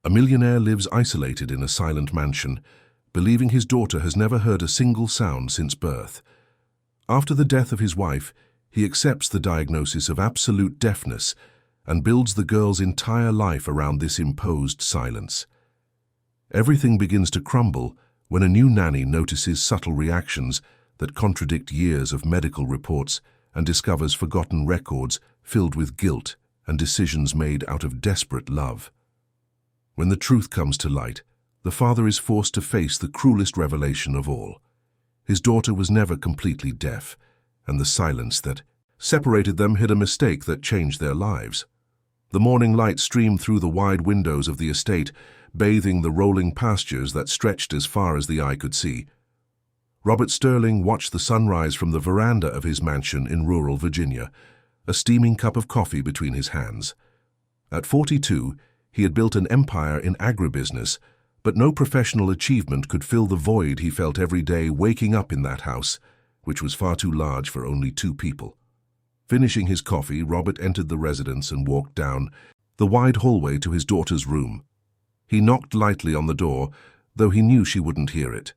A millionaire lives isolated in a silent mansion, believing his daughter has never heard a single sound since birth. After the death of his wife, he accepts the diagnosis of absolute deafness and builds the girl's entire life around this imposed silence. Everything begins to crumble when a new nanny notices subtle reactions that contradict years of medical reports and discovers forgotten records filled with guilt and decisions made out of desperate love. When the truth comes to light, the father is forced to face the cruelest revelation of all. His daughter was never completely deaf, and the silence that separated them hid a mistake that changed their lives. The morning light streamed through the wide windows of the estate, bathing the rolling pastures that stretched as far as the eye could see. Robert Sterling watched the sunrise from the veranda of his mansion in rural Virginia, a steaming cup of coffee between his hands. At 42, he had built an empire in agribusiness, but no professional achievement could fill the void he felt every day waking up in that house, which was far too large for only 2 people. Finishing his coffee, Robert entered the residence and walked down the wide hallway to his daughter's room. He knocked lightly on the door, though he knew she wouldn't hear it.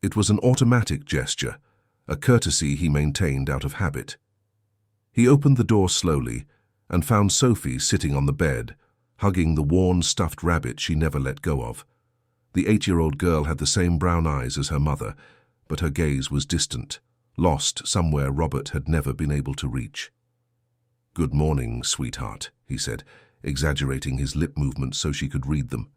It was an automatic gesture, a courtesy he maintained out of habit. He opened the door slowly and found Sophie sitting on the bed, hugging the worn, stuffed rabbit she never let go of. The 8-year-old girl had the same brown eyes as her mother, but her gaze was distant, lost somewhere Robert had never been able to reach. "Good morning, sweetheart," he said, exaggerating his lip movements so she could read them.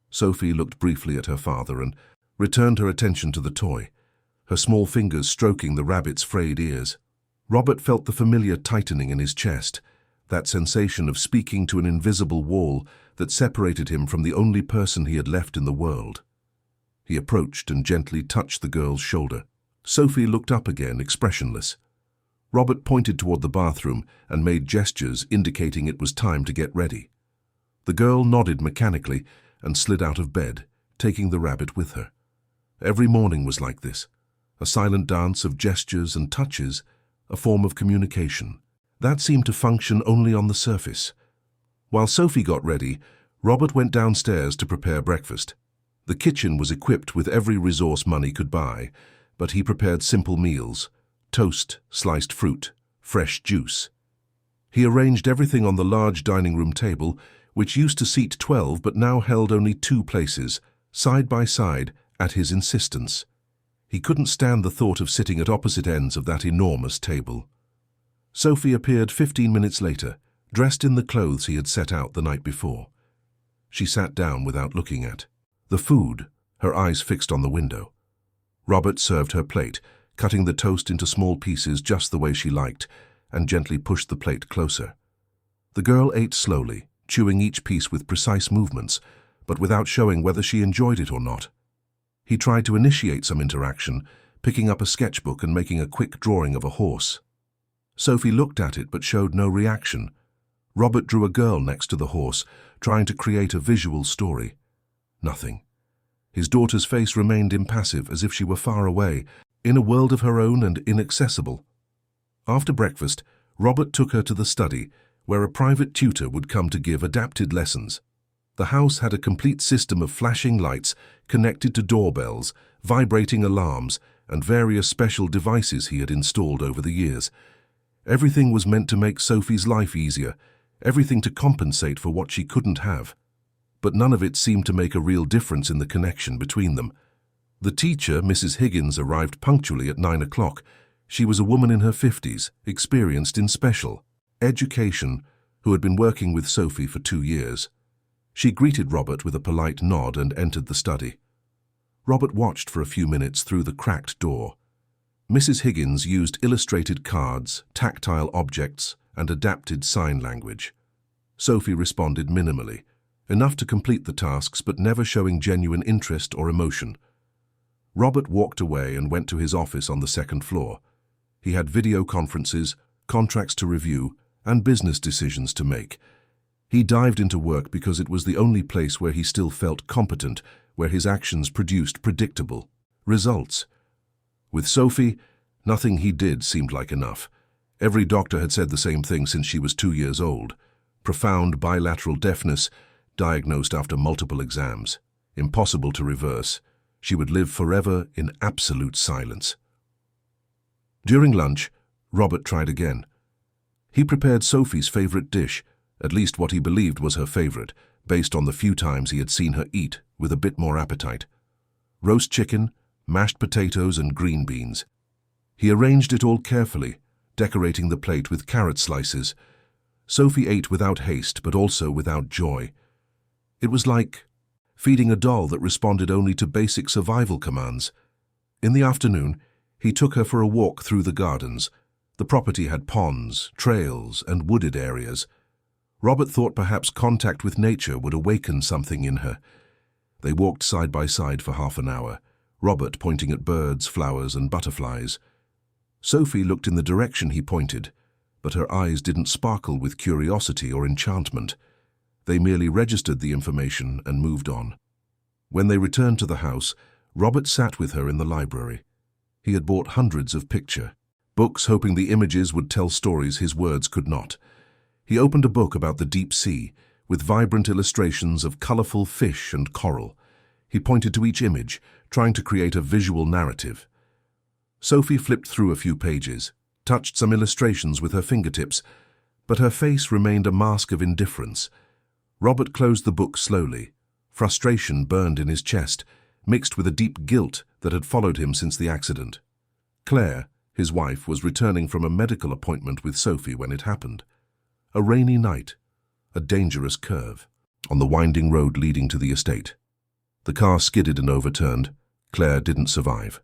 Sophie looked briefly at her father and returned her attention to the toy, her small fingers stroking the rabbit's frayed ears. Robert felt the familiar tightening in his chest, that sensation of speaking to an invisible wall that separated him from the only person he had left in the world. He approached and gently touched the girl's shoulder. Sophie looked up again, expressionless. Robert pointed toward the bathroom and made gestures indicating it was time to get ready. The girl nodded mechanically and slid out of bed, taking the rabbit with her. Every morning was like this, a silent dance of gestures and touches, a form of communication. That seemed to function only on the surface. While Sophie got ready, Robert went downstairs to prepare breakfast. The kitchen was equipped with every resource money could buy, but he prepared simple meals: toast, sliced fruit, fresh juice. He arranged everything on the large dining room table, which used to seat 12 but now held only 2 places, side by side, at his insistence. He couldn't stand the thought of sitting at opposite ends of that enormous table. Sophie appeared 15 minutes later, dressed in the clothes he had set out the night before. She sat down without looking at the food, her eyes fixed on the window. Robert served her plate, cutting the toast into small pieces just the way she liked, and gently pushed the plate closer. The girl ate slowly, chewing each piece with precise movements, but without showing whether she enjoyed it or not. He tried to initiate some interaction, picking up a sketchbook and making a quick drawing of a horse. Sophie looked at it but showed no reaction. Robert drew a girl next to the horse, trying to create a visual story. Nothing. His daughter's face remained impassive, as if she were far away, in a world of her own and inaccessible. After breakfast, Robert took her to the study, where a private tutor would come to give adapted lessons. The house had a complete system of flashing lights connected to doorbells, vibrating alarms, and various special devices he had installed over the years. Everything was meant to make Sophie's life easier, everything to compensate for what she couldn't have. But none of it seemed to make a real difference in the connection between them. The teacher, Mrs. Higgins, arrived punctually at 9 o'clock. She was a woman in her 50s, experienced in special education, who had been working with Sophie for 2 years. She greeted Robert with a polite nod and entered the study. Robert watched for a few minutes through the cracked door. Mrs. Higgins used illustrated cards, tactile objects, and adapted sign language. Sophie responded minimally, enough to complete the tasks but never showing genuine interest or emotion. Robert walked away and went to his office on the 2nd floor. He had video conferences, contracts to review, and business decisions to make. He dived into work because it was the only place where he still felt competent, where his actions produced predictable results. With Sophie, nothing he did seemed like enough. Every doctor had said the same thing since she was 2 years old: profound bilateral deafness, diagnosed after multiple exams. Impossible to reverse. She would live forever in absolute silence. During lunch, Robert tried again. He prepared Sophie's favorite dish, at least what he believed was her favorite, based on the few times he had seen her eat with a bit more appetite. Roast chicken, mashed potatoes and green beans. He arranged it all carefully, decorating the plate with carrot slices. Sophie ate without haste, but also without joy. It was like feeding a doll that responded only to basic survival commands. In the afternoon, he took her for a walk through the gardens. The property had ponds, trails, and wooded areas. Robert thought perhaps contact with nature would awaken something in her. They walked side by side for half an hour, Robert pointing at birds, flowers, and butterflies. Sophie looked in the direction he pointed, but her eyes didn't sparkle with curiosity or enchantment. They merely registered the information and moved on. When they returned to the house, Robert sat with her in the library. He had bought hundreds of books, hoping the images would tell stories his words could not. He opened a book about the deep sea, with vibrant illustrations of colorful fish and coral. He pointed to each image, trying to create a visual narrative. Sophie flipped through a few pages, touched some illustrations with her fingertips, but her face remained a mask of indifference. Robert closed the book slowly. Frustration burned in his chest, mixed with a deep guilt that had followed him since the accident. Claire, his wife, was returning from a medical appointment with Sophie when it happened. A rainy night, a dangerous curve, on the winding road leading to the estate. The car skidded and overturned. Claire didn't survive.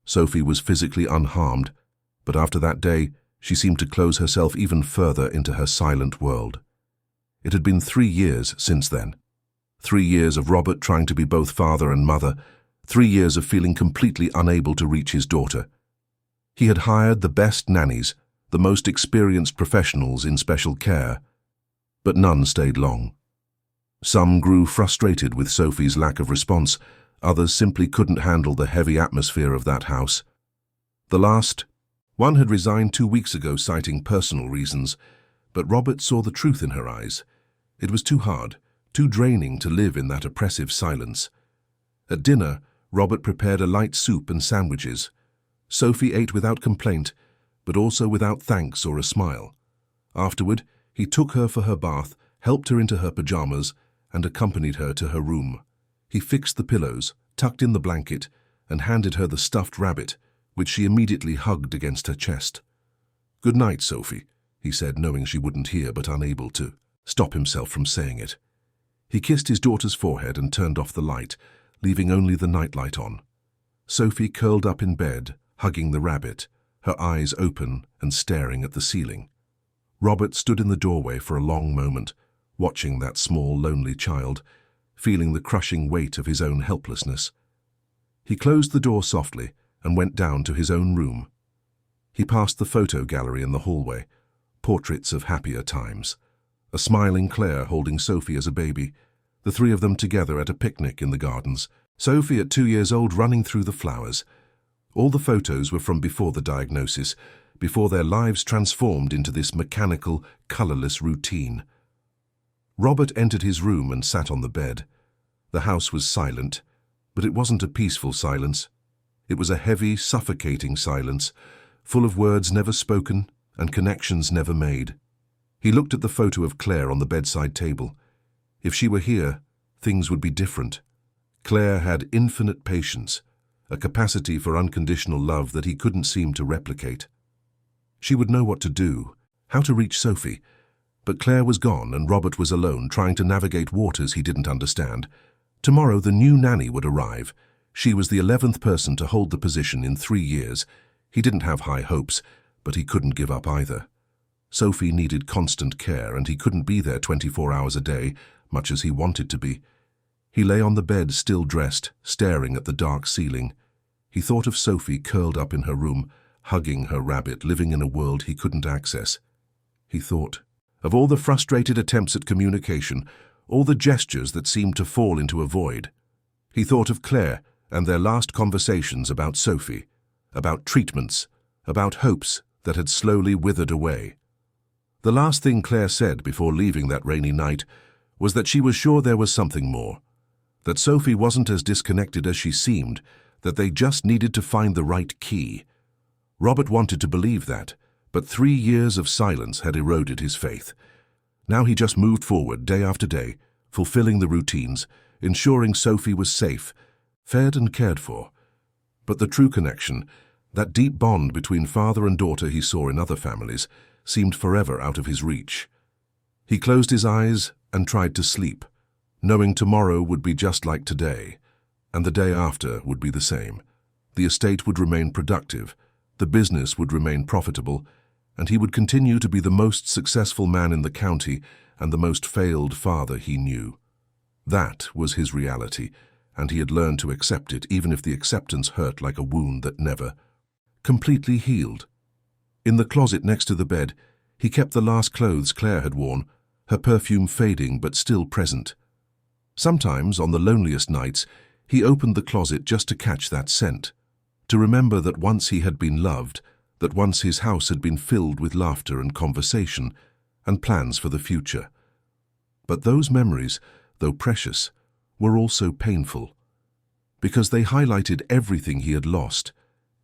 Sophie was physically unharmed, but after that day, she seemed to close herself even further into her silent world. It had been 3 years since then. 3 years of Robert trying to be both father and mother, 3 years of feeling completely unable to reach his daughter. He had hired the best nannies, the most experienced professionals in special care, but none stayed long. Some grew frustrated with Sophie's lack of response, others simply couldn't handle the heavy atmosphere of that house. The last, one had resigned 2 weeks ago citing personal reasons, but Robert saw the truth in her eyes. It was too hard, too draining to live in that oppressive silence. At dinner, Robert prepared a light soup and sandwiches. Sophie ate without complaint, but also without thanks or a smile. Afterward, he took her for her bath, helped her into her pajamas, and accompanied her to her room. He fixed the pillows, tucked in the blanket, and handed her the stuffed rabbit, which she immediately hugged against her chest. "Good night, Sophie," he said, knowing she wouldn't hear but unable to stop himself from saying it. He kissed his daughter's forehead and turned off the light, leaving only the nightlight on. Sophie curled up in bed, hugging the rabbit, her eyes open and staring at the ceiling. Robert stood in the doorway for a long moment, watching that small, lonely child, feeling the crushing weight of his own helplessness. He closed the door softly and went down to his own room. He passed the photo gallery in the hallway, portraits of happier times. A smiling Claire holding Sophie as a baby, the 3 of them together at a picnic in the gardens, Sophie at 2 years old running through the flowers. All the photos were from before the diagnosis, before their lives transformed into this mechanical, colorless routine. Robert entered his room and sat on the bed. The house was silent, but it wasn't a peaceful silence. It was a heavy, suffocating silence, full of words never spoken and connections never made. He looked at the photo of Claire on the bedside table. If she were here, things would be different. Claire had infinite patience, a capacity for unconditional love that he couldn't seem to replicate. She would know what to do, how to reach Sophie, but Claire was gone and Robert was alone trying to navigate waters he didn't understand. Tomorrow the new nanny would arrive. She was the 11th person to hold the position in 3 years. He didn't have high hopes, but he couldn't give up either. Sophie needed constant care and he couldn't be there 24 hours a day, much as he wanted to be. He lay on the bed still dressed, staring at the dark ceiling. He thought of Sophie curled up in her room, hugging her rabbit, living in a world he couldn't access. He thought of all the frustrated attempts at communication, all the gestures that seemed to fall into a void. He thought of Claire and their last conversations about Sophie, about treatments, about hopes that had slowly withered away. The last thing Claire said before leaving that rainy night was that she was sure there was something more, that Sophie wasn't as disconnected as she seemed, that they just needed to find the right key. Robert wanted to believe that, but 3 years of silence had eroded his faith. Now he just moved forward day after day, fulfilling the routines, ensuring Sophie was safe, fed and cared for. But the true connection, that deep bond between father and daughter he saw in other families, seemed forever out of his reach. He closed his eyes and tried to sleep, knowing tomorrow would be just like today, and the day after would be the same. The estate would remain productive, the business would remain profitable, and he would continue to be the most successful man in the county and the most failed father he knew. That was his reality, and he had learned to accept it, even if the acceptance hurt like a wound that never completely healed. In the closet next to the bed, he kept the last clothes Claire had worn, her perfume fading but still present. Sometimes, on the loneliest nights, he opened the closet just to catch that scent, to remember that once he had been loved, that once his house had been filled with laughter and conversation, and plans for the future. But those memories, though precious, were also painful, because they highlighted everything he had lost,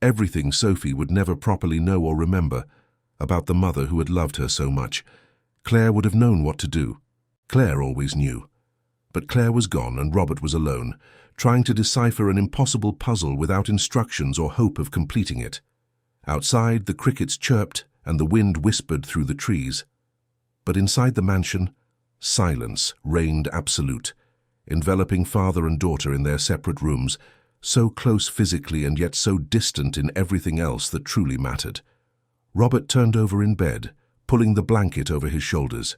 everything Sophie would never properly know or remember about the mother who had loved her so much. Claire would have known what to do. Claire always knew. But Claire was gone and Robert was alone, trying to decipher an impossible puzzle without instructions or hope of completing it. Outside, the crickets chirped and the wind whispered through the trees. But inside the mansion, silence reigned absolute, enveloping father and daughter in their separate rooms, so close physically and yet so distant in everything else that truly mattered. Robert turned over in bed, pulling the blanket over his shoulders.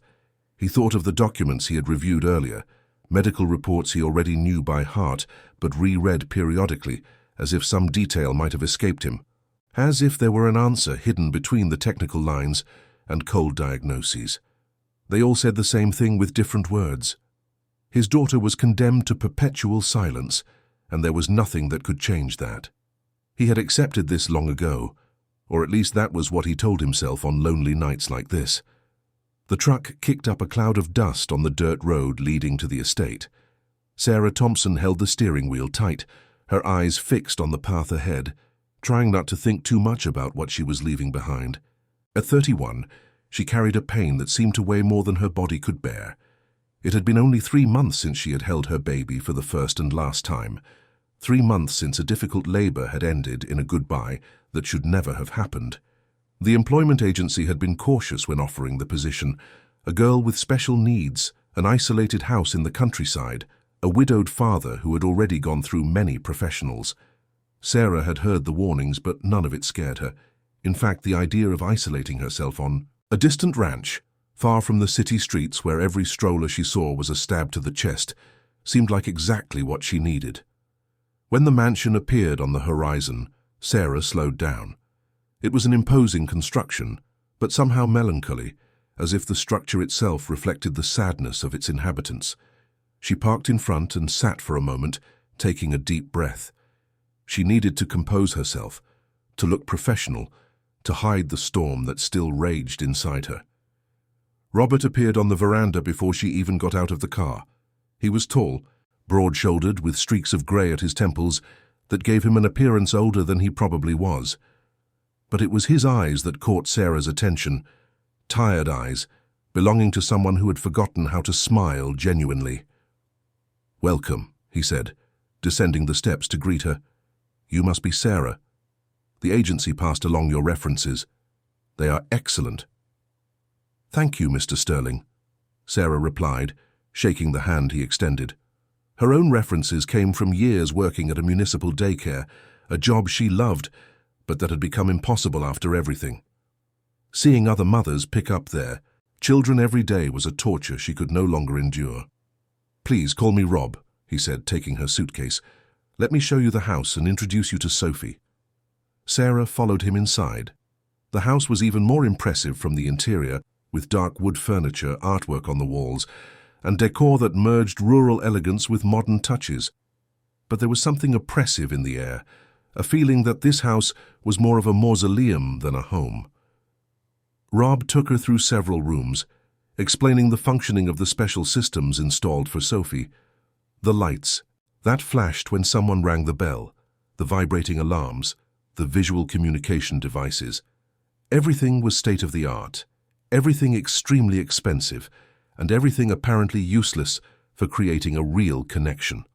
He thought of the documents he had reviewed earlier, medical reports he already knew by heart but reread periodically, as if some detail might have escaped him, as if there were an answer hidden between the technical lines and cold diagnoses. They all said the same thing with different words. His daughter was condemned to perpetual silence, and there was nothing that could change that. He had accepted this long ago, or at least that was what he told himself on lonely nights like this. The truck kicked up a cloud of dust on the dirt road leading to the estate. Sarah Thompson held the steering wheel tight, her eyes fixed on the path ahead, trying not to think too much about what she was leaving behind. At 31, she carried a pain that seemed to weigh more than her body could bear. It had been only 3 months since she had held her baby for the first and last time. 3 months since a difficult labor had ended in a goodbye that should never have happened. The employment agency had been cautious when offering the position. A girl with special needs, an isolated house in the countryside, a widowed father who had already gone through many professionals. Sarah had heard the warnings, but none of it scared her. In fact, the idea of isolating herself on a distant ranch, far from the city streets where every stroller she saw was a stab to the chest, seemed like exactly what she needed. When the mansion appeared on the horizon, Sarah slowed down. It was an imposing construction, but somehow melancholy, as if the structure itself reflected the sadness of its inhabitants. She parked in front and sat for a moment, taking a deep breath. She needed to compose herself, to look professional, to hide the storm that still raged inside her. Robert appeared on the veranda before she even got out of the car. He was tall, broad-shouldered, with streaks of grey at his temples that gave him an appearance older than he probably was. But it was his eyes that caught Sarah's attention, tired eyes, belonging to someone who had forgotten how to smile genuinely. "Welcome," he said, descending the steps to greet her. "You must be Sarah. The agency passed along your references. They are excellent." "Thank you, Mr. Sterling," Sarah replied, shaking the hand he extended. Her own references came from years working at a municipal daycare, a job she loved, but that had become impossible after everything. Seeing other mothers pick up their children every day was a torture she could no longer endure. "Please call me Rob," he said, taking her suitcase. "Let me show you the house and introduce you to Sophie." Sarah followed him inside. The house was even more impressive from the interior, with dark wood furniture, artwork on the walls, and decor that merged rural elegance with modern touches. But there was something oppressive in the air, a feeling that this house was more of a mausoleum than a home. Rob took her through several rooms, explaining the functioning of the special systems installed for Sophie. The lights that flashed when someone rang the bell, the vibrating alarms, the visual communication devices. Everything was state-of-the-art, everything extremely expensive, and everything apparently useless for creating a real connection.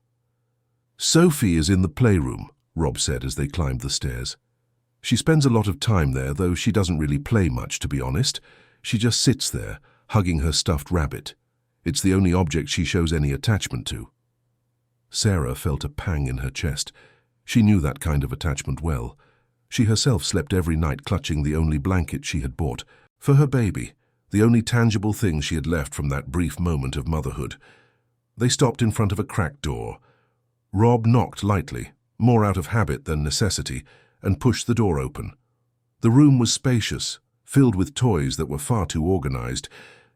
"Sophie is in the playroom," Rob said as they climbed the stairs. "She spends a lot of time there, though she doesn't really play much, to be honest. She just sits there, hugging her stuffed rabbit. It's the only object she shows any attachment to." Sarah felt a pang in her chest. She knew that kind of attachment well. She herself slept every night clutching the only blanket she had bought for her baby, the only tangible thing she had left from that brief moment of motherhood. They stopped in front of a cracked door. Rob knocked lightly, more out of habit than necessity, and pushed the door open. The room was spacious, filled with toys that were far too organized,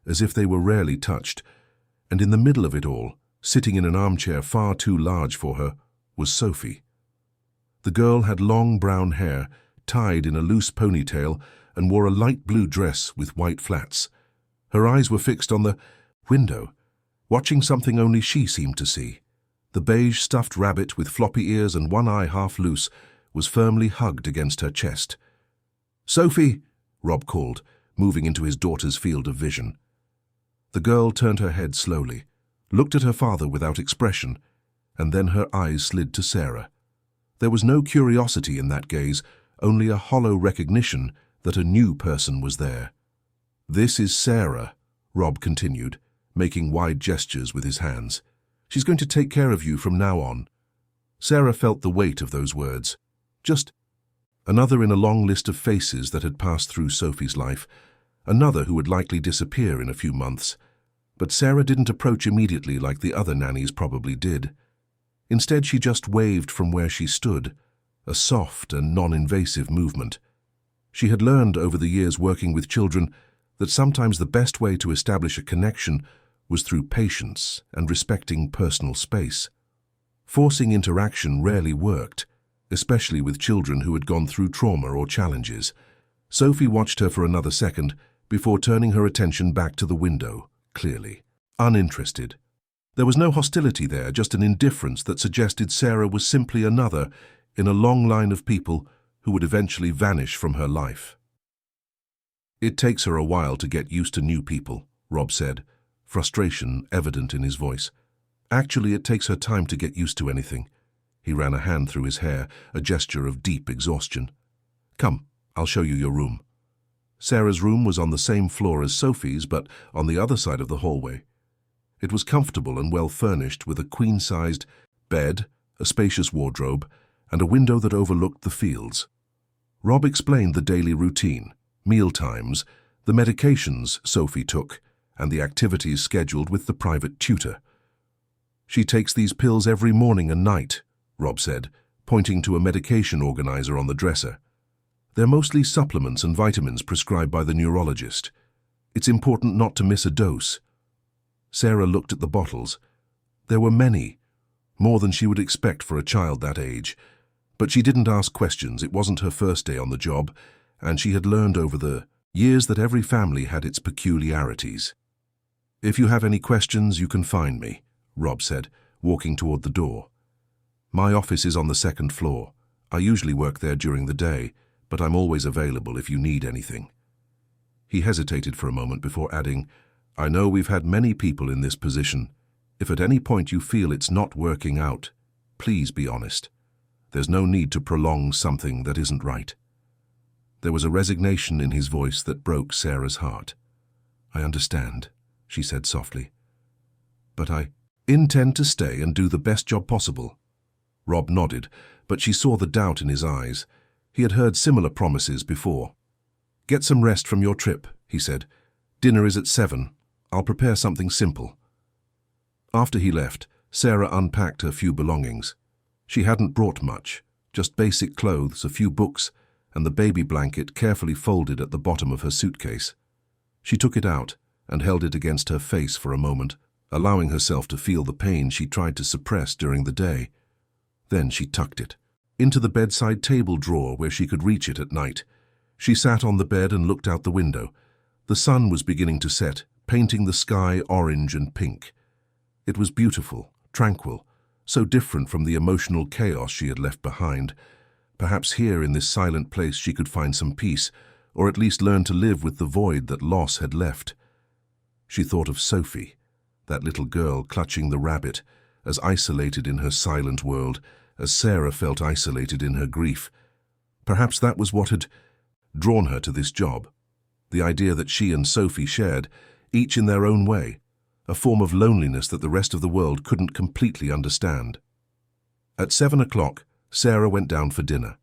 as if they were rarely touched, and in the middle of it all, sitting in an armchair far too large for her, was Sophie. The girl had long brown hair, tied in a loose ponytail, and wore a light blue dress with white flats. Her eyes were fixed on the window, watching something only she seemed to see. The beige stuffed rabbit with floppy ears and one eye half loose was firmly hugged against her chest. "Sophie!" Rob called, moving into his daughter's field of vision. The girl turned her head slowly, looked at her father without expression, and then her eyes slid to Sarah. There was no curiosity in that gaze, only a hollow recognition that a new person was there. "This is Sarah," Rob continued, making wide gestures with his hands. "She's going to take care of you from now on." Sarah felt the weight of those words. Just another in a long list of faces that had passed through Sophie's life, another who would likely disappear in a few months. But Sarah didn't approach immediately like the other nannies probably did. Instead, she just waved from where she stood, a soft and non-invasive movement. She had learned over the years working with children that sometimes the best way to establish a connection was through patience and respecting personal space. Forcing interaction rarely worked, especially with children who had gone through trauma or challenges. Sophie watched her for another second before turning her attention back to the window, clearly uninterested. There was no hostility there, just an indifference that suggested Sarah was simply another in a long line of people who would eventually vanish from her life. "It takes her a while to get used to new people," Rob said, frustration evident in his voice. "Actually, it takes her time to get used to anything." He ran a hand through his hair, a gesture of deep exhaustion. "Come, I'll show you your room." Sarah's room was on the same floor as Sophie's, but on the other side of the hallway. It was comfortable and well furnished, with a queen-sized bed, a spacious wardrobe, and a window that overlooked the fields. Rob explained the daily routine, meal times, the medications Sophie took, and the activities scheduled with the private tutor. "She takes these pills every morning and night," Rob said, pointing to a medication organizer on the dresser. "They're mostly supplements and vitamins prescribed by the neurologist. It's important not to miss a dose." Sarah looked at the bottles. There were many, more than she would expect for a child that age. But she didn't ask questions. It wasn't her first day on the job, and she had learned over the years that every family had its peculiarities. "If you have any questions, you can find me," Rob said, walking toward the door. "My office is on the second floor. I usually work there during the day, but I'm always available if you need anything." He hesitated for a moment before adding, "I know we've had many people in this position. If at any point you feel it's not working out, please be honest. There's no need to prolong something that isn't right." There was a resignation in his voice that broke Sarah's heart. "I understand," she said softly. "But I intend to stay and do the best job possible." Rob nodded, but she saw the doubt in his eyes. He had heard similar promises before. "Get some rest from your trip," he said. "Dinner is at 7. I'll prepare something simple." After he left, Sarah unpacked her few belongings. She hadn't brought much, just basic clothes, a few books, and the baby blanket carefully folded at the bottom of her suitcase. She took it out and held it against her face for a moment, allowing herself to feel the pain she tried to suppress during the day. Then she tucked it into the bedside table drawer where she could reach it at night. She sat on the bed and looked out the window. The sun was beginning to set, painting the sky orange and pink. It was beautiful, tranquil, so different from the emotional chaos she had left behind. Perhaps here in this silent place she could find some peace, or at least learn to live with the void that loss had left. She thought of Sophie, that little girl clutching the rabbit, as isolated in her silent world as Sarah felt isolated in her grief. Perhaps that was what had drawn her to this job. The idea that she and Sophie shared, each in their own way, a form of loneliness that the rest of the world couldn't completely understand. At 7 o'clock, Sarah went down for dinner.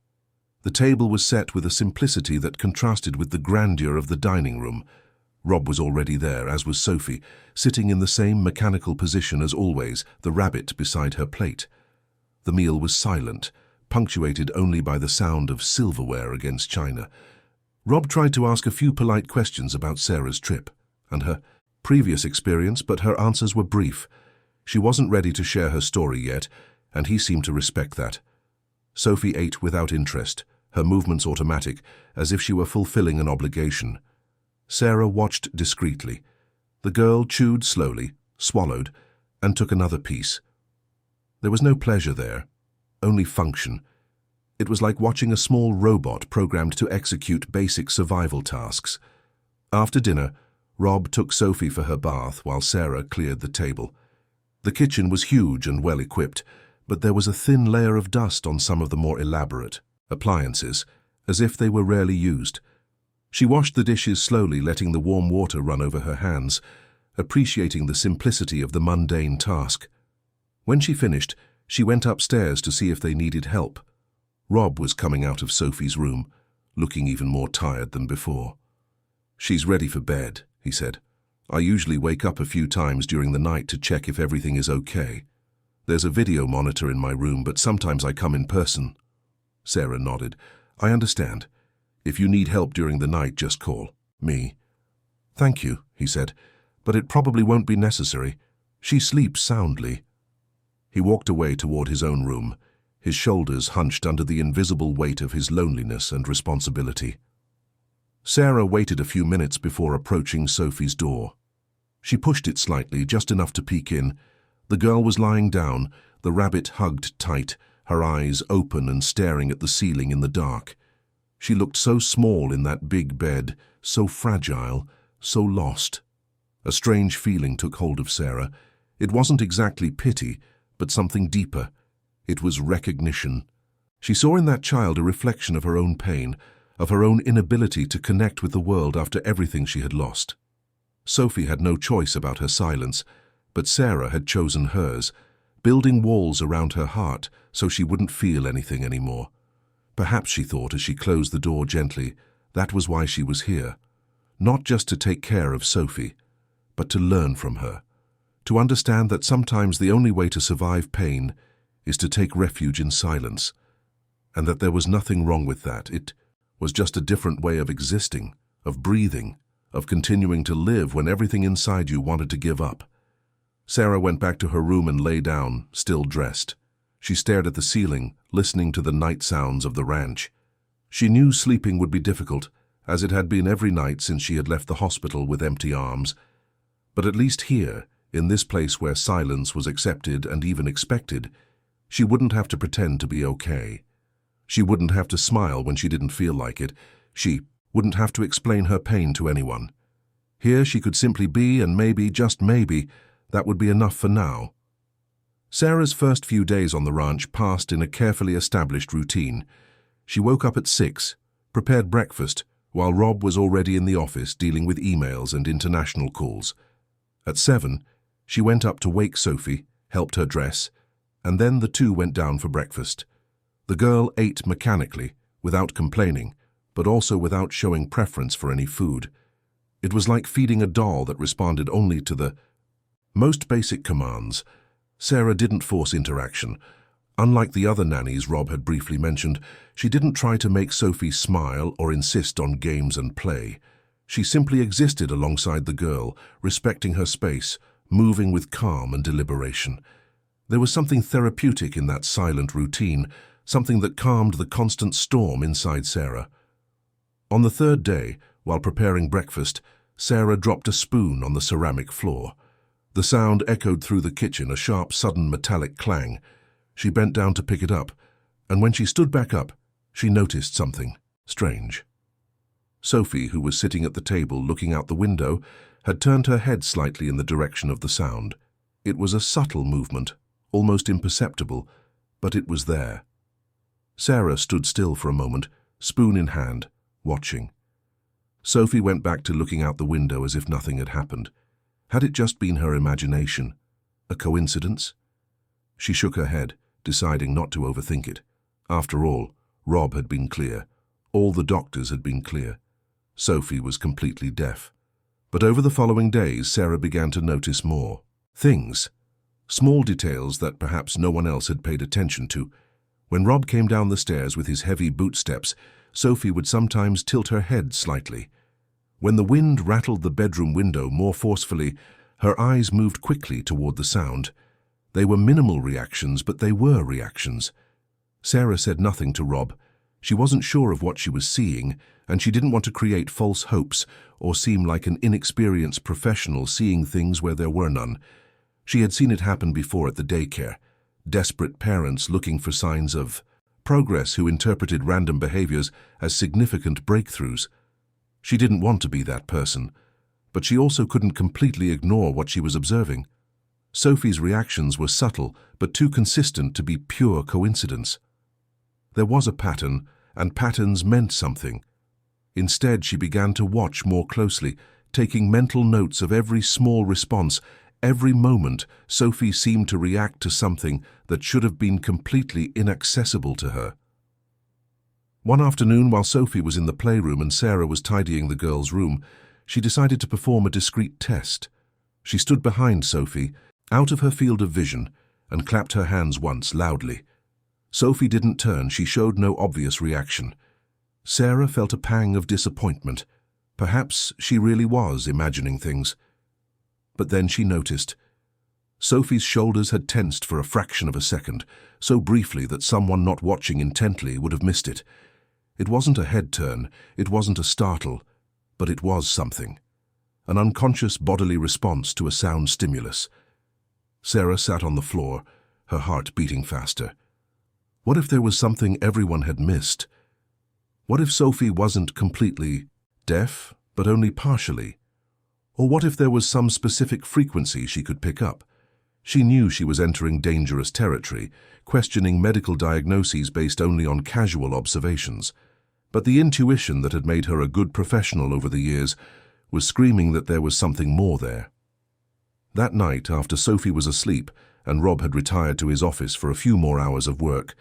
The table was set with a simplicity that contrasted with the grandeur of the dining room. Rob was already there, as was Sophie, sitting in the same mechanical position as always, the rabbit beside her plate. The meal was silent, punctuated only by the sound of silverware against china. Rob tried to ask a few polite questions about Sarah's trip and her previous experience, but her answers were brief. She wasn't ready to share her story yet, and he seemed to respect that. Sophie ate without interest, her movements automatic, as if she were fulfilling an obligation. Sarah watched discreetly. The girl chewed slowly, swallowed, and took another piece. There was no pleasure there, only function. It was like watching a small robot programmed to execute basic survival tasks. After dinner, Rob took Sophie for her bath while Sarah cleared the table. The kitchen was huge and well equipped, but there was a thin layer of dust on some of the more elaborate appliances, as if they were rarely used. She washed the dishes slowly, letting the warm water run over her hands, appreciating the simplicity of the mundane task. When she finished, she went upstairs to see if they needed help. Rob was coming out of Sophie's room, looking even more tired than before. "She's ready for bed," he said. "I usually wake up a few times during the night to check if everything is okay. There's a video monitor in my room, but sometimes I come in person." Sarah nodded. "I understand. If you need help during the night, just call me." "Thank you," he said, "but it probably won't be necessary. She sleeps soundly." He walked away toward his own room, his shoulders hunched under the invisible weight of his loneliness and responsibility. Sarah waited a few minutes before approaching Sophie's door. She pushed it slightly, just enough to peek in. The girl was lying down, the rabbit hugged tight, her eyes open and staring at the ceiling in the dark. She looked so small in that big bed, so fragile, so lost. A strange feeling took hold of Sarah. It wasn't exactly pity, but something deeper. It was recognition. She saw in that child a reflection of her own pain, of her own inability to connect with the world after everything she had lost. Sophie had no choice about her silence, but Sarah had chosen hers, building walls around her heart so she wouldn't feel anything anymore. Perhaps, she thought as she closed the door gently, that was why she was here. Not just to take care of Sophie, but to learn from her. To understand that sometimes the only way to survive pain is to take refuge in silence, and that there was nothing wrong with that. It was just a different way of existing, of breathing, of continuing to live when everything inside you wanted to give up. Sarah went back to her room and lay down, still dressed. She stared at the ceiling, listening to the night sounds of the ranch. She knew sleeping would be difficult, as it had been every night since she had left the hospital with empty arms. But at least here, in this place where silence was accepted and even expected, she wouldn't have to pretend to be okay. She wouldn't have to smile when she didn't feel like it. She wouldn't have to explain her pain to anyone. Here she could simply be, and maybe, just maybe, that would be enough for now. Sarah's first few days on the ranch passed in a carefully established routine. She woke up at 6, prepared breakfast, while Rob was already in the office dealing with emails and international calls. At 7, she went up to wake Sophie, helped her dress, and then the two went down for breakfast. The girl ate mechanically, without complaining, but also without showing preference for any food. It was like feeding a doll that responded only to the most basic commands. Sarah didn't force interaction. Unlike the other nannies Rob had briefly mentioned, she didn't try to make Sophie smile or insist on games and play. She simply existed alongside the girl, respecting her space, moving with calm and deliberation. There was something therapeutic in that silent routine, something that calmed the constant storm inside Sarah. On the third day, while preparing breakfast, Sarah dropped a spoon on the ceramic floor. The sound echoed through the kitchen, a sharp, sudden metallic clang. She bent down to pick it up, and when she stood back up, she noticed something strange. Sophie, who was sitting at the table looking out the window, had turned her head slightly in the direction of the sound. It was a subtle movement, almost imperceptible, but it was there. Sarah stood still for a moment, spoon in hand, watching. Sophie went back to looking out the window as if nothing had happened. Had it just been her imagination? A coincidence? She shook her head, deciding not to overthink it. After all, Rob had been clear. All the doctors had been clear. Sophie was completely deaf. But over the following days, Sarah began to notice more things. Small details that perhaps no one else had paid attention to. When Rob came down the stairs with his heavy boot steps, Sophie would sometimes tilt her head slightly. When the wind rattled the bedroom window more forcefully, her eyes moved quickly toward the sound. They were minimal reactions, but they were reactions. Sarah said nothing to Rob. She wasn't sure of what she was seeing, and she didn't want to create false hopes or seem like an inexperienced professional seeing things where there were none. She had seen it happen before at the daycare. Desperate parents looking for signs of progress who interpreted random behaviors as significant breakthroughs. She didn't want to be that person, but she also couldn't completely ignore what she was observing. Sophie's reactions were subtle, but too consistent to be pure coincidence. There was a pattern, and patterns meant something. Instead, she began to watch more closely, taking mental notes of every small response. Every moment, Sophie seemed to react to something that should have been completely inaccessible to her. One afternoon, while Sophie was in the playroom and Sarah was tidying the girls' room, she decided to perform a discreet test. She stood behind Sophie, out of her field of vision, and clapped her hands once, loudly. Sophie didn't turn. She showed no obvious reaction. Sarah felt a pang of disappointment. Perhaps she really was imagining things. But then she noticed. Sophie's shoulders had tensed for a fraction of a second, so briefly that someone not watching intently would have missed it. It wasn't a head turn, it wasn't a startle, but it was something. An unconscious bodily response to a sound stimulus. Sarah sat on the floor, her heart beating faster. What if there was something everyone had missed? What if Sophie wasn't completely deaf, but only partially? Or what if there was some specific frequency she could pick up? She knew she was entering dangerous territory, questioning medical diagnoses based only on casual observations. But the intuition that had made her a good professional over the years was screaming that there was something more there. That night, after Sophie was asleep and Rob had retired to his office for a few more hours of work,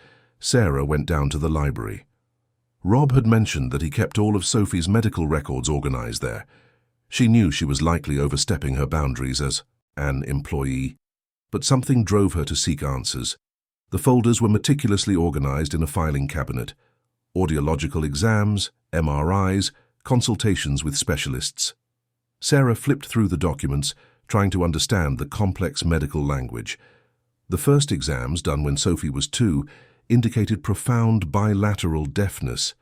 Sarah went down to the library. Rob had mentioned that he kept all of Sophie's medical records organized there. She knew she was likely overstepping her boundaries as an employee, but something drove her to seek answers. The folders were meticulously organized in a filing cabinet. Audiological exams, MRIs, consultations with specialists. Sarah flipped through the documents, trying to understand the complex medical language. The first exams, done when Sophie was 2, indicated profound bilateral deafness,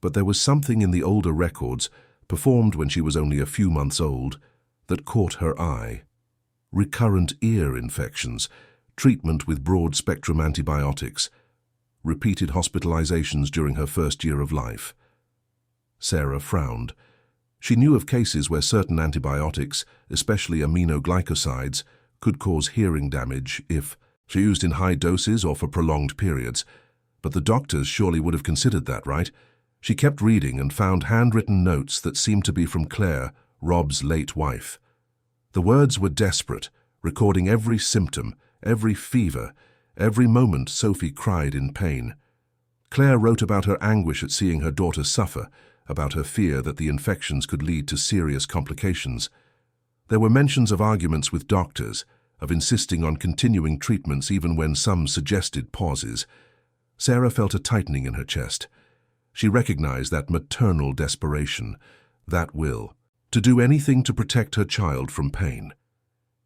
but there was something in the older records, performed when she was only a few months old, that caught her eye. Recurrent ear infections, treatment with broad-spectrum antibiotics, repeated hospitalizations during her first year of life. Sarah frowned. She knew of cases where certain antibiotics, especially aminoglycosides, could cause hearing damage if used in high doses or for prolonged periods. But the doctors surely would have considered that, right? She kept reading and found handwritten notes that seemed to be from Claire, Rob's late wife. The words were desperate, recording every symptom, every fever, every moment Sophie cried in pain. Claire wrote about her anguish at seeing her daughter suffer, about her fear that the infections could lead to serious complications. There were mentions of arguments with doctors, of insisting on continuing treatments even when some suggested pauses. Sarah felt a tightening in her chest. She recognized that maternal desperation, that will, to do anything to protect her child from pain.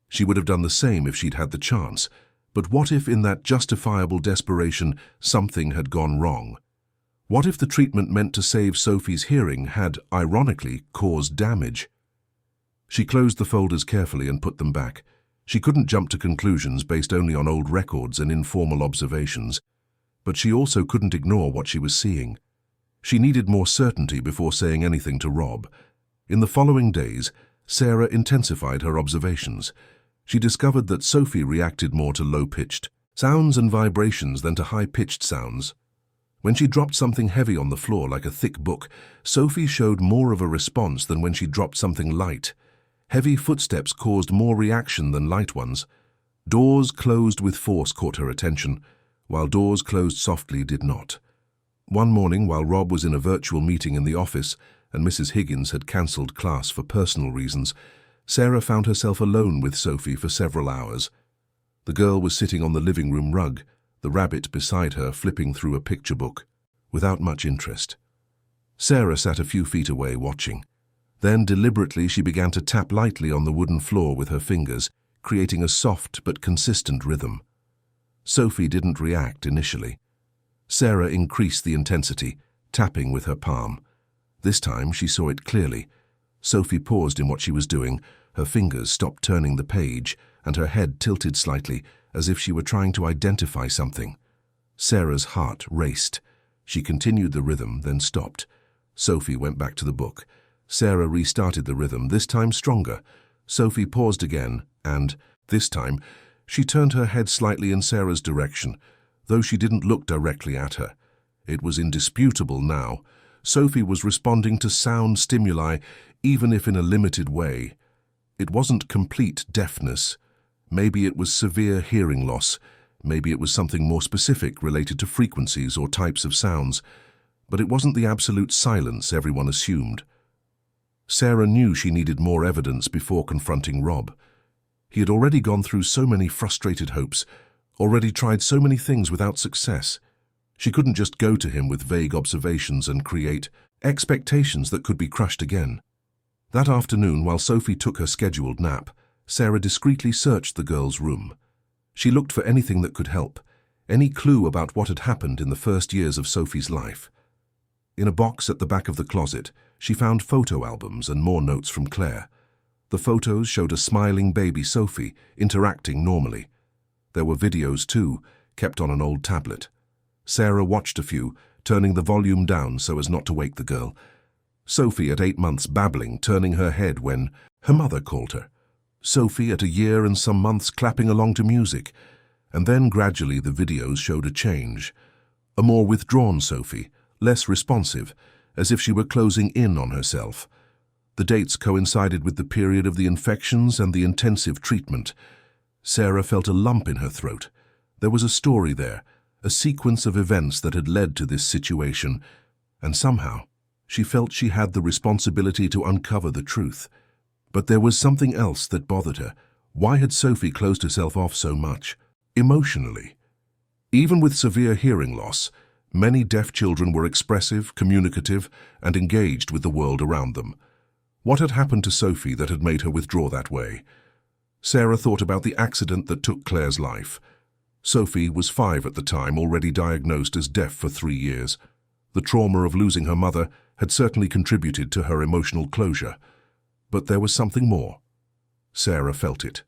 She would have done the same if she'd had the chance, but what if in that justifiable desperation something had gone wrong? What if the treatment meant to save Sophie's hearing had, ironically, caused damage? She closed the folders carefully and put them back. She couldn't jump to conclusions based only on old records and informal observations, but she also couldn't ignore what she was seeing. She needed more certainty before saying anything to Rob. In the following days, Sarah intensified her observations. She discovered that Sophie reacted more to low-pitched sounds and vibrations than to high-pitched sounds. When she dropped something heavy on the floor like a thick book, Sophie showed more of a response than when she dropped something light. Heavy footsteps caused more reaction than light ones. Doors closed with force caught her attention, while doors closed softly did not. One morning, while Rob was in a virtual meeting in the office and Mrs. Higgins had cancelled class for personal reasons, Sarah found herself alone with Sophie for several hours. The girl was sitting on the living room rug, the rabbit beside her flipping through a picture book, without much interest. Sarah sat a few feet away watching. Then deliberately she began to tap lightly on the wooden floor with her fingers, creating a soft but consistent rhythm. Sophie didn't react initially. Sarah increased the intensity, tapping with her palm. This time she saw it clearly. Sophie paused in what she was doing, her fingers stopped turning the page, and her head tilted slightly, as if she were trying to identify something. Sarah's heart raced. She continued the rhythm, then stopped. Sophie went back to the book. Sarah restarted the rhythm, this time stronger. Sophie paused again, and, this time, she turned her head slightly in Sarah's direction, though she didn't look directly at her. It was indisputable now. Sophie was responding to sound stimuli, even if in a limited way. It wasn't complete deafness. Maybe it was severe hearing loss. Maybe it was something more specific related to frequencies or types of sounds. But it wasn't the absolute silence everyone assumed. Sarah knew she needed more evidence before confronting Rob. He had already gone through so many frustrated hopes, already tried so many things without success. She couldn't just go to him with vague observations and create expectations that could be crushed again. That afternoon, while Sophie took her scheduled nap, Sarah discreetly searched the girl's room. She looked for anything that could help, any clue about what had happened in the first years of Sophie's life. In a box at the back of the closet, she found photo albums and more notes from Claire. The photos showed a smiling baby Sophie, interacting normally. There were videos too, kept on an old tablet. Sarah watched a few, turning the volume down so as not to wake the girl. Sophie at 8 months babbling, turning her head when her mother called her. Sophie at a year and some months clapping along to music. And then gradually the videos showed a change. A more withdrawn Sophie, less responsive, as if she were closing in on herself. The dates coincided with the period of the infections and the intensive treatment. Sarah felt a lump in her throat. There was a story there, a sequence of events that had led to this situation, and somehow she felt she had the responsibility to uncover the truth. But there was something else that bothered her. Why had Sophie closed herself off so much, emotionally? Even with severe hearing loss, many deaf children were expressive, communicative, and engaged with the world around them. What had happened to Sophie that had made her withdraw that way? Sarah thought about the accident that took Claire's life. Sophie was 5 at the time, already diagnosed as deaf for 3 years. The trauma of losing her mother had certainly contributed to her emotional closure. But there was something more. Sarah felt it.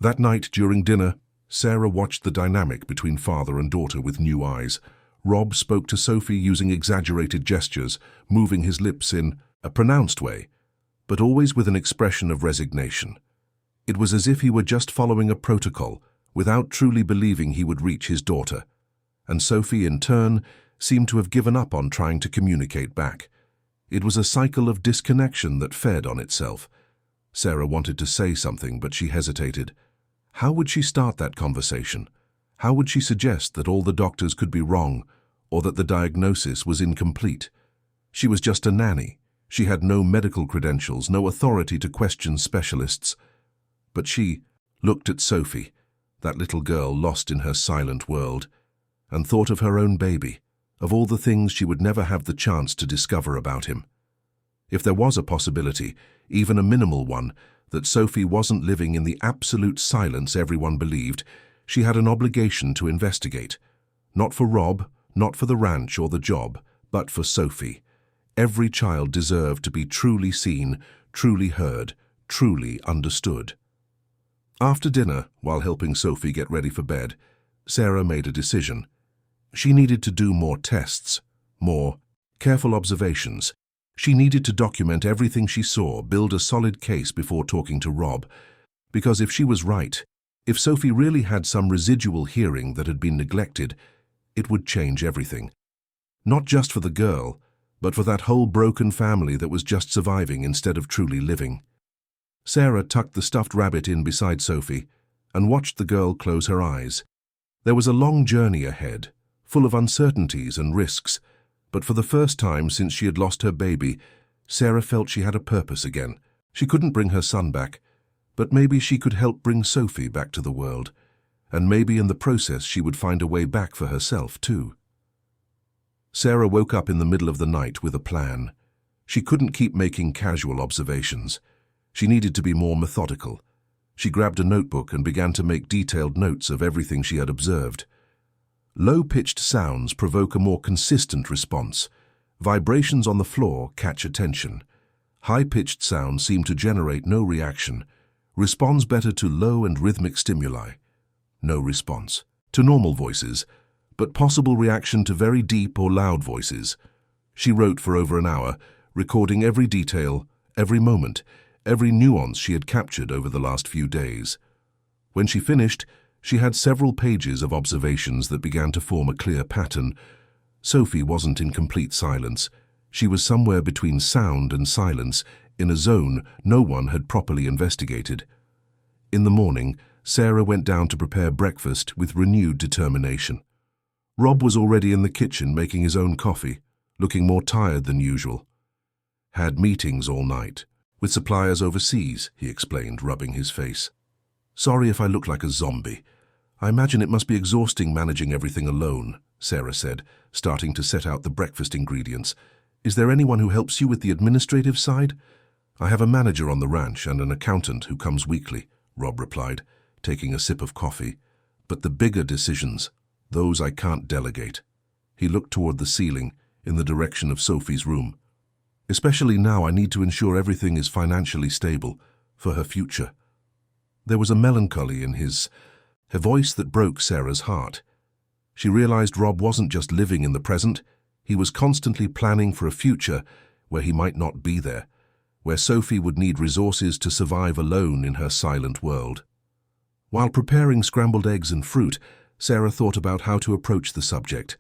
That night during dinner, Sarah watched the dynamic between father and daughter with new eyes. Rob spoke to Sophie using exaggerated gestures, moving his lips in a pronounced way, but always with an expression of resignation. It was as if he were just following a protocol, without truly believing he would reach his daughter. And Sophie, in turn, seemed to have given up on trying to communicate back. It was a cycle of disconnection that fed on itself. Sarah wanted to say something, but she hesitated. How would she start that conversation? How would she suggest that all the doctors could be wrong, or that the diagnosis was incomplete? She was just a nanny. She had no medical credentials, no authority to question specialists. But she looked at Sophie, that little girl lost in her silent world, and thought of her own baby, of all the things she would never have the chance to discover about him. If there was a possibility, even a minimal one, that Sophie wasn't living in the absolute silence everyone believed, she had an obligation to investigate. Not for Rob, not for the ranch or the job, but for Sophie. Every child deserved to be truly seen, truly heard, truly understood. After dinner, while helping Sophie get ready for bed, Sarah made a decision. She needed to do more tests, more careful observations. She needed to document everything she saw, build a solid case before talking to Rob, because if she was right, if Sophie really had some residual hearing that had been neglected, it would change everything. Not just for the girl, but for that whole broken family that was just surviving instead of truly living. Sarah tucked the stuffed rabbit in beside Sophie and watched the girl close her eyes. There was a long journey ahead, full of uncertainties and risks, but for the first time since she had lost her baby, Sarah felt she had a purpose again. She couldn't bring her son back, but maybe she could help bring Sophie back to the world, and maybe in the process she would find a way back for herself too. Sarah woke up in the middle of the night with a plan. She couldn't keep making casual observations. She needed to be more methodical. She grabbed a notebook and began to make detailed notes of everything she had observed. Low-pitched sounds provoke a more consistent response. Vibrations on the floor catch attention. High-pitched sounds seem to generate no reaction. Responds better to low and rhythmic stimuli. No response. To normal voices, but possible reaction to very deep or loud voices. She wrote for over an hour, recording every detail, every moment, every nuance she had captured over the last few days. When she finished, she had several pages of observations that began to form a clear pattern. Sophie wasn't in complete silence. She was somewhere between sound and silence, in a zone no one had properly investigated. In the morning, Sarah went down to prepare breakfast with renewed determination. Rob was already in the kitchen making his own coffee, looking more tired than usual. Had meetings all night, with suppliers overseas, he explained, rubbing his face. Sorry if I look like a zombie. I imagine it must be exhausting managing everything alone, Sarah said, starting to set out the breakfast ingredients. Is there anyone who helps you with the administrative side? I have a manager on the ranch and an accountant who comes weekly, Rob replied, taking a sip of coffee. But the bigger decisions, those I can't delegate. He looked toward the ceiling, in the direction of Sophie's room. Especially now I need to ensure everything is financially stable, for her future. There was a melancholy in her voice that broke Sarah's heart. She realized Rob wasn't just living in the present, he was constantly planning for a future where he might not be there, where Sophie would need resources to survive alone in her silent world. While preparing scrambled eggs and fruit, Sarah thought about how to approach the subject.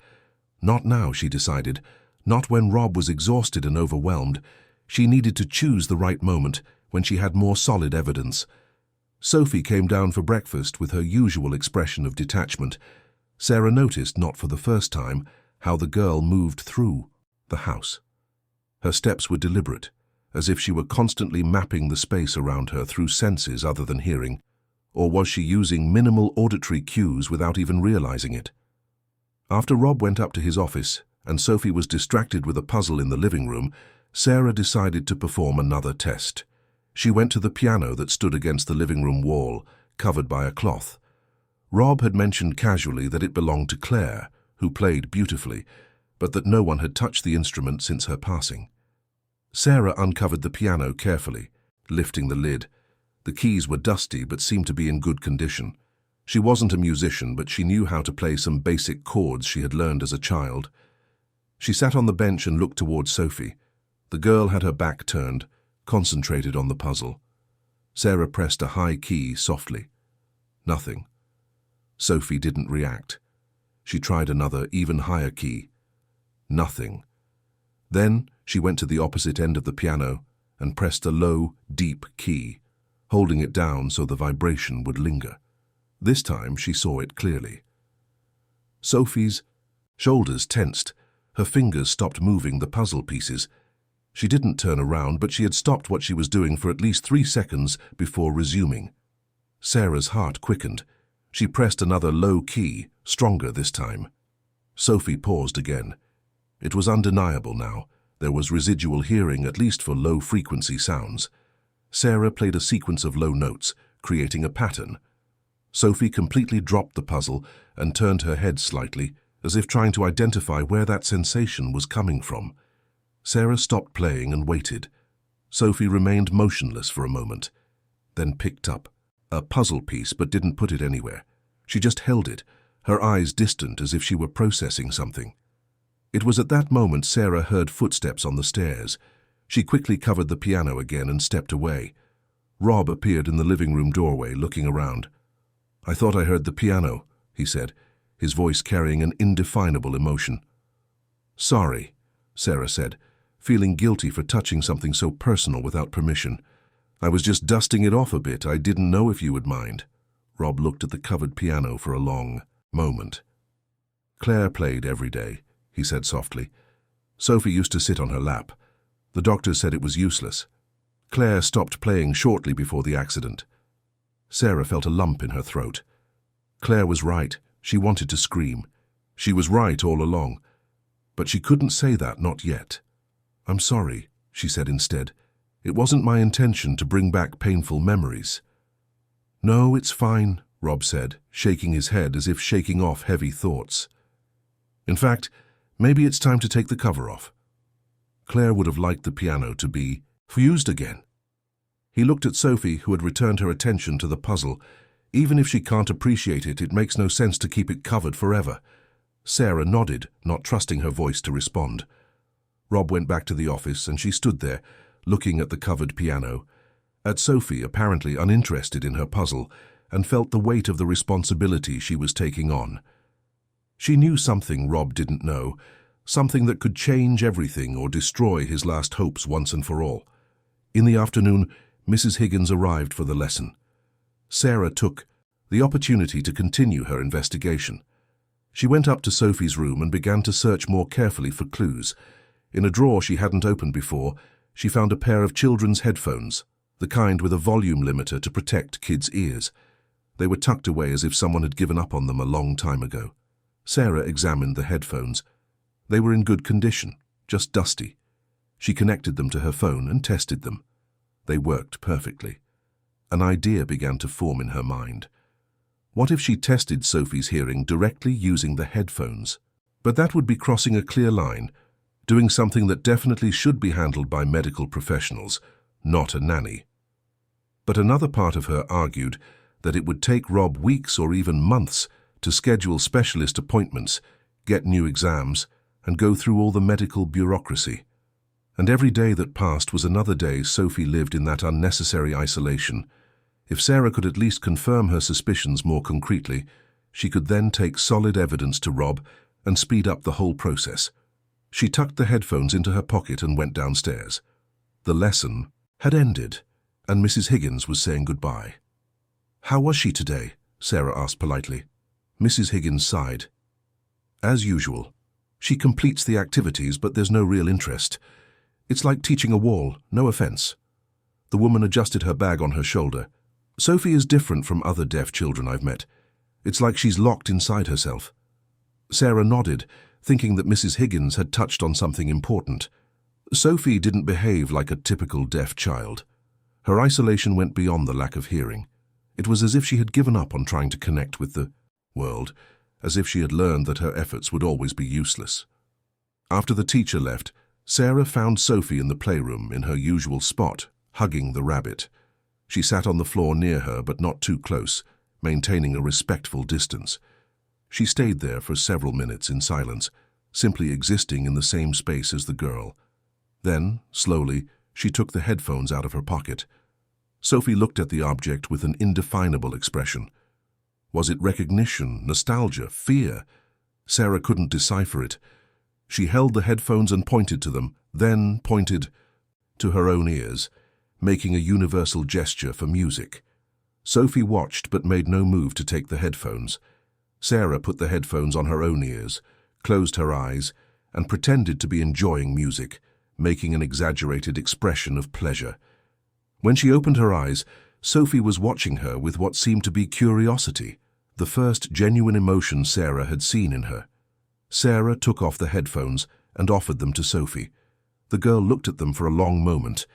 Not now, she decided, not when Rob was exhausted and overwhelmed. She needed to choose the right moment, when she had more solid evidence. Sophie came down for breakfast with her usual expression of detachment. Sarah noticed, not for the first time, how the girl moved through the house. Her steps were deliberate, as if she were constantly mapping the space around her through senses other than hearing. Or was she using minimal auditory cues without even realizing it? After Rob went up to his office and Sophie was distracted with a puzzle in the living room, Sarah decided to perform another test. She went to the piano that stood against the living room wall, covered by a cloth. Rob had mentioned casually that it belonged to Claire, who played beautifully, but that no one had touched the instrument since her passing. Sarah uncovered the piano carefully, lifting the lid. The keys were dusty but seemed to be in good condition. She wasn't a musician, but she knew how to play some basic chords she had learned as a child. She sat on the bench and looked towards Sophie. The girl had her back turned, concentrated on the puzzle. Sarah pressed a high key softly. Nothing. Sophie didn't react. She tried another, even higher key. Nothing. Then she went to the opposite end of the piano and pressed a low, deep key, holding it down so the vibration would linger. This time she saw it clearly. Sophie's shoulders tensed. Her fingers stopped moving the puzzle pieces. She didn't turn around, but she had stopped what she was doing for at least 3 seconds before resuming. Sarah's heart quickened. She pressed another low key, stronger this time. Sophie paused again. It was undeniable now. There was residual hearing, at least for low-frequency sounds. Sarah played a sequence of low notes, creating a pattern. Sophie completely dropped the puzzle and turned her head slightly, as if trying to identify where that sensation was coming from. Sarah stopped playing and waited. Sophie remained motionless for a moment. then picked up a puzzle piece but didn't put it anywhere. She just held it, her eyes distant as if she were processing something. It was at that moment Sarah heard footsteps on the stairs. She quickly covered the piano again and stepped away. Rob appeared in the living room doorway, looking around. "I thought I heard the piano," he said, his voice carrying an indefinable emotion. "Sorry," Sarah said, feeling guilty for touching something so personal without permission. "I was just dusting it off a bit. I didn't know if you would mind." Rob looked at the covered piano for a long moment. "Claire played every day," he said softly. "Sophie used to sit on her lap. The doctor said it was useless. Claire stopped playing shortly before the accident." Sarah felt a lump in her throat. Claire was right. She wanted to scream. She was right all along. But she couldn't say that, not yet. "I'm sorry," she said instead. "It wasn't my intention to bring back painful memories." "No, it's fine," Rob said, shaking his head as if shaking off heavy thoughts. "In fact, maybe it's time to take the cover off." Claire would have liked the piano to be fused again. He looked at Sophie, who had returned her attention to the puzzle. Even if she can't appreciate it, it makes no sense to keep it covered forever. Sarah nodded, not trusting her voice to respond. Rob went back to the office, and she stood there, looking at the covered piano, at Sophie apparently uninterested in her puzzle, and felt the weight of the responsibility she was taking on. She knew something Rob didn't know, something that could change everything or destroy his last hopes once and for all. In the afternoon, Mrs. Higgins arrived for the lesson. Sarah took the opportunity to continue her investigation. She went up to Sophie's room and began to search more carefully for clues. In a drawer she hadn't opened before, she found a pair of children's headphones, the kind with a volume limiter to protect kids' ears. They were tucked away as if someone had given up on them a long time ago. Sarah examined the headphones. They were in good condition, just dusty. She connected them to her phone and tested them. They worked perfectly. An idea began to form in her mind. What if she tested Sophie's hearing directly using the headphones? But that would be crossing a clear line, doing something that definitely should be handled by medical professionals, not a nanny. But another part of her argued that it would take Rob weeks or even months to schedule specialist appointments, get new exams, and go through all the medical bureaucracy. And every day that passed was another day Sophie lived in that unnecessary isolation. If Sarah could at least confirm her suspicions more concretely, she could then take solid evidence to Rob and speed up the whole process. She tucked the headphones into her pocket and went downstairs. The lesson had ended, and Mrs. Higgins was saying goodbye. "How was she today?" Sarah asked politely. Mrs. Higgins sighed. "As usual. She completes the activities, but there's no real interest. It's like teaching a wall, no offense." The woman adjusted her bag on her shoulder. "Sophie is different from other deaf children I've met. It's like she's locked inside herself." Sarah nodded, thinking that Mrs. Higgins had touched on something important. Sophie didn't behave like a typical deaf child. Her isolation went beyond the lack of hearing. It was as if she had given up on trying to connect with the world, as if she had learned that her efforts would always be useless. After the teacher left, Sarah found Sophie in the playroom in her usual spot, hugging the rabbit. She sat on the floor near her, but not too close, maintaining a respectful distance. She stayed there for several minutes in silence, simply existing in the same space as the girl. Then, slowly, she took the headphones out of her pocket. Sophie looked at the object with an indefinable expression. Was it recognition, nostalgia, fear? Sarah couldn't decipher it. She held the headphones and pointed to them, then pointed to her own ears, making a universal gesture for music. Sophie watched but made no move to take the headphones. Sarah put the headphones on her own ears, closed her eyes, and pretended to be enjoying music, making an exaggerated expression of pleasure. When she opened her eyes, Sophie was watching her with what seemed to be curiosity, the first genuine emotion Sarah had seen in her. Sarah took off the headphones and offered them to Sophie. The girl looked at them for a long moment,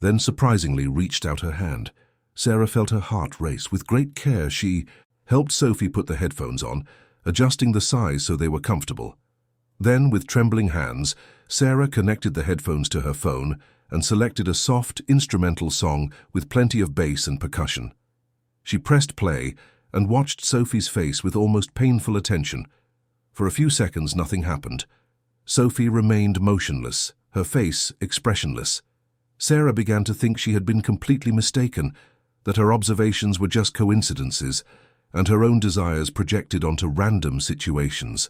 then surprisingly reached out her hand. Sarah felt her heart race. With great care, she helped Sophie put the headphones on, adjusting the size so they were comfortable. Then, with trembling hands, Sarah connected the headphones to her phone and selected a soft, instrumental song with plenty of bass and percussion. She pressed play and watched Sophie's face with almost painful attention. For a few seconds, nothing happened. Sophie remained motionless, her face expressionless. Sarah began to think she had been completely mistaken, that her observations were just coincidences, and her own desires projected onto random situations.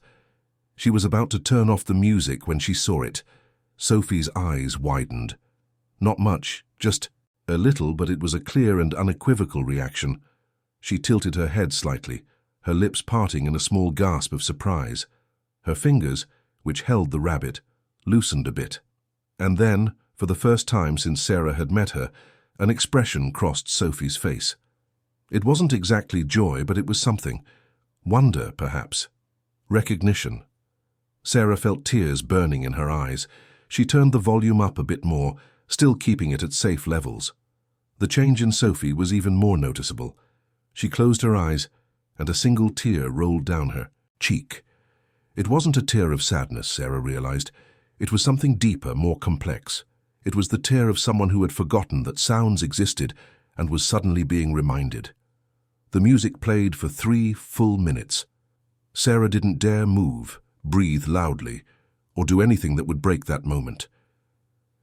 She was about to turn off the music when she saw it. Sophie's eyes widened. Not much, just a little, but it was a clear and unequivocal reaction. She tilted her head slightly, her lips parting in a small gasp of surprise. Her fingers, which held the rabbit, loosened a bit. And then, for the first time since Sarah had met her, an expression crossed Sophie's face. It wasn't exactly joy, but it was something. Wonder, perhaps. Recognition. Sarah felt tears burning in her eyes. She turned the volume up a bit more, still keeping it at safe levels. The change in Sophie was even more noticeable. She closed her eyes, and a single tear rolled down her cheek. It wasn't a tear of sadness, Sarah realized. It was something deeper, more complex. It was the tear of someone who had forgotten that sounds existed and was suddenly being reminded. The music played for 3 full minutes. Sarah didn't dare move, breathe loudly, or do anything that would break that moment.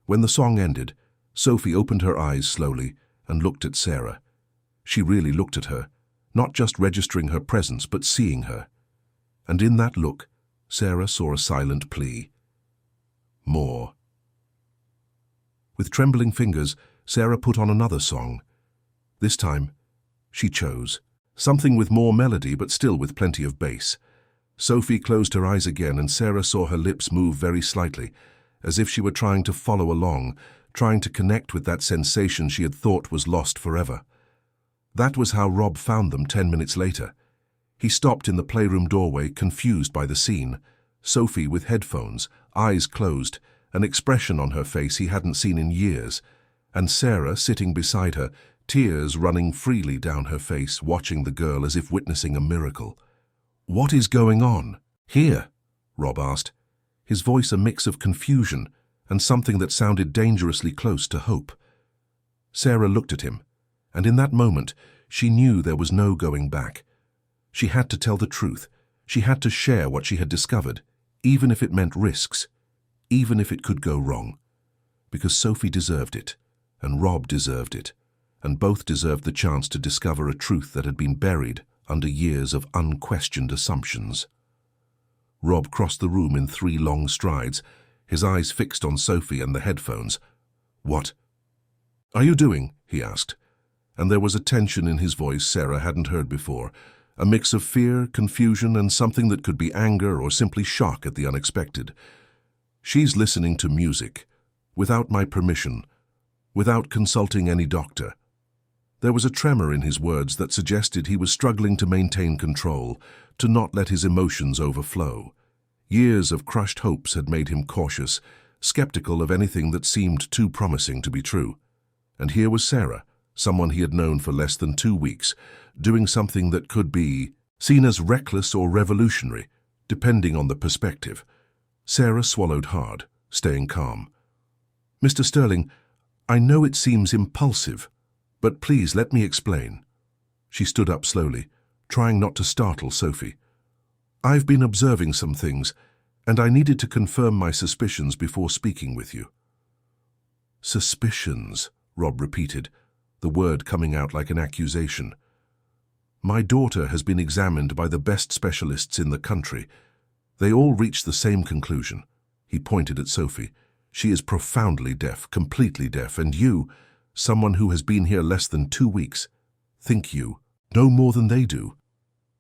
When the song ended, Sophie opened her eyes slowly and looked at Sarah. She really looked at her, not just registering her presence, but seeing her. And in that look, Sarah saw a silent plea. More. With trembling fingers, Sarah put on another song. This time, she chose something with more melody but still with plenty of bass. Sophie closed her eyes again, and Sarah saw her lips move very slightly, as if she were trying to follow along, trying to connect with that sensation she had thought was lost forever. That was how Rob found them 10 minutes later. He stopped in the playroom doorway, confused by the scene. Sophie with headphones, eyes closed, an expression on her face he hadn't seen in years, and Sarah sitting beside her, tears running freely down her face, watching the girl as if witnessing a miracle. "What is going on here?" Rob asked, his voice a mix of confusion and something that sounded dangerously close to hope. Sarah looked at him, and in that moment she knew there was no going back. She had to tell the truth. She had to share what she had discovered, even if it meant risks, even if it could go wrong. Because Sophie deserved it, and Rob deserved it, and both deserved the chance to discover a truth that had been buried under years of unquestioned assumptions. Rob crossed the room in 3 long strides, his eyes fixed on Sophie and the headphones. "What are you doing?" he asked, and there was a tension in his voice Sarah hadn't heard before, a mix of fear, confusion, and something that could be anger or simply shock at the unexpected. "She's listening to music, without my permission, without consulting any doctor." There was a tremor in his words that suggested he was struggling to maintain control, to not let his emotions overflow. Years of crushed hopes had made him cautious, skeptical of anything that seemed too promising to be true. And here was Sarah, someone he had known for less than 2 weeks, doing something that could be seen as reckless or revolutionary, depending on the perspective. Sarah swallowed hard, staying calm. "Mr. Sterling, I know it seems impulsive, but please let me explain." She stood up slowly, trying not to startle Sophie. "I've been observing some things, and I needed to confirm my suspicions before speaking with you." "Suspicions," Rob repeated, the word coming out like an accusation. "My daughter has been examined by the best specialists in the country. They all reached the same conclusion." He pointed at Sophie. "She is profoundly deaf, completely deaf, and you, someone who has been here less than 2 weeks, think you know more than they do."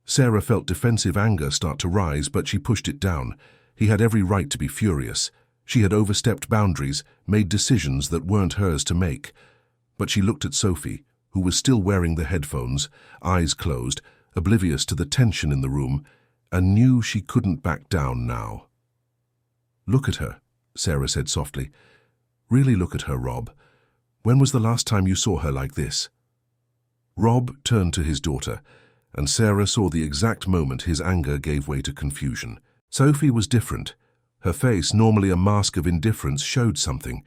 Sarah felt defensive anger start to rise, but she pushed it down. He had every right to be furious. She had overstepped boundaries, made decisions that weren't hers to make. But she looked at Sophie, who was still wearing the headphones, eyes closed, oblivious to the tension in the room, and knew she couldn't back down now. "Look at her," Sarah said softly. "Really look at her, Rob. When was the last time you saw her like this?" Rob turned to his daughter, and Sarah saw the exact moment his anger gave way to confusion. Sophie was different. Her face, normally a mask of indifference, showed something,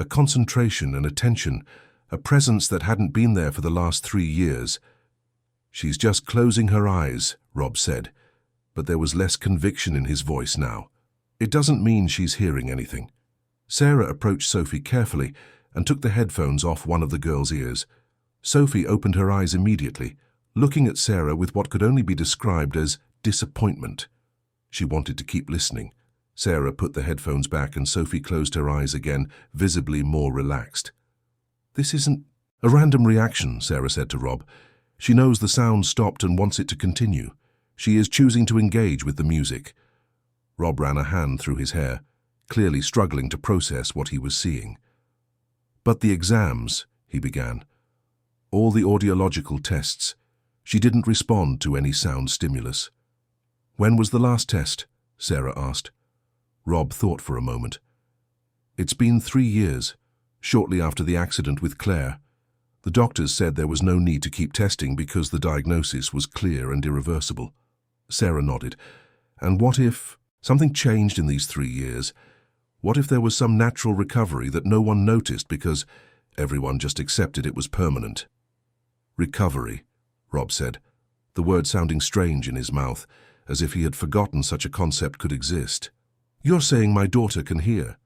a concentration and attention, a presence that hadn't been there for the last 3 years. "She's just closing her eyes," Rob said, but there was less conviction in his voice now. "It doesn't mean she's hearing anything." Sarah approached Sophie carefully and took the headphones off one of the girl's ears. Sophie opened her eyes immediately, looking at Sarah with what could only be described as disappointment. She wanted to keep listening. Sarah put the headphones back and Sophie closed her eyes again, visibly more relaxed. "This isn't a random reaction," Sarah said to Rob. "She knows the sound stopped and wants it to continue. She is choosing to engage with the music." Rob ran a hand through his hair, clearly struggling to process what he was seeing. "But the exams," he began. "All the audiological tests. She didn't respond to any sound stimulus." "When was the last test?" Sarah asked. Rob thought for a moment. "It's been 3 years, shortly after the accident with Claire. The doctors said there was no need to keep testing because the diagnosis was clear and irreversible." Sarah nodded. "And what if something changed in these 3 years? What if there was some natural recovery that no one noticed because everyone just accepted it was permanent?" "Recovery," Rob said, the word sounding strange in his mouth, as if he had forgotten such a concept could exist. "You're saying my daughter can hear."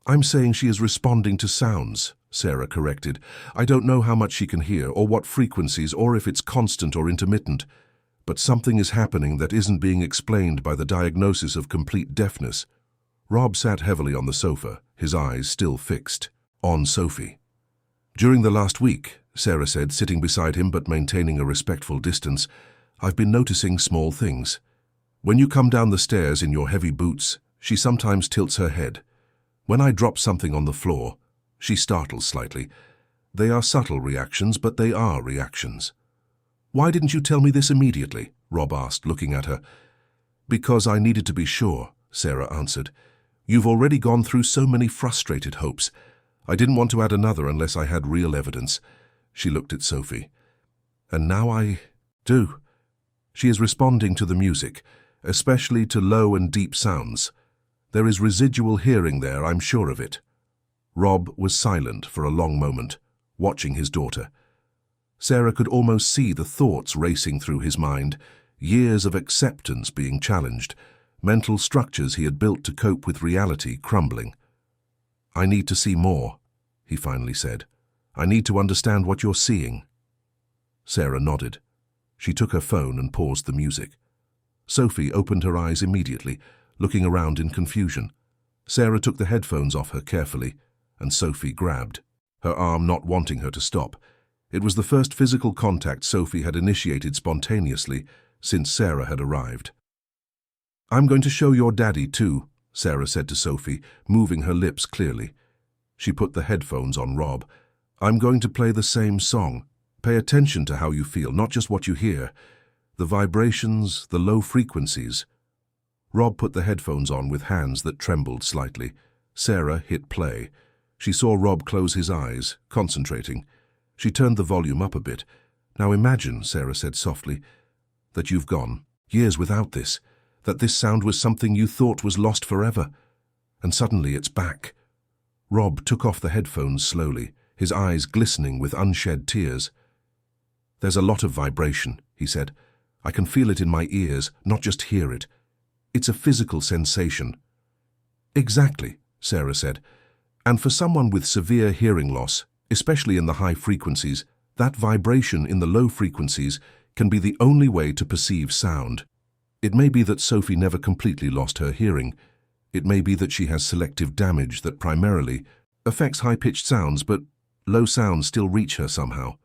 "I'm saying she is responding to sounds," Sarah corrected. "I don't know how much she can hear, or what frequencies, or if it's constant or intermittent. But something is happening that isn't being explained by the diagnosis of complete deafness." Rob sat heavily on the sofa, his eyes still fixed on Sophie. "During the last week," Sarah said, sitting beside him but maintaining a respectful distance, "I've been noticing small things. When you come down the stairs in your heavy boots, she sometimes tilts her head. When I drop something on the floor, she startles slightly. They are subtle reactions, but they are reactions." "Why didn't you tell me this immediately?" Rob asked, looking at her. "Because I needed to be sure," Sarah answered. "You've already gone through so many frustrated hopes. I didn't want to add another unless I had real evidence." She looked at Sophie. "And now I do." She is responding to the music, especially to low and deep sounds. There is residual hearing there, I'm sure of it." Rob was silent for a long moment, watching his daughter. Sarah could almost see the thoughts racing through his mind, years of acceptance being challenged, mental structures he had built to cope with reality crumbling. "I need to see more," he finally said. "I need to understand what you're seeing." Sarah nodded. She took her phone and paused the music. Sophie opened her eyes immediately, looking around in confusion. Sarah took the headphones off her carefully, and Sophie grabbed, her arm not wanting her to stop. It was the first physical contact Sophie had initiated spontaneously since Sarah had arrived. "I'm going to show your daddy too," Sarah said to Sophie, moving her lips clearly. She put the headphones on Rob. "I'm going to play the same song. Pay attention to how you feel, not just what you hear. The vibrations, the low frequencies." Rob put the headphones on with hands that trembled slightly. Sarah hit play. She saw Rob close his eyes, concentrating. She turned the volume up a bit. "Now imagine," Sarah said softly, "that you've gone years without this, that this sound was something you thought was lost forever, and suddenly it's back." Rob took off the headphones slowly, his eyes glistening with unshed tears. "There's a lot of vibration," he said. "I can feel it in my ears, not just hear it. It's a physical sensation." "Exactly," Sarah said. "And for someone with severe hearing loss, especially in the high frequencies, that vibration in the low frequencies can be the only way to perceive sound. It may be that Sophie never completely lost her hearing. It may be that she has selective damage that primarily affects high-pitched sounds, but low sounds still reach her somehow."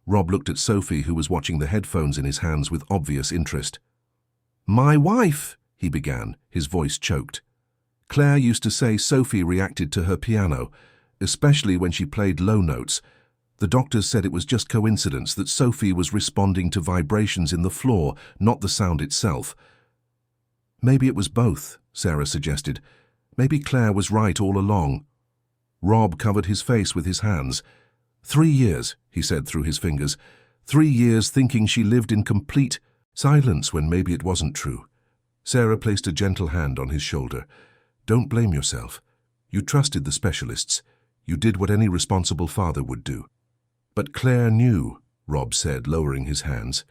Rob looked at Sophie, who was watching the headphones in his hands with obvious interest. "My wife," he began, his voice choked. "Claire used to say Sophie reacted to her piano, especially when she played low notes. The doctors said it was just coincidence that Sophie was responding to vibrations in the floor, not the sound itself." "Maybe it was both," Sarah suggested. "Maybe Claire was right all along." Rob covered his face with his hands. 3 years, he said through his fingers. 3 years thinking she lived in complete silence when maybe it wasn't true. Sarah placed a gentle hand on his shoulder. "Don't blame yourself. You trusted the specialists. You did what any responsible father would do. But Claire knew, Rob said, lowering his hands.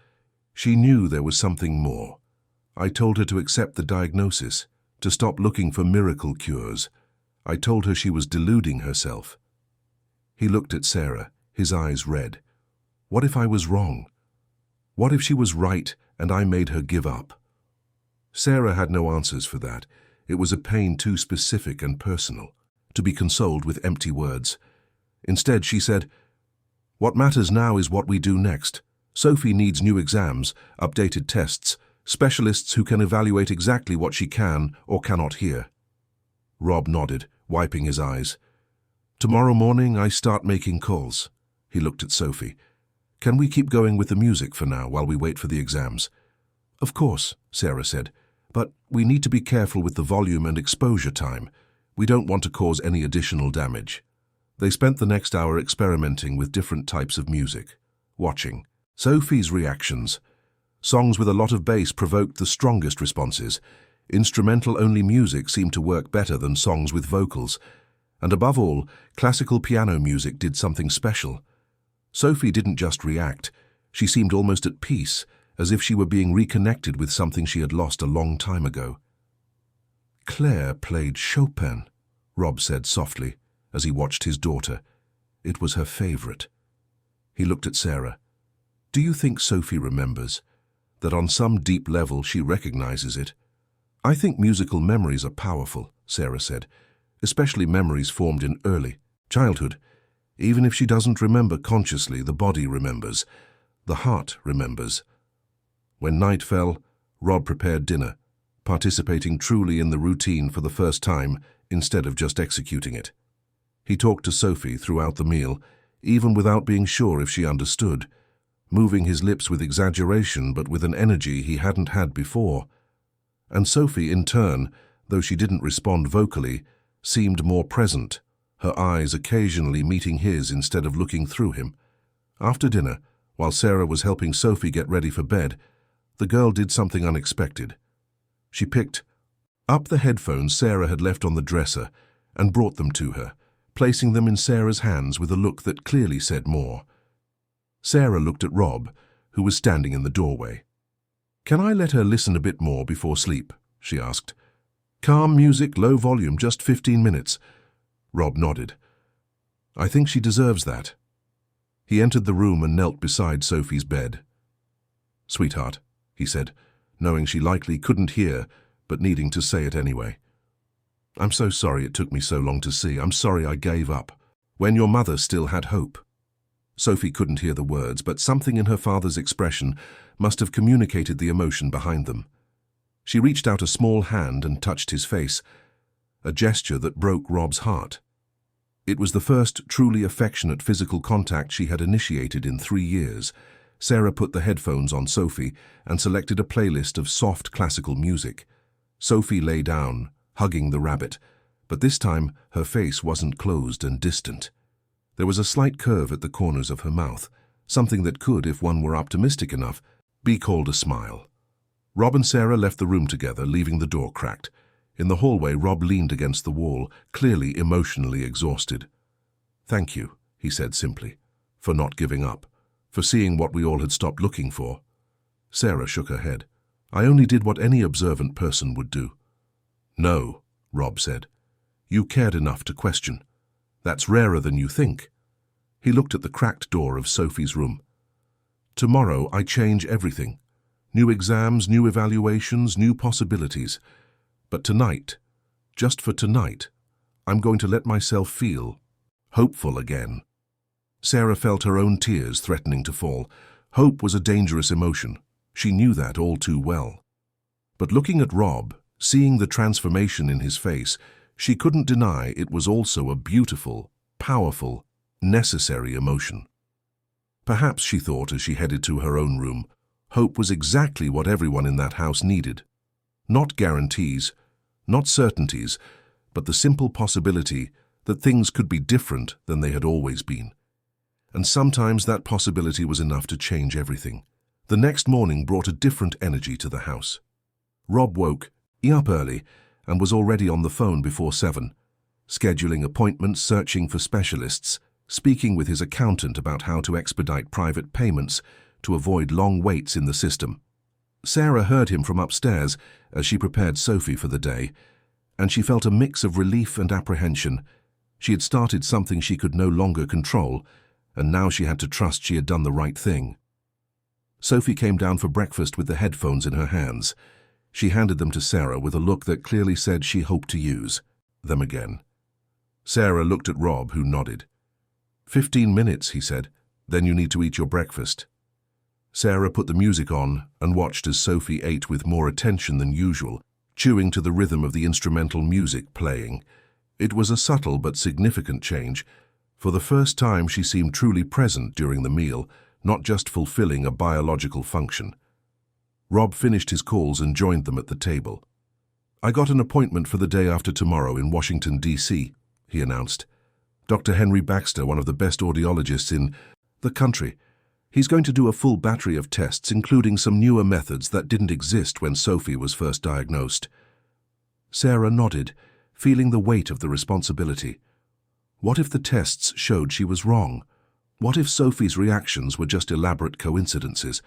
She knew there was something more. I told her to accept the diagnosis, to stop looking for miracle cures. I told her she was deluding herself. He looked at Sarah, his eyes red. What if I was wrong? What if she was right and I made her give up? Sarah had no answers for that. It was a pain too specific and personal to be consoled with empty words. Instead, she said, "What matters now is what we do next. Sophie needs new exams, updated tests, specialists who can evaluate exactly what she can or cannot hear." Rob nodded, wiping his eyes. "Tomorrow morning I start making calls." He looked at Sophie. "Can we keep going with the music for now while we wait for the exams?" "Of course," Sarah said, "but we need to be careful with the volume and exposure time. We don't want to cause any additional damage." They spent the next hour experimenting with different types of music, watching Sophie's reactions. Songs with a lot of bass provoked the strongest responses. Instrumental-only music seemed to work better than songs with vocals. And above all, classical piano music did something special. Sophie didn't just react. She seemed almost at peace, as if she were being reconnected with something she had lost a long time ago. "Claire played Chopin," Rob said softly, as he watched his daughter. It was her favorite. He looked at Sarah. "Do you think Sophie remembers? That on some deep level she recognizes it?" "I think musical memories are powerful," Sarah said, "especially memories formed in early childhood. Even if she doesn't remember consciously, the body remembers. The heart remembers." When night fell, Rob prepared dinner, participating truly in the routine for the first time instead of just executing it. He talked to Sophie throughout the meal, even without being sure if she understood, moving his lips with exaggeration but with an energy he hadn't had before. And Sophie, in turn, though she didn't respond vocally, seemed more present, her eyes occasionally meeting his instead of looking through him. After dinner, while Sarah was helping Sophie get ready for bed, the girl did something unexpected. She picked up the headphones Sarah had left on the dresser and brought them to her, placing them in Sarah's hands with a look that clearly said more. Sarah looked at Rob, who was standing in the doorway. "Can I let her listen a bit more before sleep?" she asked. "Calm music, low volume, just 15 minutes. Rob nodded. "I think she deserves that." He entered the room and knelt beside Sophie's bed. "Sweetheart," he said, knowing she likely couldn't hear, but needing to say it anyway. "I'm so sorry it took me so long to see. I'm sorry I gave up, when your mother still had hope." Sophie couldn't hear the words, but something in her father's expression must have communicated the emotion behind them. She reached out a small hand and touched his face, a gesture that broke Rob's heart. It was the first truly affectionate physical contact she had initiated in 3 years. Sarah put the headphones on Sophie and selected a playlist of soft classical music. Sophie lay down, hugging the rabbit, but this time her face wasn't closed and distant. There was a slight curve at the corners of her mouth, something that could, if one were optimistic enough, be called a smile. Rob and Sarah left the room together, leaving the door cracked. In the hallway, Rob leaned against the wall, clearly emotionally exhausted. "Thank you," he said simply, "for not giving up, for seeing what we all had stopped looking for." Sarah shook her head. "I only did what any observant person would do." "No," Rob said. "You cared enough to question. That's rarer than you think." He looked at the cracked door of Sophie's room. "Tomorrow I change everything. New exams, new evaluations, new possibilities. But tonight, just for tonight, I'm going to let myself feel hopeful again." Sarah felt her own tears threatening to fall. Hope was a dangerous emotion. She knew that all too well. But looking at Rob, seeing the transformation in his face, she couldn't deny it was also a beautiful, powerful, necessary emotion. Perhaps, she thought as she headed to her own room, hope was exactly what everyone in that house needed. Not guarantees, not certainties, but the simple possibility that things could be different than they had always been. And sometimes that possibility was enough to change everything. The next morning brought a different energy to the house. Rob woke up early and was already on the phone before 7. scheduling appointments, searching for specialists, speaking with his accountant about how to expedite private payments to avoid long waits in the system. Sarah heard him from upstairs as she prepared Sophie for the day, and she felt a mix of relief and apprehension. She had started something she could no longer control, and now she had to trust she had done the right thing. Sophie came down for breakfast with the headphones in her hands. She handed them to Sarah with a look that clearly said she hoped to use them again. Sarah looked at Rob, who nodded. 15 minutes, he said. Then you need to eat your breakfast. Sarah put the music on and watched as Sophie ate with more attention than usual, chewing to the rhythm of the instrumental music playing. It was a subtle but significant change. For the first time, she seemed truly present during the meal, not just fulfilling a biological function. Rob finished his calls and joined them at the table. I got an appointment for the day after tomorrow in Washington, D.C., he announced. Dr. Henry Baxter, one of the best audiologists in the country. He's going to do a full battery of tests, including some newer methods that didn't exist when Sophie was first diagnosed. Sarah nodded, feeling the weight of the responsibility. What if the tests showed she was wrong? What if Sophie's reactions were just elaborate coincidences,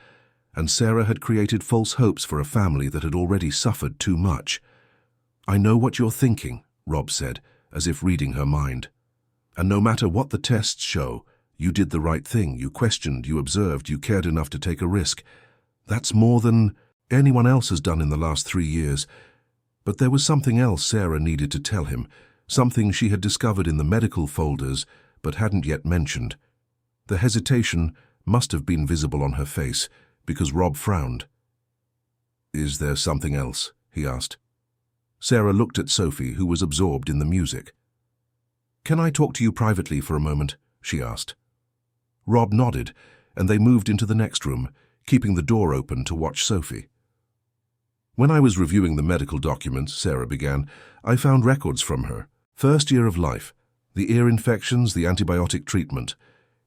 and Sarah had created false hopes for a family that had already suffered too much? I know what you're thinking, Rob said, as if reading her mind. And no matter what the tests show, you did the right thing. You questioned, you observed, you cared enough to take a risk. That's more than anyone else has done in the last 3 years. But there was something else Sarah needed to tell him, something she had discovered in the medical folders but hadn't yet mentioned. The hesitation must have been visible on her face, because Rob frowned. Is there something else? He asked. Sarah looked at Sophie, who was absorbed in the music. Can I talk to you privately for a moment? She asked. Rob nodded, and they moved into the next room, keeping the door open to watch Sophie. When I was reviewing the medical documents, Sarah began, I found records from her. First year of life. The ear infections, the antibiotic treatment.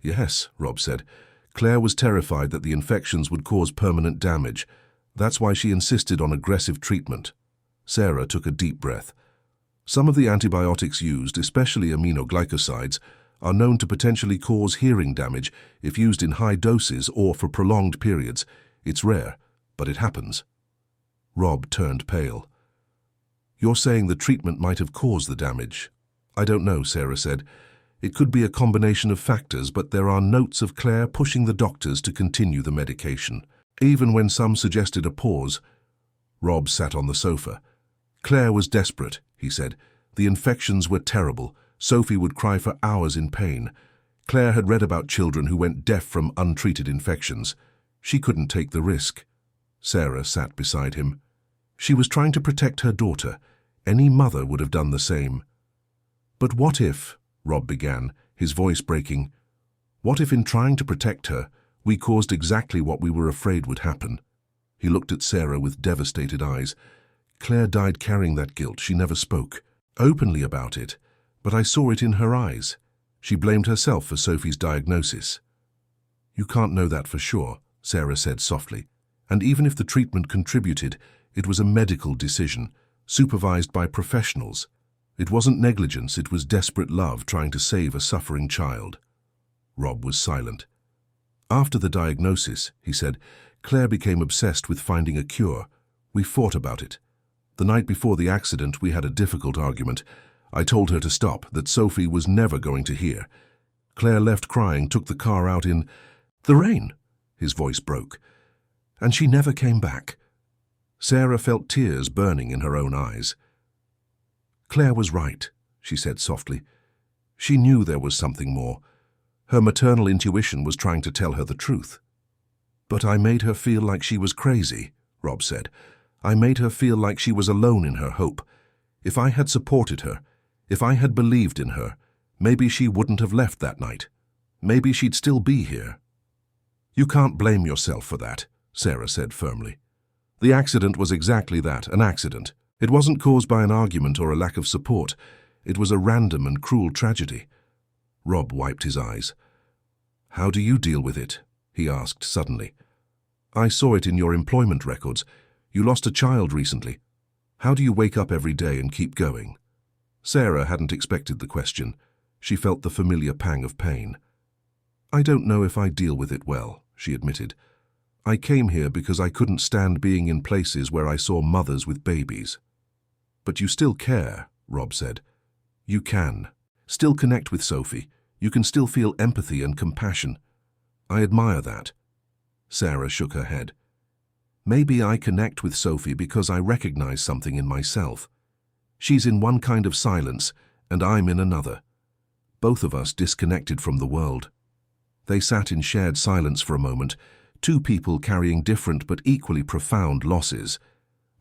Yes, Rob said. Claire was terrified that the infections would cause permanent damage. That's why she insisted on aggressive treatment. Sarah took a deep breath. Some of the antibiotics used, especially aminoglycosides, are known to potentially cause hearing damage if used in high doses or for prolonged periods. It's rare, but it happens. Rob turned pale. You're saying the treatment might have caused the damage? I don't know, Sarah said. It could be a combination of factors, but there are notes of Claire pushing the doctors to continue the medication, even when some suggested a pause. Rob sat on the sofa. Claire was desperate, he said. The infections were terrible. Sophie would cry for hours in pain. Claire had read about children who went deaf from untreated infections. She couldn't take the risk. Sarah sat beside him. She was trying to protect her daughter. Any mother would have done the same. But what if, Rob began, his voice breaking, what if in trying to protect her, we caused exactly what we were afraid would happen? He looked at Sarah with devastated eyes. Claire died carrying that guilt. She never spoke openly about it, but I saw it in her eyes. She blamed herself for Sophie's diagnosis. You can't know that for sure, Sarah said softly. And even if the treatment contributed, it was a medical decision, supervised by professionals. It wasn't negligence, it was desperate love trying to save a suffering child. Rob was silent. After the diagnosis, he said, Claire became obsessed with finding a cure. We fought about it. The night before the accident, we had a difficult argument. I told her to stop, that Sophie was never going to hear. Claire left crying, took the car out in the rain. His voice broke. And she never came back. Sarah felt tears burning in her own eyes. Claire was right, she said softly. She knew there was something more. Her maternal intuition was trying to tell her the truth. But I made her feel like she was crazy, Rob said. I made her feel like she was alone in her hope. If I had supported her, if I had believed in her, maybe she wouldn't have left that night. Maybe she'd still be here. You can't blame yourself for that, Sarah said firmly. The accident was exactly that, an accident. It wasn't caused by an argument or a lack of support. It was a random and cruel tragedy. Rob wiped his eyes. How do you deal with it? He asked suddenly. I saw it in your employment records. You lost a child recently. How do you wake up every day and keep going? Sarah hadn't expected the question. She felt the familiar pang of pain. "I don't know if I deal with it well," she admitted. "I came here because I couldn't stand being in places where I saw mothers with babies." "But you still care," Rob said. "You can still connect with Sophie. You can still feel empathy and compassion. I admire that." Sarah shook her head. "Maybe I connect with Sophie because I recognize something in myself. She's in one kind of silence, and I'm in another. Both of us disconnected from the world." They sat in shared silence for a moment, two people carrying different but equally profound losses.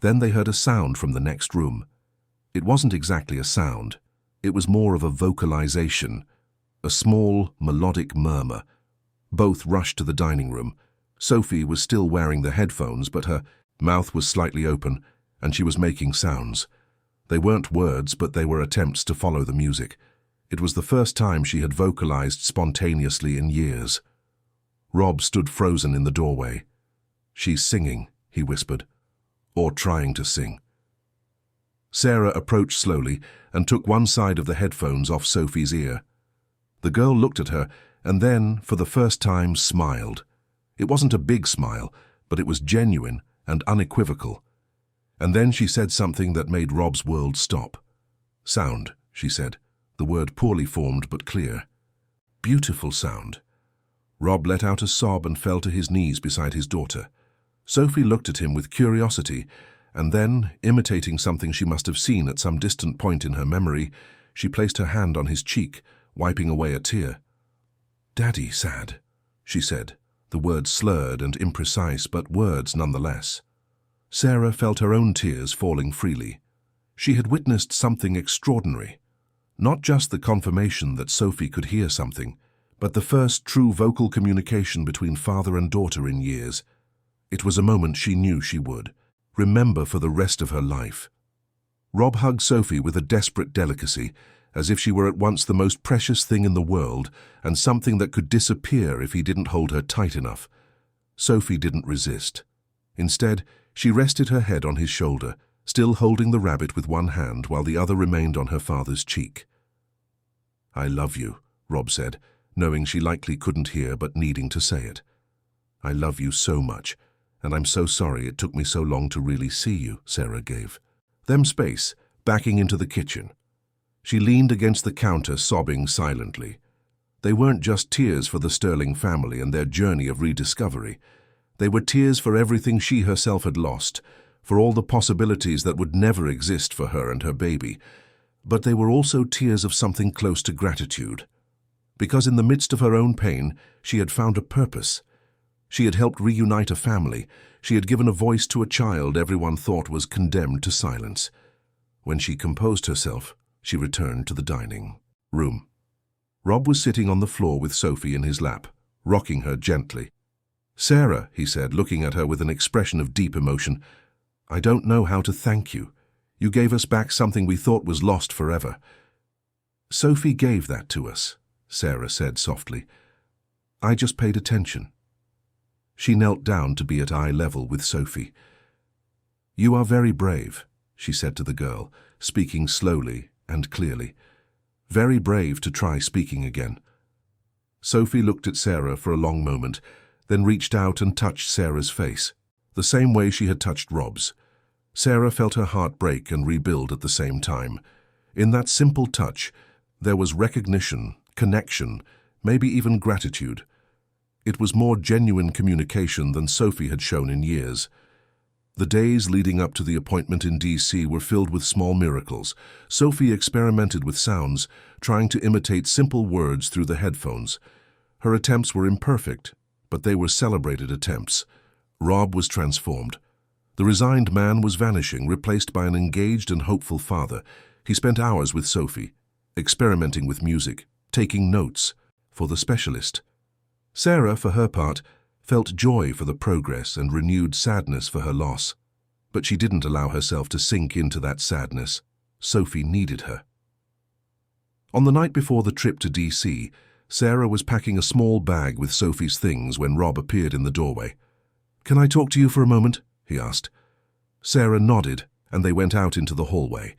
Then they heard a sound from the next room. It wasn't exactly a sound. It was more of a vocalization, a small, melodic murmur. Both rushed to the dining room. Sophie was still wearing the headphones, but her mouth was slightly open, and she was making sounds. They weren't words, but they were attempts to follow the music. It was the first time she had vocalized spontaneously in years. Rob stood frozen in the doorway. "She's singing," he whispered. "Or trying to sing." Sarah approached slowly and took one side of the headphones off Sophie's ear. The girl looked at her and then, for the first time, smiled. It wasn't a big smile, but it was genuine and unequivocal. And then she said something that made Rob's world stop. "Sound," she said, the word poorly formed but clear. "Beautiful sound." Rob let out a sob and fell to his knees beside his daughter. Sophie looked at him with curiosity, and then, imitating something she must have seen at some distant point in her memory, she placed her hand on his cheek, wiping away a tear. "Daddy sad," she said, the words slurred and imprecise, but words nonetheless. Sarah felt her own tears falling freely. She had witnessed something extraordinary. Not just the confirmation that Sophie could hear something, but the first true vocal communication between father and daughter in years. It was a moment she knew she would remember for the rest of her life. Rob hugged Sophie with a desperate delicacy, as if she were at once the most precious thing in the world and something that could disappear if he didn't hold her tight enough. Sophie didn't resist. Instead, she rested her head on his shoulder, still holding the rabbit with one hand while the other remained on her father's cheek. "I love you," Rob said, knowing she likely couldn't hear but needing to say it. "I love you so much, and I'm so sorry it took me so long to really see you," Sarah gave them space, backing into the kitchen. She leaned against the counter, sobbing silently. They weren't just tears for the Sterling family and their journey of rediscovery. They were tears for everything she herself had lost, for all the possibilities that would never exist for her and her baby. But they were also tears of something close to gratitude. Because in the midst of her own pain, she had found a purpose. She had helped reunite a family. She had given a voice to a child everyone thought was condemned to silence. When she composed herself, she returned to the dining room. Rob was sitting on the floor with Sophie in his lap, rocking her gently. "Sarah," he said, looking at her with an expression of deep emotion, "I don't know how to thank you. You gave us back something we thought was lost forever." "Sophie gave that to us," Sarah said softly. "I just paid attention." She knelt down to be at eye level with Sophie. "You are very brave," she said to the girl, speaking slowly and clearly. "Very brave to try speaking again." Sophie looked at Sarah for a long moment, then reached out and touched Sarah's face, the same way she had touched Rob's. Sarah felt her heart break and rebuild at the same time. In that simple touch, there was recognition, connection, maybe even gratitude. It was more genuine communication than Sophie had shown in years. The days leading up to the appointment in D.C. were filled with small miracles. Sophie experimented with sounds, trying to imitate simple words through the headphones. Her attempts were imperfect, but they were celebrated attempts. Rob was transformed. The resigned man was vanishing, replaced by an engaged and hopeful father. He spent hours with Sophie, experimenting with music, taking notes for the specialist. Sarah, for her part, felt joy for the progress and renewed sadness for her loss. But she didn't allow herself to sink into that sadness. Sophie needed her. On the night before the trip to D.C., Sarah was packing a small bag with Sophie's things when Rob appeared in the doorway. "Can I talk to you for a moment?" he asked. Sarah nodded, and they went out into the hallway.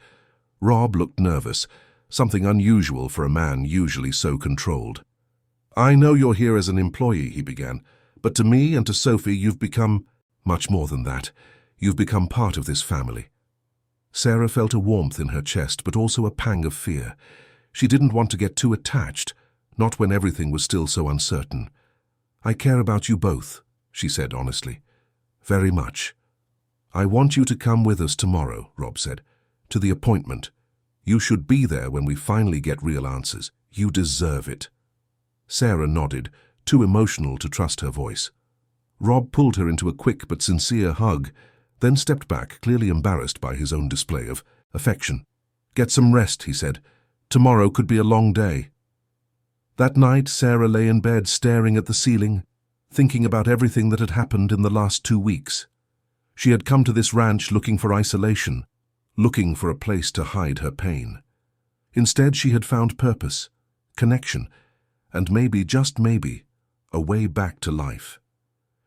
Rob looked nervous, something unusual for a man usually so controlled. "I know you're here as an employee," he began, "but to me and to Sophie you've become much more than that. You've become part of this family." Sarah felt a warmth in her chest, but also a pang of fear. She didn't want to get too attached, not when everything was still so uncertain. "I care about you both," she said honestly. "Very much." "I want you to come with us tomorrow," Rob said, "to the appointment. You should be there when we finally get real answers. You deserve it." Sarah nodded, too emotional to trust her voice. Rob pulled her into a quick but sincere hug, then stepped back, clearly embarrassed by his own display of affection. "Get some rest," he said. "Tomorrow could be a long day." That night, Sarah lay in bed staring at the ceiling, thinking about everything that had happened in the last 2 weeks. She had come to this ranch looking for isolation, looking for a place to hide her pain. Instead, she had found purpose, connection, and maybe, just maybe, a way back to life.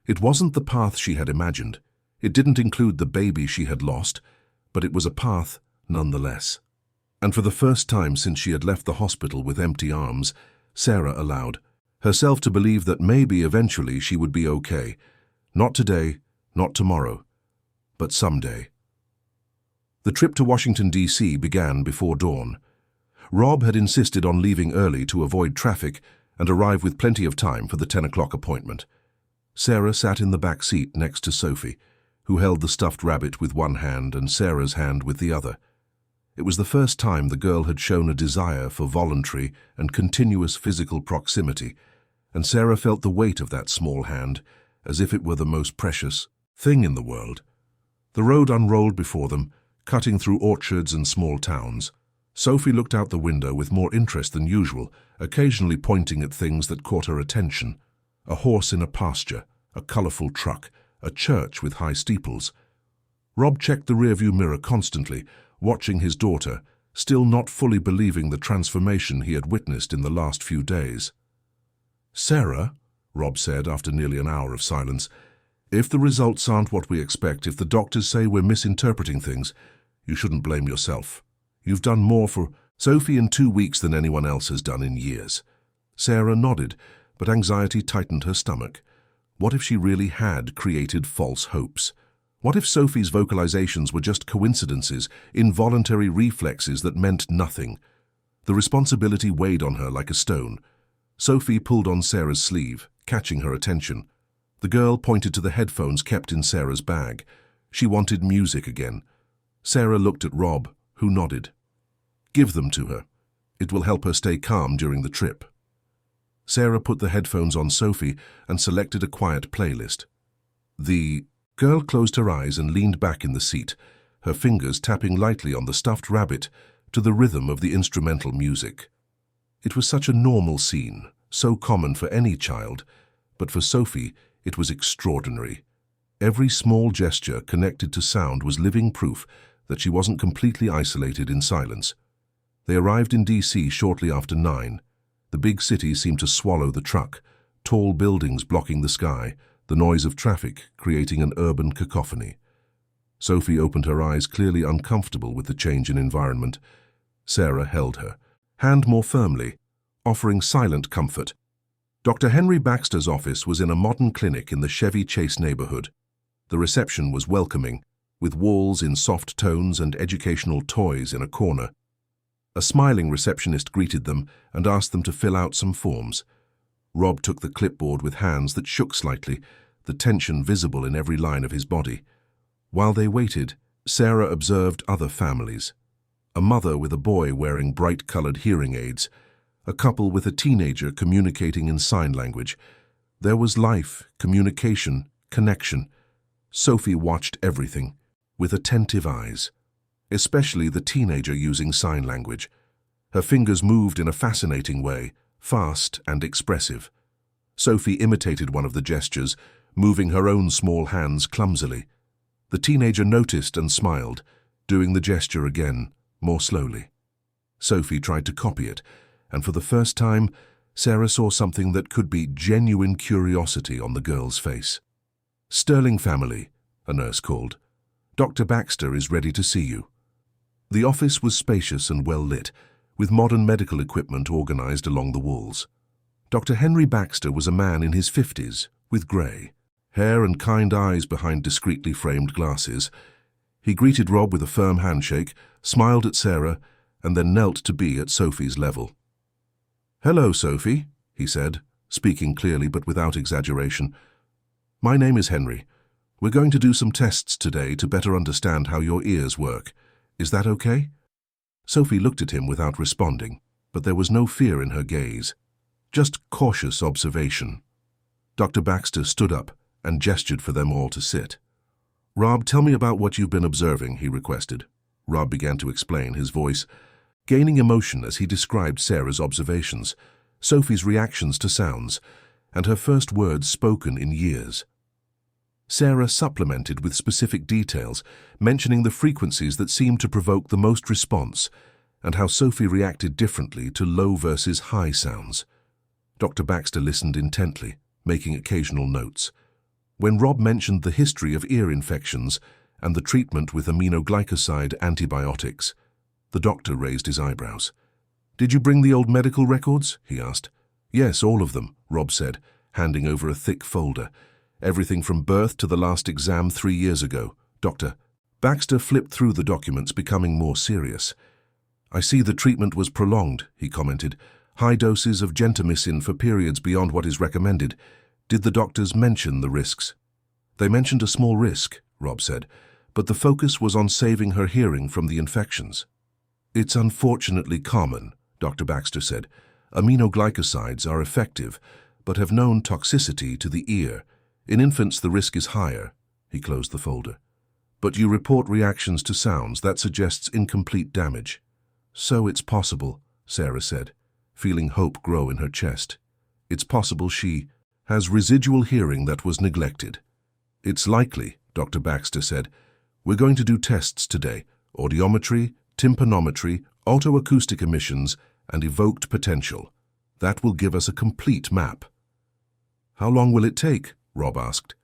It wasn't the path she had imagined. It didn't include the baby she had lost, but it was a path nonetheless. And for the first time since she had left the hospital with empty arms, Sarah allowed herself to believe that maybe eventually she would be okay. Not today, not tomorrow, but someday. The trip to Washington, D.C. began before dawn. Rob had insisted on leaving early to avoid traffic and arrive with plenty of time for the 10 o'clock appointment. Sarah sat in the back seat next to Sophie, who held the stuffed rabbit with one hand and Sarah's hand with the other. It was the first time the girl had shown a desire for voluntary and continuous physical proximity, and Sarah felt the weight of that small hand as if it were the most precious thing in the world. The road unrolled before them, cutting through orchards and small towns. Sophie looked out the window with more interest than usual, occasionally pointing at things that caught her attention. A horse in a pasture, a colorful truck, a church with high steeples. Rob checked the rearview mirror constantly, watching his daughter, still not fully believing the transformation he had witnessed in the last few days. "Sarah," Rob said after nearly an hour of silence, "if the results aren't what we expect, if the doctors say we're misinterpreting things, you shouldn't blame yourself. You've done more for Sophie in 2 weeks than anyone else has done in years." Sarah nodded, but anxiety tightened her stomach. What if she really had created false hopes? What if Sophie's vocalizations were just coincidences, involuntary reflexes that meant nothing? The responsibility weighed on her like a stone. Sophie pulled on Sarah's sleeve, catching her attention. The girl pointed to the headphones kept in Sarah's bag. She wanted music again. Sarah looked at Rob, who nodded. "Give them to her. It will help her stay calm during the trip." Sarah put the headphones on Sophie and selected a quiet playlist. The girl closed her eyes and leaned back in the seat, her fingers tapping lightly on the stuffed rabbit to the rhythm of the instrumental music. It was such a normal scene, so common for any child, but for Sophie it was extraordinary. Every small gesture connected to sound was living proof that she wasn't completely isolated in silence. They arrived in D.C. shortly after 9. The big city seemed to swallow the truck, tall buildings blocking the sky, the noise of traffic creating an urban cacophony. Sophie opened her eyes, clearly uncomfortable with the change in environment. Sarah held her hand more firmly, offering silent comfort. Dr. Henry Baxter's office was in a modern clinic in the Chevy Chase neighborhood. The reception was welcoming, with walls in soft tones and educational toys in a corner. A smiling receptionist greeted them and asked them to fill out some forms. Rob took the clipboard with hands that shook slightly, the tension visible in every line of his body. While they waited, Sarah observed other families. A mother with a boy wearing bright-colored hearing aids, a couple with a teenager communicating in sign language. There was life, communication, connection. Sophie watched everything, with attentive eyes, especially the teenager using sign language. Her fingers moved in a fascinating way, fast and expressive. Sophie imitated one of the gestures, moving her own small hands clumsily. The teenager noticed and smiled, doing the gesture again, more slowly. Sophie tried to copy it, and for the first time, Sarah saw something that could be genuine curiosity on the girl's face. "Sterling family," a nurse called. "Dr. Baxter is ready to see you." The office was spacious and well lit, with modern medical equipment organized along the walls. Dr. Henry Baxter was a man in his 50s, with grey hair and kind eyes behind discreetly framed glasses. He greeted Rob with a firm handshake, smiled at Sarah, and then knelt to be at Sophie's level. "Hello, Sophie," he said, speaking clearly but without exaggeration. "My name is Henry. We're going to do some tests today to better understand how your ears work. Is that okay?" Sophie looked at him without responding, but there was no fear in her gaze, just cautious observation. Dr. Baxter stood up and gestured for them all to sit. "Rob, tell me about what you've been observing," he requested. Rob began to explain, his voice gaining emotion as he described Sarah's observations, Sophie's reactions to sounds, and her first words spoken in years. Sarah supplemented with specific details, mentioning the frequencies that seemed to provoke the most response, and how Sophie reacted differently to low versus high sounds. Dr. Baxter listened intently, making occasional notes. When Rob mentioned the history of ear infections and the treatment with aminoglycoside antibiotics, the doctor raised his eyebrows. "Did you bring the old medical records?" he asked. "Yes, all of them," Rob said, handing over a thick folder. "Everything from birth to the last exam 3 years ago, Doctor." Baxter flipped through the documents, becoming more serious. "I see the treatment was prolonged," he commented. "High doses of gentamicin for periods beyond what is recommended. Did the doctors mention the risks?" "They mentioned a small risk," Rob said, "but the focus was on saving her hearing from the infections." "It's unfortunately common," Dr. Baxter said. "Aminoglycosides are effective, but have known toxicity to the ear. In infants, the risk is higher." He closed the folder. "But you report reactions to sounds. That suggests incomplete damage." "So it's possible," Sarah said, feeling hope grow in her chest. "It's possible she has residual hearing that was neglected." "It's likely," Dr. Baxter said. "We're going to do tests today: audiometry, tympanometry, autoacoustic emissions, and evoked potential. That will give us a complete map." "How long will it take?" Rob asked.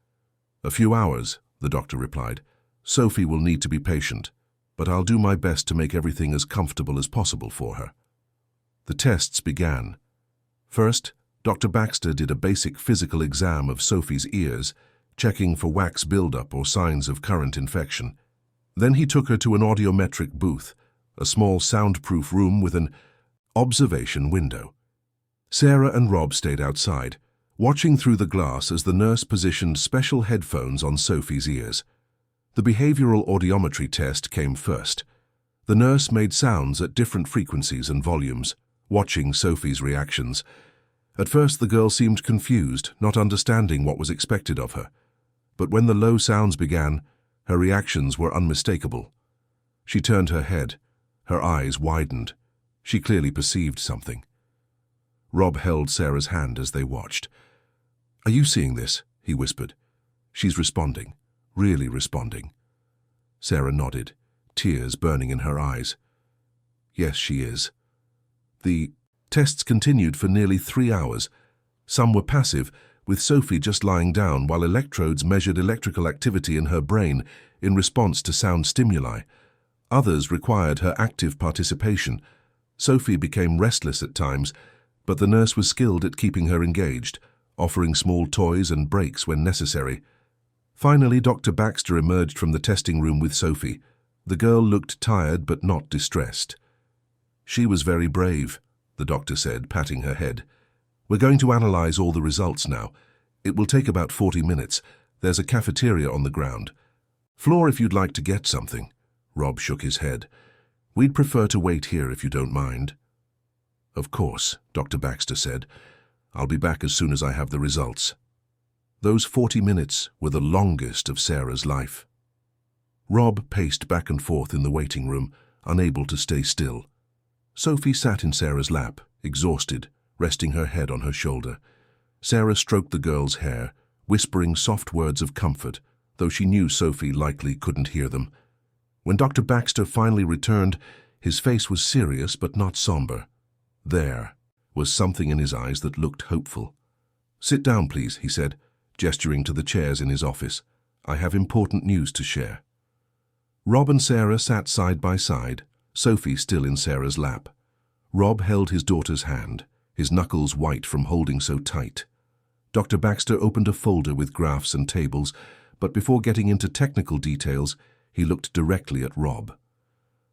"A few hours," the doctor replied. "Sophie will need to be patient, but I'll do my best to make everything as comfortable as possible for her." The tests began. First, Dr. Baxter did a basic physical exam of Sophie's ears, checking for wax buildup or signs of current infection. Then he took her to an audiometric booth, a small soundproof room with an observation window. Sarah and Rob stayed outside, watching through the glass as the nurse positioned special headphones on Sophie's ears. The behavioral audiometry test came first. The nurse made sounds at different frequencies and volumes, watching Sophie's reactions. At first the girl seemed confused, not understanding what was expected of her. But when the low sounds began, her reactions were unmistakable. She turned her head. Her eyes widened. She clearly perceived something. Rob held Sarah's hand as they watched. "Are you seeing this?" he whispered. "She's responding, really responding." Sarah nodded, tears burning in her eyes. "Yes, she is." The tests continued for nearly 3 hours. Some were passive, with Sophie just lying down while electrodes measured electrical activity in her brain in response to sound stimuli. Others required her active participation. Sophie became restless at times, but the nurse was skilled at keeping her engaged, offering small toys and breaks when necessary. Finally, Dr. Baxter emerged from the testing room with Sophie. The girl looked tired but not distressed. "She was very brave," the doctor said, patting her head. "We're going to analyze all the results now. It will take about 40 minutes. There's a cafeteria on the ground floor if you'd like to get something." Rob shook his head. "We'd prefer to wait here if you don't mind." "Of course," Dr. Baxter said. "I'll be back as soon as I have the results." Those 40 minutes were the longest of Sarah's life. Rob paced back and forth in the waiting room, unable to stay still. Sophie sat in Sarah's lap, exhausted, resting her head on her shoulder. Sarah stroked the girl's hair, whispering soft words of comfort, though she knew Sophie likely couldn't hear them. When Dr. Baxter finally returned, his face was serious but not somber. There was something in his eyes that looked hopeful. "Sit down, please," he said, gesturing to the chairs in his office. "I have important news to share." Rob and Sarah sat side by side, Sophie still in Sarah's lap. Rob held his daughter's hand, his knuckles white from holding so tight. Dr. Baxter opened a folder with graphs and tables, but before getting into technical details, he looked directly at Rob.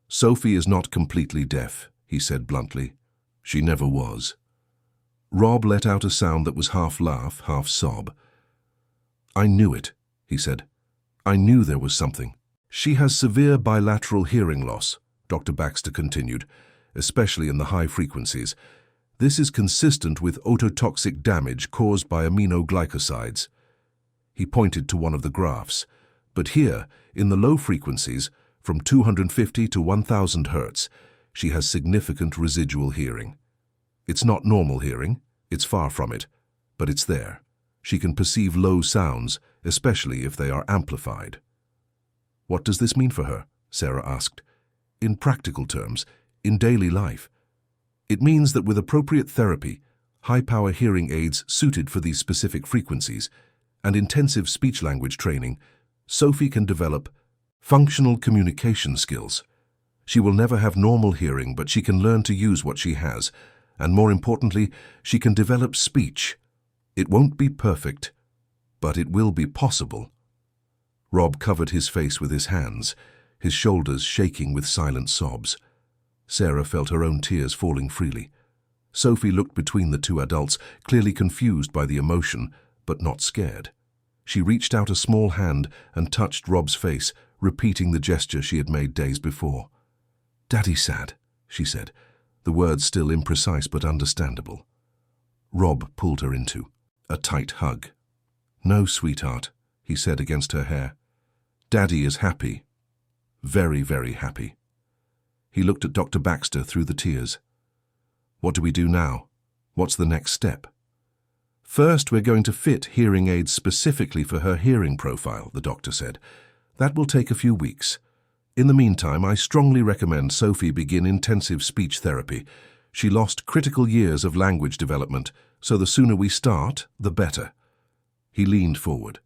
"Sophie is not completely deaf," he said bluntly. "She never was." Rob let out a sound that was half laugh, half sob. "I knew it," he said. "I knew there was something." "She has severe bilateral hearing loss," Dr. Baxter continued, "especially in the high frequencies. This is consistent with ototoxic damage caused by aminoglycosides." He pointed to one of the graphs. "But here, in the low frequencies, from 250 to 1000 Hertz, she has significant residual hearing. It's not normal hearing, it's far from it, but it's there. She can perceive low sounds, especially if they are amplified." "What does this mean for her?" Sarah asked. "In practical terms, in daily life." "It means that with appropriate therapy, high-power hearing aids suited for these specific frequencies, and intensive speech-language training, Sophie can develop functional communication skills. She will never have normal hearing, but she can learn to use what she has, and more importantly, she can develop speech. It won't be perfect, but it will be possible." Rob covered his face with his hands, his shoulders shaking with silent sobs. Sarah felt her own tears falling freely. Sophie looked between the two adults, clearly confused by the emotion, but not scared. She reached out a small hand and touched Rob's face, repeating the gesture she had made days before. "Daddy's sad," she said, the words still imprecise but understandable. Rob pulled her into a tight hug. "No, sweetheart," he said against her hair. "Daddy is happy. Very, very happy." He looked at Dr. Baxter through the tears. "What do we do now? What's the next step?" "First, we're going to fit hearing aids specifically for her hearing profile," the doctor said. "That will take a few weeks. In the meantime, I strongly recommend Sophie begin intensive speech therapy. She lost critical years of language development, so the sooner we start, the better." He leaned forward.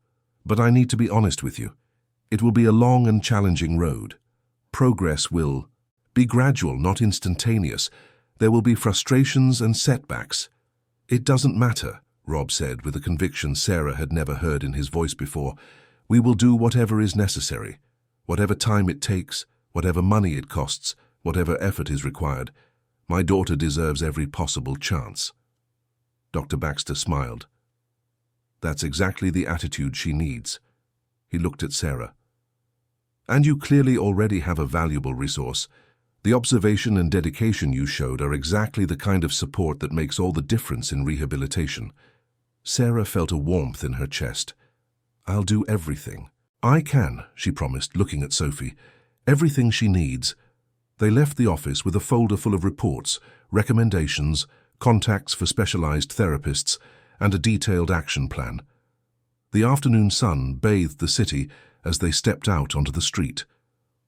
"But I need to be honest with you. It will be a long and challenging road. Progress will be gradual, not instantaneous. There will be frustrations and setbacks." "It doesn't matter," Rob said with a conviction Sarah had never heard in his voice before. "We will do whatever is necessary. Whatever time it takes, whatever money it costs, whatever effort is required. My daughter deserves every possible chance." Dr. Baxter smiled. "That's exactly the attitude she needs." He looked at Sarah. "And you clearly already have a valuable resource. The observation and dedication you showed are exactly the kind of support that makes all the difference in rehabilitation." Sarah felt a warmth in her chest. "I'll do everything." "I can," she promised, looking at Sophie. "Everything she needs." They left the office with a folder full of reports, recommendations, contacts for specialized therapists, and a detailed action plan. The afternoon sun bathed the city as they stepped out onto the street.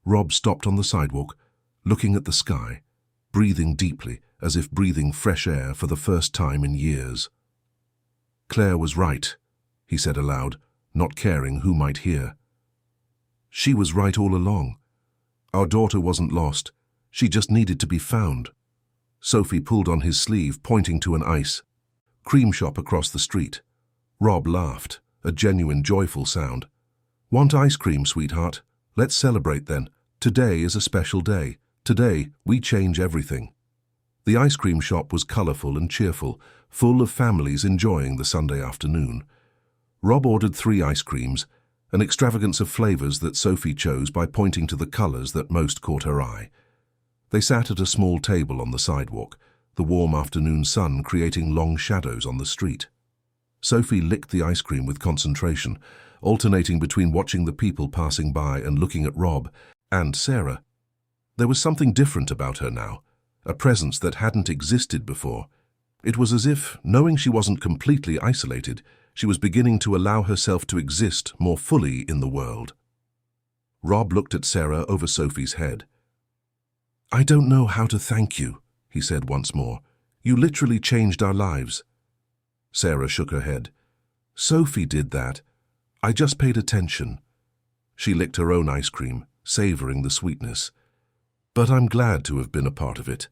Rob stopped on the sidewalk, looking at the sky, breathing deeply, as if breathing fresh air for the first time in years. "Claire was right," he said aloud, not caring who might hear. "She was right all along. Our daughter wasn't lost. She just needed to be found." Sophie pulled on his sleeve, pointing to an ice cream shop across the street. Rob laughed, a genuine joyful sound. "Want ice cream, sweetheart? Let's celebrate then. Today is a special day. Today, we change everything." The ice cream shop was colorful and cheerful, full of families enjoying the Sunday afternoon. Rob ordered 3 ice creams, an extravagance of flavors that Sophie chose by pointing to the colors that most caught her eye. They sat at a small table on the sidewalk, the warm afternoon sun creating long shadows on the street. Sophie licked the ice cream with concentration, alternating between watching the people passing by and looking at Rob and Sarah. There was something different about her now, a presence that hadn't existed before. It was as if, knowing she wasn't completely isolated, she was beginning to allow herself to exist more fully in the world. Rob looked at Sarah over Sophie's head. "I don't know how to thank you," he said once more. "You literally changed our lives." Sarah shook her head. "Sophie did that. I just paid attention." She licked her own ice cream, savoring the sweetness. but I'm glad to have been a part of it.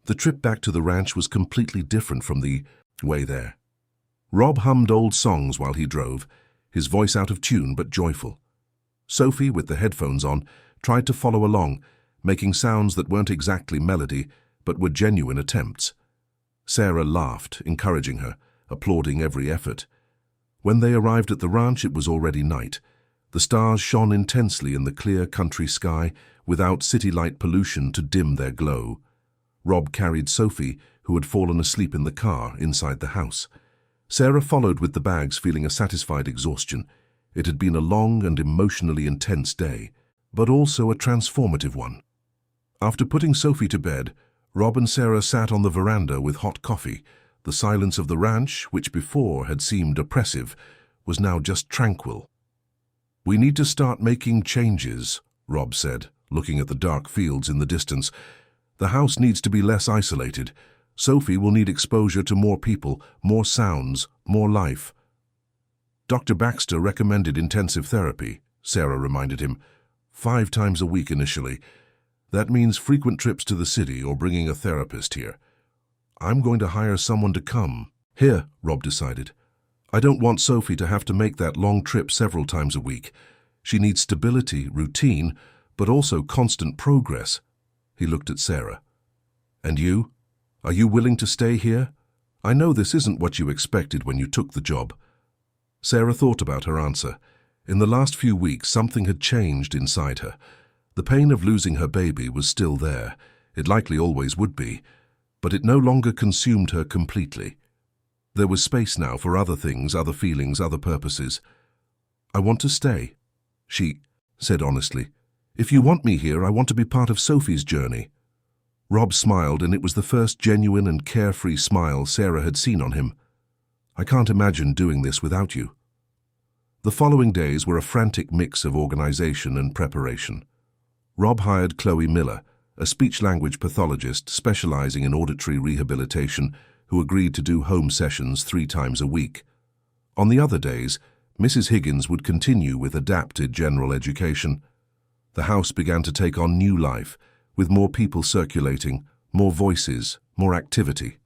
The trip back to the ranch was completely different from the way there. Rob hummed old songs while he drove, his voice out of tune but joyful. Sophie, with the headphones on, tried to follow along, making sounds that weren't exactly melody, but were genuine attempts. Sarah laughed, encouraging her, applauding every effort. When they arrived at the ranch, it was already night. The stars shone intensely in the clear country sky, without city light pollution to dim their glow. Rob carried Sophie, who had fallen asleep in the car, inside the house. Sarah followed with the bags, feeling a satisfied exhaustion. It had been a long and emotionally intense day, but also a transformative one. After putting Sophie to bed, Rob and Sarah sat on the veranda with hot coffee. The silence of the ranch, which before had seemed oppressive, was now just tranquil. "We need to start making changes," Rob said, looking at the dark fields in the distance. "The house needs to be less isolated. Sophie will need exposure to more people, more sounds, more life." "Dr. Baxter recommended intensive therapy," Sarah reminded him. 5 times a week initially. That means frequent trips to the city or bringing a therapist here. I'm going to hire someone to come." "Here," Rob decided. "I don't want Sophie to have to make that long trip several times a week. She needs stability, routine, but also constant progress." He looked at Sarah. "And you? Are you willing to stay here? I know this isn't what you expected when you took the job." Sarah thought about her answer. In the last few weeks, something had changed inside her. The pain of losing her baby was still there. It likely always would be, but it no longer consumed her completely. There was space now for other things, other feelings, other purposes. "I want to stay," she said honestly. "If you want me here, I want to be part of Sophie's journey." Rob smiled, and it was the first genuine and carefree smile Sarah had seen on him. "I can't imagine doing this without you." The following days were a frantic mix of organization and preparation. Rob hired Chloe Miller, a speech-language pathologist specializing in auditory rehabilitation, who agreed to do home sessions 3 times a week. On the other days, Mrs. Higgins would continue with adapted general education. The house began to take on new life, with more people circulating, more voices, more activity.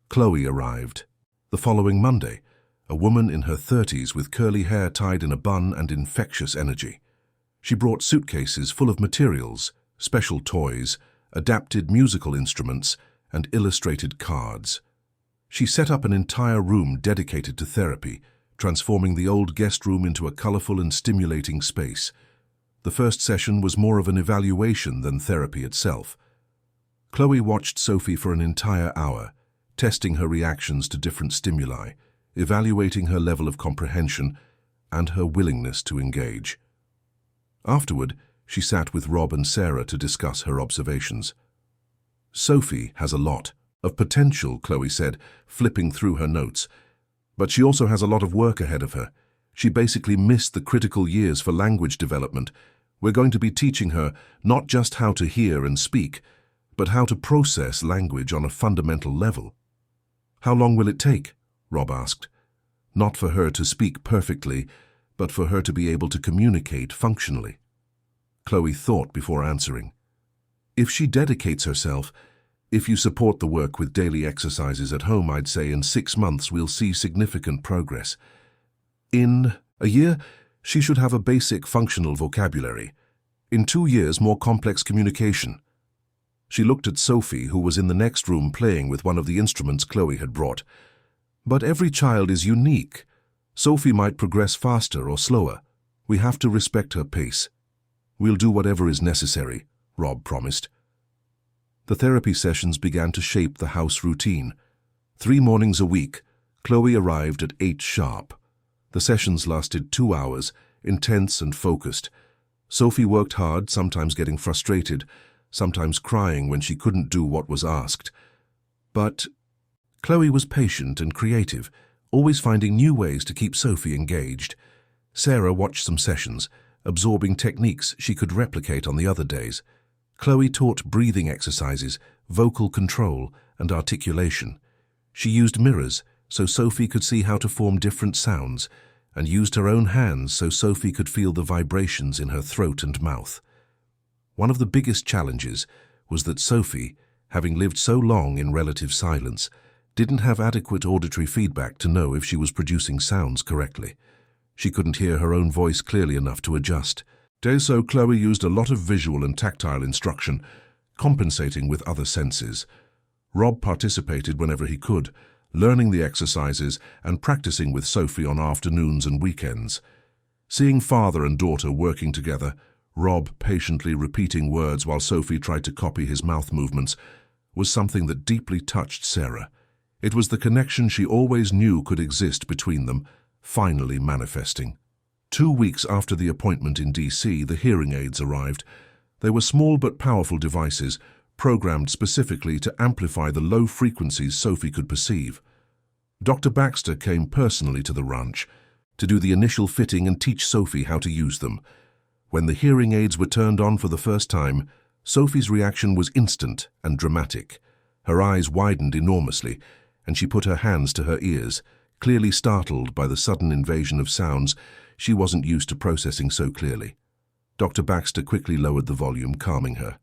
Chloe arrived. The following Monday, a woman in her 30s with curly hair tied in a bun and infectious energy. She brought suitcases full of materials, special toys, adapted musical instruments, and illustrated cards. She set up an entire room dedicated to therapy, transforming the old guest room into a colorful and stimulating space. The first session was more of an evaluation than therapy itself. Chloe watched Sophie for an entire hour, testing her reactions to different stimuli, evaluating her level of comprehension and her willingness to engage. Afterward, she sat with Rob and Sarah to discuss her observations. "Sophie has a lot of potential," Chloe said, flipping through her notes. "But she also has a lot of work ahead of her. She basically missed the critical years for language development. We're going to be teaching her not just how to hear and speak, but how to process language on a fundamental level." "How long will it take?" Rob asked. "Not for her to speak perfectly, but for her to be able to communicate functionally." Chloe thought before answering. "If she dedicates herself, if you support the work with daily exercises at home, I'd say in 6 months we'll see significant progress. In a year, she should have a basic functional vocabulary. In 2 years, more complex communication." She looked at Sophie, who was in the next room playing with one of the instruments Chloe had brought. "But every child is unique. Sophie might progress faster or slower. We have to respect her pace." "We'll do whatever is necessary," Rob promised. The therapy sessions began to shape the house routine. 3 mornings a week, Chloe arrived at 8 sharp. The sessions lasted 2 hours, intense and focused. Sophie worked hard, sometimes getting frustrated, sometimes crying when she couldn't do what was asked. But Chloe was patient and creative, always finding new ways to keep Sophie engaged. Sarah watched some sessions, absorbing techniques she could replicate on the other days. Chloe taught breathing exercises, vocal control, and articulation. She used mirrors so Sophie could see how to form different sounds, and used her own hands so Sophie could feel the vibrations in her throat and mouth. One of the biggest challenges was that Sophie, having lived so long in relative silence, didn't have adequate auditory feedback to know if she was producing sounds correctly. She couldn't hear her own voice clearly enough to adjust. So Chloe used a lot of visual and tactile instruction, compensating with other senses. Rob participated whenever he could, learning the exercises and practicing with Sophie on afternoons and weekends. Seeing father and daughter working together, Rob patiently repeating words while Sophie tried to copy his mouth movements, was something that deeply touched Sarah. It was the connection she always knew could exist between them, finally manifesting. 2 weeks after the appointment in DC, the hearing aids arrived. They were small but powerful devices, programmed specifically to amplify the low frequencies Sophie could perceive. Dr. Baxter came personally to the ranch to do the initial fitting and teach Sophie how to use them. When the hearing aids were turned on for the first time, Sophie's reaction was instant and dramatic. Her eyes widened enormously, and she put her hands to her ears, clearly startled by the sudden invasion of sounds she wasn't used to processing so clearly. Dr. Baxter quickly lowered the volume, calming her.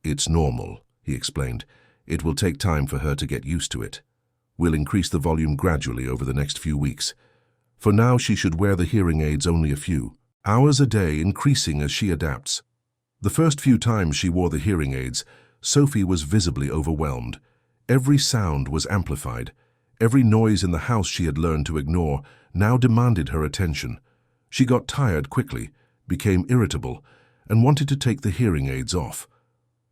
"It's normal," he explained. "It will take time for her to get used to it. We'll increase the volume gradually over the next few weeks. For now, she should wear the hearing aids only a few hours a day, increasing as she adapts." The first few times she wore the hearing aids, Sophie was visibly overwhelmed. Every sound was amplified. Every noise in the house she had learned to ignore now demanded her attention. She got tired quickly, became irritable, and wanted to take the hearing aids off.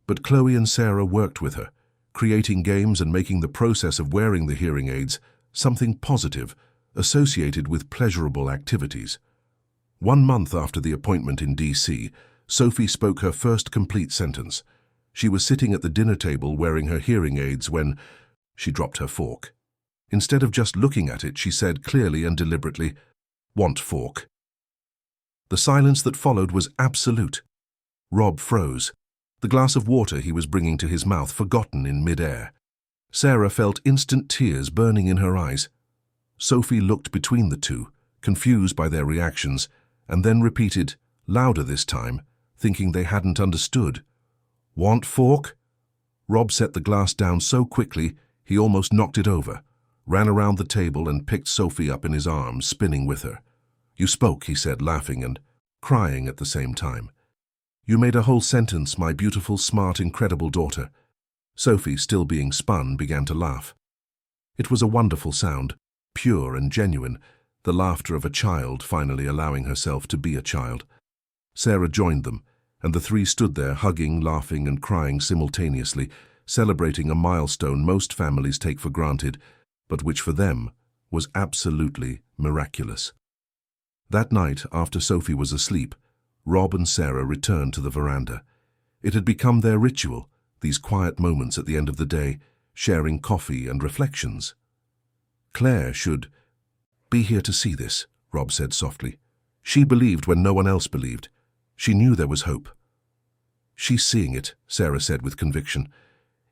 But Chloe and Sarah worked with her, creating games and making the process of wearing the hearing aids something positive, associated with pleasurable activities. 1 month after the appointment in DC, Sophie spoke her first complete sentence. She was sitting at the dinner table wearing her hearing aids when she dropped her fork. Instead of just looking at it, she said clearly and deliberately, "Want fork." The silence that followed was absolute. Rob froze, the glass of water he was bringing to his mouth forgotten in mid-air. Sarah felt instant tears burning in her eyes. Sophie looked between the two, confused by their reactions, and then repeated, louder this time, thinking they hadn't understood. "Want fork?" Rob set the glass down so quickly he almost knocked it over, ran around the table and picked Sophie up in his arms, spinning with her. "You spoke," he said, laughing and crying at the same time. "You made a whole sentence, my beautiful, smart, incredible daughter." Sophie, still being spun, began to laugh. It was a wonderful sound, pure and genuine, the laughter of a child finally allowing herself to be a child. Sarah joined them, and the three stood there hugging, laughing and crying simultaneously, celebrating a milestone most families take for granted, but which for them was absolutely miraculous. That night, after Sophie was asleep, Rob and Sarah returned to the veranda. It had become their ritual, these quiet moments at the end of the day, sharing coffee and reflections. "Claire should be here to see this," Rob said softly. "She believed when no one else believed. She knew there was hope." "She's seeing it," Sarah said with conviction.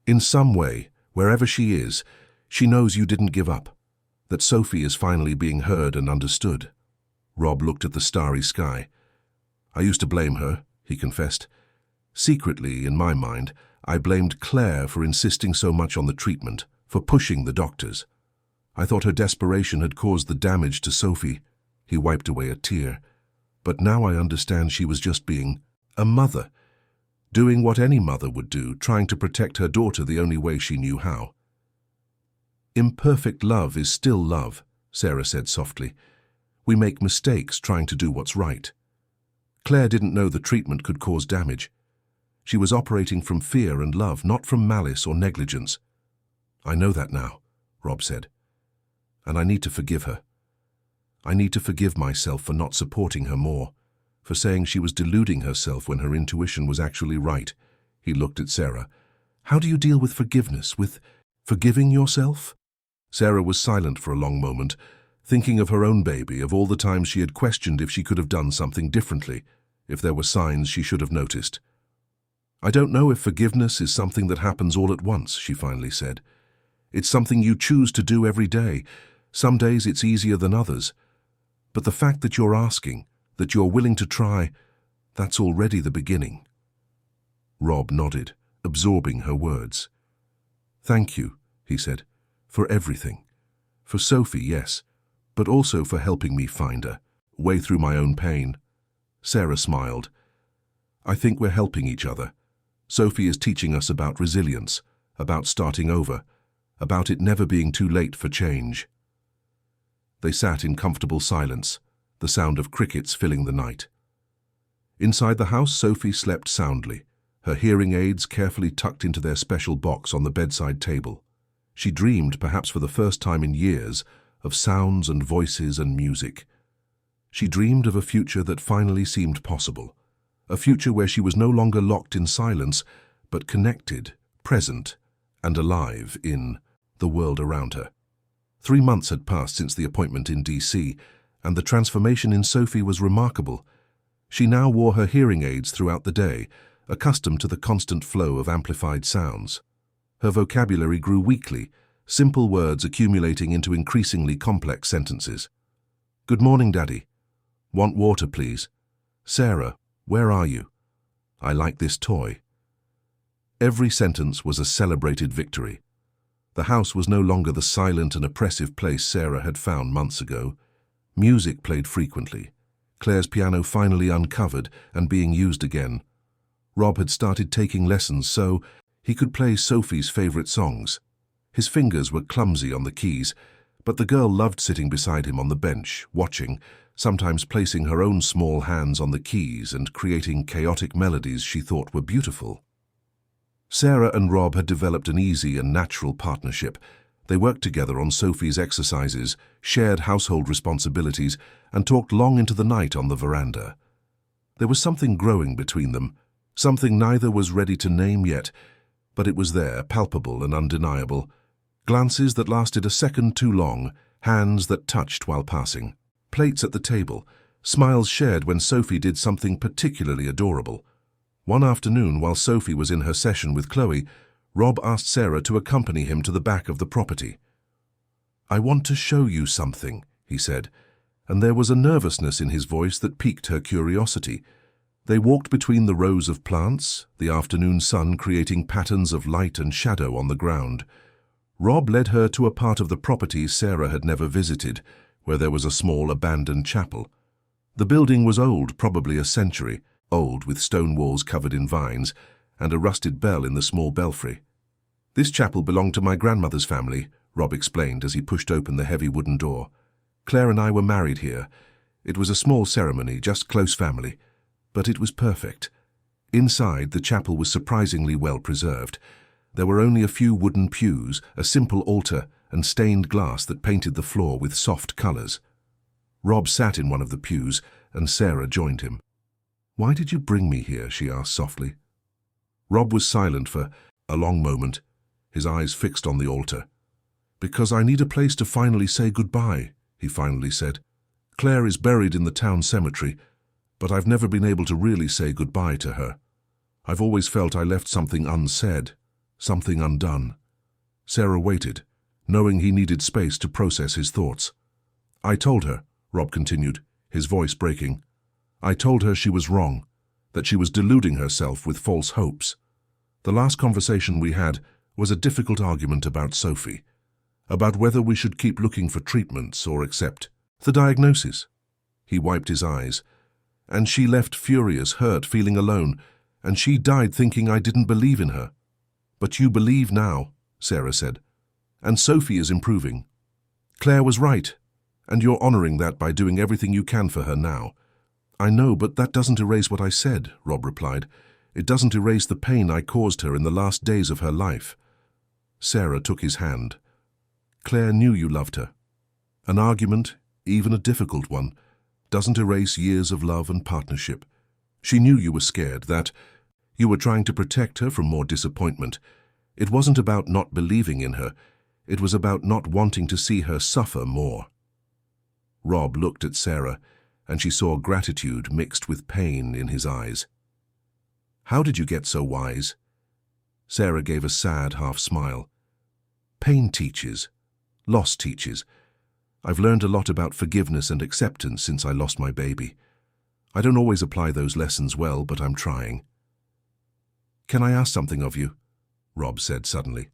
"In some way, wherever she is, she knows you didn't give up, that Sophie is finally being heard and understood." Rob looked at the starry sky. "I used to blame her," he confessed. "Secretly, in my mind, I blamed Claire for insisting so much on the treatment, for pushing the doctors. I thought her desperation had caused the damage to Sophie." He wiped away a tear. "But now I understand she was just being a mother, doing what any mother would do, trying to protect her daughter the only way she knew how." "Imperfect love is still love," Sarah said softly. "We make mistakes trying to do what's right. Claire didn't know the treatment could cause damage. She was operating from fear and love, not from malice or negligence." "I know that now," Rob said. "And I need to forgive her. I need to forgive myself for not supporting her more, for saying she was deluding herself when her intuition was actually right." He looked at Sarah. "How do you deal with forgiveness, with forgiving yourself?" Sarah was silent for a long moment, thinking of her own baby, of all the times she had questioned if she could have done something differently, if there were signs she should have noticed. "I don't know if forgiveness is something that happens all at once," she finally said. "It's something you choose to do every day. Some days it's easier than others. But the fact that you're asking, that you're willing to try, that's already the beginning." Rob nodded, absorbing her words. "Thank you," he said, "for everything. For Sophie, yes, but also for helping me find a way through my own pain." Sarah smiled. "I think we're helping each other. Sophie is teaching us about resilience, about starting over, about it never being too late for change." They sat in comfortable silence, the sound of crickets filling the night. Inside the house, Sophie slept soundly, her hearing aids carefully tucked into their special box on the bedside table. She dreamed, perhaps for the first time in years, of sounds and voices and music. She dreamed of a future that finally seemed possible, a future where she was no longer locked in silence, but connected, present, and alive in the world around her. 3 months had passed since the appointment in DC, and the transformation in Sophie was remarkable. She now wore her hearing aids throughout the day, accustomed to the constant flow of amplified sounds. Her vocabulary grew weekly, simple words accumulating into increasingly complex sentences. "Good morning, Daddy. Want water, please? Sarah, where are you? I like this toy." Every sentence was a celebrated victory. The house was no longer the silent and oppressive place Sarah had found months ago. Music played frequently, Claire's piano finally uncovered and being used again. Rob had started taking lessons so he could play Sophie's favorite songs. His fingers were clumsy on the keys, but the girl loved sitting beside him on the bench, watching, sometimes placing her own small hands on the keys and creating chaotic melodies she thought were beautiful. Sarah and Rob had developed an easy and natural partnership. They worked together on Sophie's exercises, shared household responsibilities, and talked long into the night on the veranda. There was something growing between them, something neither was ready to name yet, but it was there, palpable and undeniable. Glances that lasted a second too long, hands that touched while passing, plates at the table, smiles shared when Sophie did something particularly adorable. One afternoon, while Sophie was in her session with Chloe, Rob asked Sarah to accompany him to the back of the property. "I want to show you something," he said, and there was a nervousness in his voice that piqued her curiosity. They walked between the rows of plants, the afternoon sun creating patterns of light and shadow on the ground. Rob led her to a part of the property Sarah had never visited, where there was a small abandoned chapel. The building was old, probably a century, old with stone walls covered in vines, and a rusted bell in the small belfry. "This chapel belonged to my grandmother's family," Rob explained as he pushed open the heavy wooden door. "Claire and I were married here. It was a small ceremony, just close family, but it was perfect." Inside, the chapel was surprisingly well preserved. There were only a few wooden pews, a simple altar, and stained glass that painted the floor with soft colors. Rob sat in one of the pews, and Sarah joined him. "Why did you bring me here?" she asked softly. Rob was silent for a long moment, his eyes fixed on the altar. "Because I need a place to finally say goodbye," he finally said. "Claire is buried in the town cemetery, but I've never been able to really say goodbye to her. I've always felt I left something unsaid, something undone." Sarah waited, knowing he needed space to process his thoughts. "I told her," Rob continued, his voice breaking. "I told her she was wrong, that she was deluding herself with false hopes. The last conversation we had was a difficult argument about Sophie, about whether we should keep looking for treatments or accept the diagnosis." He wiped his eyes. "And she left furious, hurt, feeling alone, and she died thinking I didn't believe in her." "But you believe now," Sarah said, "and Sophie is improving. Claire was right, and you're honoring that by doing everything you can for her now." "I know, but that doesn't erase what I said," Rob replied. "It doesn't erase the pain I caused her in the last days of her life." Sarah took his hand. "Claire knew you loved her. An argument, even a difficult one, doesn't erase years of love and partnership. She knew you were scared, that you were trying to protect her from more disappointment. It wasn't about not believing in her. It was about not wanting to see her suffer more." Rob looked at Sarah, and she saw gratitude mixed with pain in his eyes. "How did you get so wise?" Sarah gave a sad half-smile. "Pain teaches. Loss teaches. I've learned a lot about forgiveness and acceptance since I lost my baby. I don't always apply those lessons well, but I'm trying." "Can I ask something of you?" Rob said suddenly.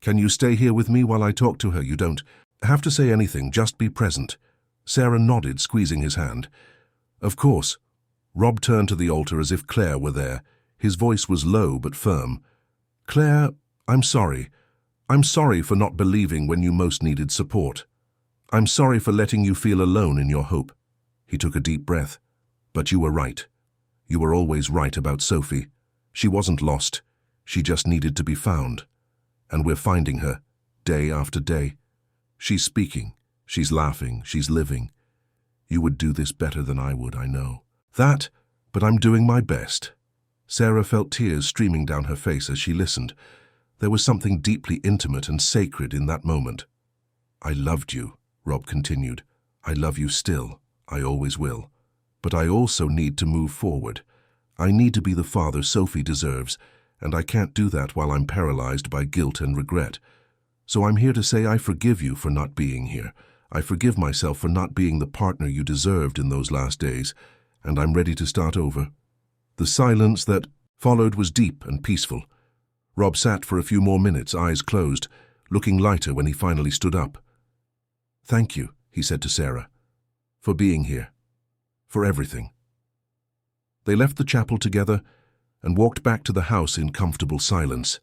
"Can you stay here with me while I talk to her? You don't have to say anything, just be present." Sarah nodded, squeezing his hand. "Of course." Rob turned to the altar as if Claire were there. His voice was low but firm. "Claire, I'm sorry. I'm sorry for not believing when you most needed support. I'm sorry for letting you feel alone in your hope." He took a deep breath. "But you were right. You were always right about Sophie. She wasn't lost. She just needed to be found. And we're finding her, day after day. She's speaking. She's laughing. She's living. You would do this better than I would, I know. But I'm doing my best." Sarah felt tears streaming down her face as she listened. There was something deeply intimate and sacred in that moment. "I loved you," Rob continued. "I love you still. I always will. But I also need to move forward. I need to be the father Sophie deserves, and I can't do that while I'm paralyzed by guilt and regret. So I'm here to say I forgive you for not being here. I forgive myself for not being the partner you deserved in those last days, and I'm ready to start over." The silence that followed was deep and peaceful. Rob sat for a few more minutes, eyes closed, looking lighter when he finally stood up. "Thank you," he said to Sarah, "for being here, for everything." They left the chapel together and walked back to the house in comfortable silence.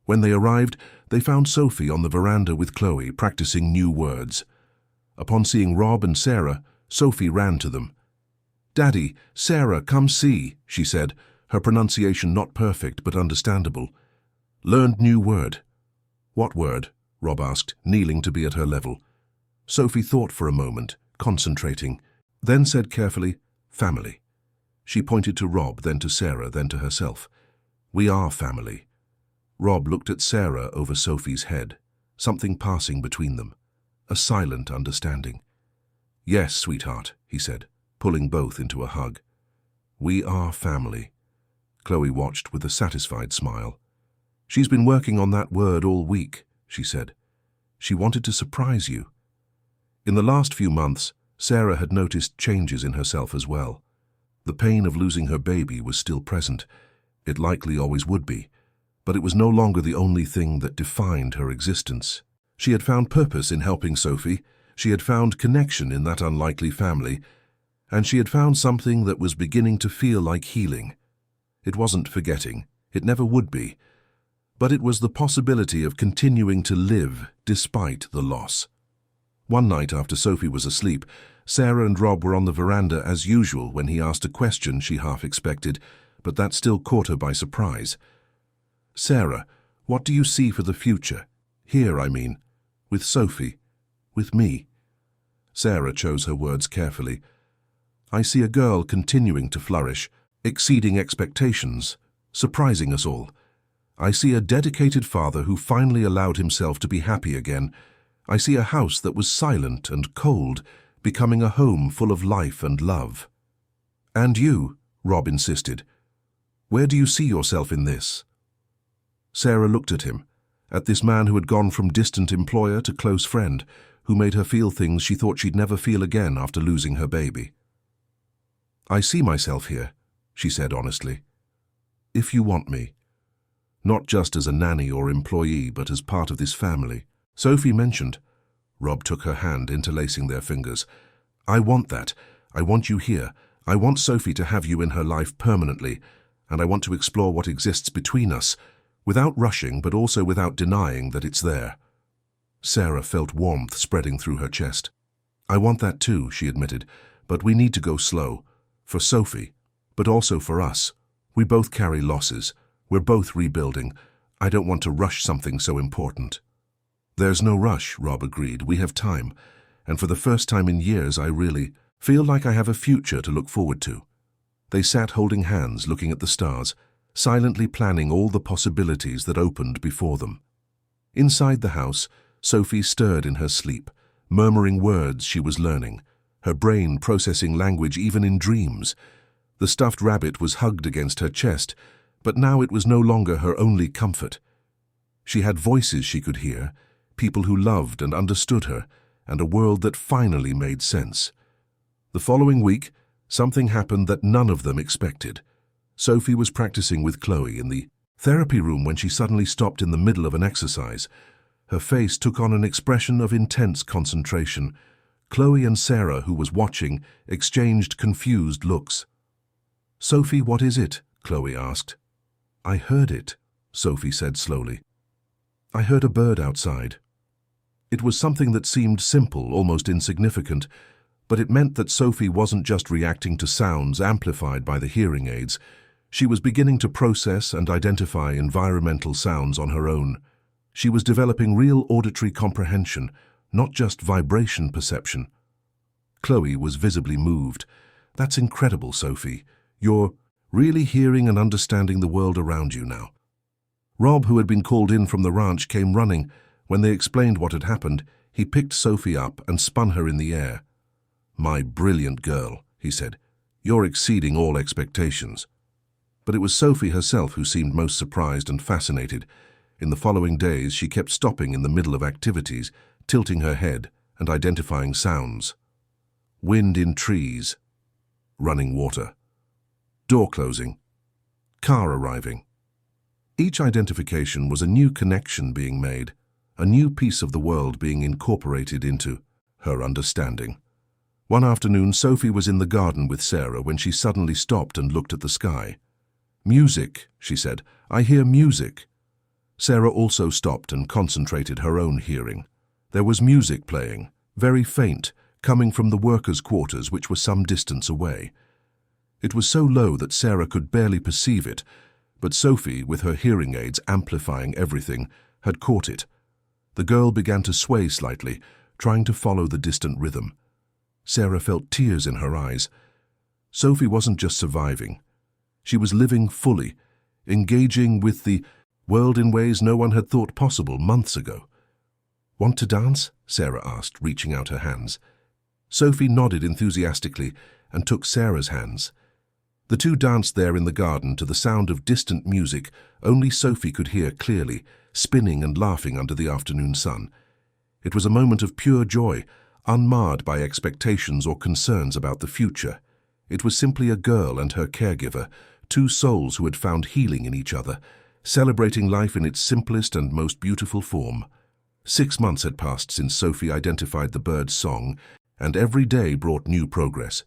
When they arrived, they found Sophie on the veranda with Chloe, practicing new words. Upon seeing Rob and Sarah, Sophie ran to them. "Daddy, Sarah, come see," she said, her pronunciation not perfect but understandable. "Learned new word." "What word?" Rob asked, kneeling to be at her level. Sophie thought for a moment, concentrating, then said carefully, "Family." She pointed to Rob, then to Sarah, then to herself. "We are family." Rob looked at Sarah over Sophie's head, something passing between them, a silent understanding. "Yes, sweetheart," he said, pulling both into a hug. "We are family." Chloe watched with a satisfied smile. "She's been working on that word all week," she said. "She wanted to surprise you." In the last few months, Sarah had noticed changes in herself as well. The pain of losing her baby was still present. It likely always would be. But it was no longer the only thing that defined her existence. She had found purpose in helping Sophie. She had found connection in that unlikely family. And she had found something that was beginning to feel like healing. It wasn't forgetting. It never would be. But it was the possibility of continuing to live despite the loss. One night after Sophie was asleep, Sarah and Rob were on the veranda as usual when he asked a question she half expected, but that still caught her by surprise. "Sarah, what do you see for the future? Here, I mean. With Sophie. With me." Sarah chose her words carefully. "I see a girl continuing to flourish, exceeding expectations, surprising us all. I see a dedicated father who finally allowed himself to be happy again. I see a house that was silent and cold, becoming a home full of life and love." "And you," Rob insisted. "Where do you see yourself in this?" Sarah looked at him, at this man who had gone from distant employer to close friend, who made her feel things she thought she'd never feel again after losing her baby. "I see myself here," she said honestly. "If you want me. Not just as a nanny or employee, but as part of this family." Sophie mentioned. Rob took her hand, interlacing their fingers. "I want that. I want you here. I want Sophie to have you in her life permanently, and I want to explore what exists between us, without rushing but also without denying that it's there." Sarah felt warmth spreading through her chest. "I want that too," she admitted, "but we need to go slow. For Sophie, but also for us. We both carry losses. We're both rebuilding. I don't want to rush something so important." "There's no rush," Rob agreed. "We have time. And for the first time in years, I really feel like I have a future to look forward to." They sat holding hands, looking at the stars, silently planning all the possibilities that opened before them. Inside the house, Sophie stirred in her sleep, murmuring words she was learning, her brain processing language even in dreams. The stuffed rabbit was hugged against her chest, but now it was no longer her only comfort. She had voices she could hear, people who loved and understood her, and a world that finally made sense. The following week, something happened that none of them expected. Sophie was practicing with Chloe in the therapy room when she suddenly stopped in the middle of an exercise. Her face took on an expression of intense concentration. Chloe and Sarah, who was watching, exchanged confused looks. "Sophie, what is it?" Chloe asked. "I heard it," Sophie said slowly. "I heard a bird outside." It was something that seemed simple, almost insignificant, but it meant that Sophie wasn't just reacting to sounds amplified by the hearing aids. She was beginning to process and identify environmental sounds on her own. She was developing real auditory comprehension, not just vibration perception. Chloe was visibly moved. "That's incredible, Sophie. You're really hearing and understanding the world around you now." Rob, who had been called in from the ranch, came running. When they explained what had happened, he picked Sophie up and spun her in the air. "My brilliant girl," he said. "You're exceeding all expectations." But it was Sophie herself who seemed most surprised and fascinated. In the following days, she kept stopping in the middle of activities, tilting her head and identifying sounds. Wind in trees, running water, door closing, car arriving. Each identification was a new connection being made, a new piece of the world being incorporated into her understanding. One afternoon, Sophie was in the garden with Sarah when she suddenly stopped and looked at the sky. "Music," she said. "I hear music." Sarah also stopped and concentrated her own hearing. There was music playing, very faint, coming from the workers' quarters, which were some distance away. It was so low that Sarah could barely perceive it, but Sophie, with her hearing aids amplifying everything, had caught it. The girl began to sway slightly, trying to follow the distant rhythm. Sarah felt tears in her eyes. Sophie wasn't just surviving. She was living fully, engaging with the world in ways no one had thought possible months ago. "Want to dance?" Sarah asked, reaching out her hands. Sophie nodded enthusiastically and took Sarah's hands. The two danced there in the garden to the sound of distant music only Sophie could hear clearly, spinning and laughing under the afternoon sun. It was a moment of pure joy, unmarred by expectations or concerns about the future. It was simply a girl and her caregiver, two souls who had found healing in each other, celebrating life in its simplest and most beautiful form. 6 months had passed since Sophie identified the bird's song, and every day brought new progress.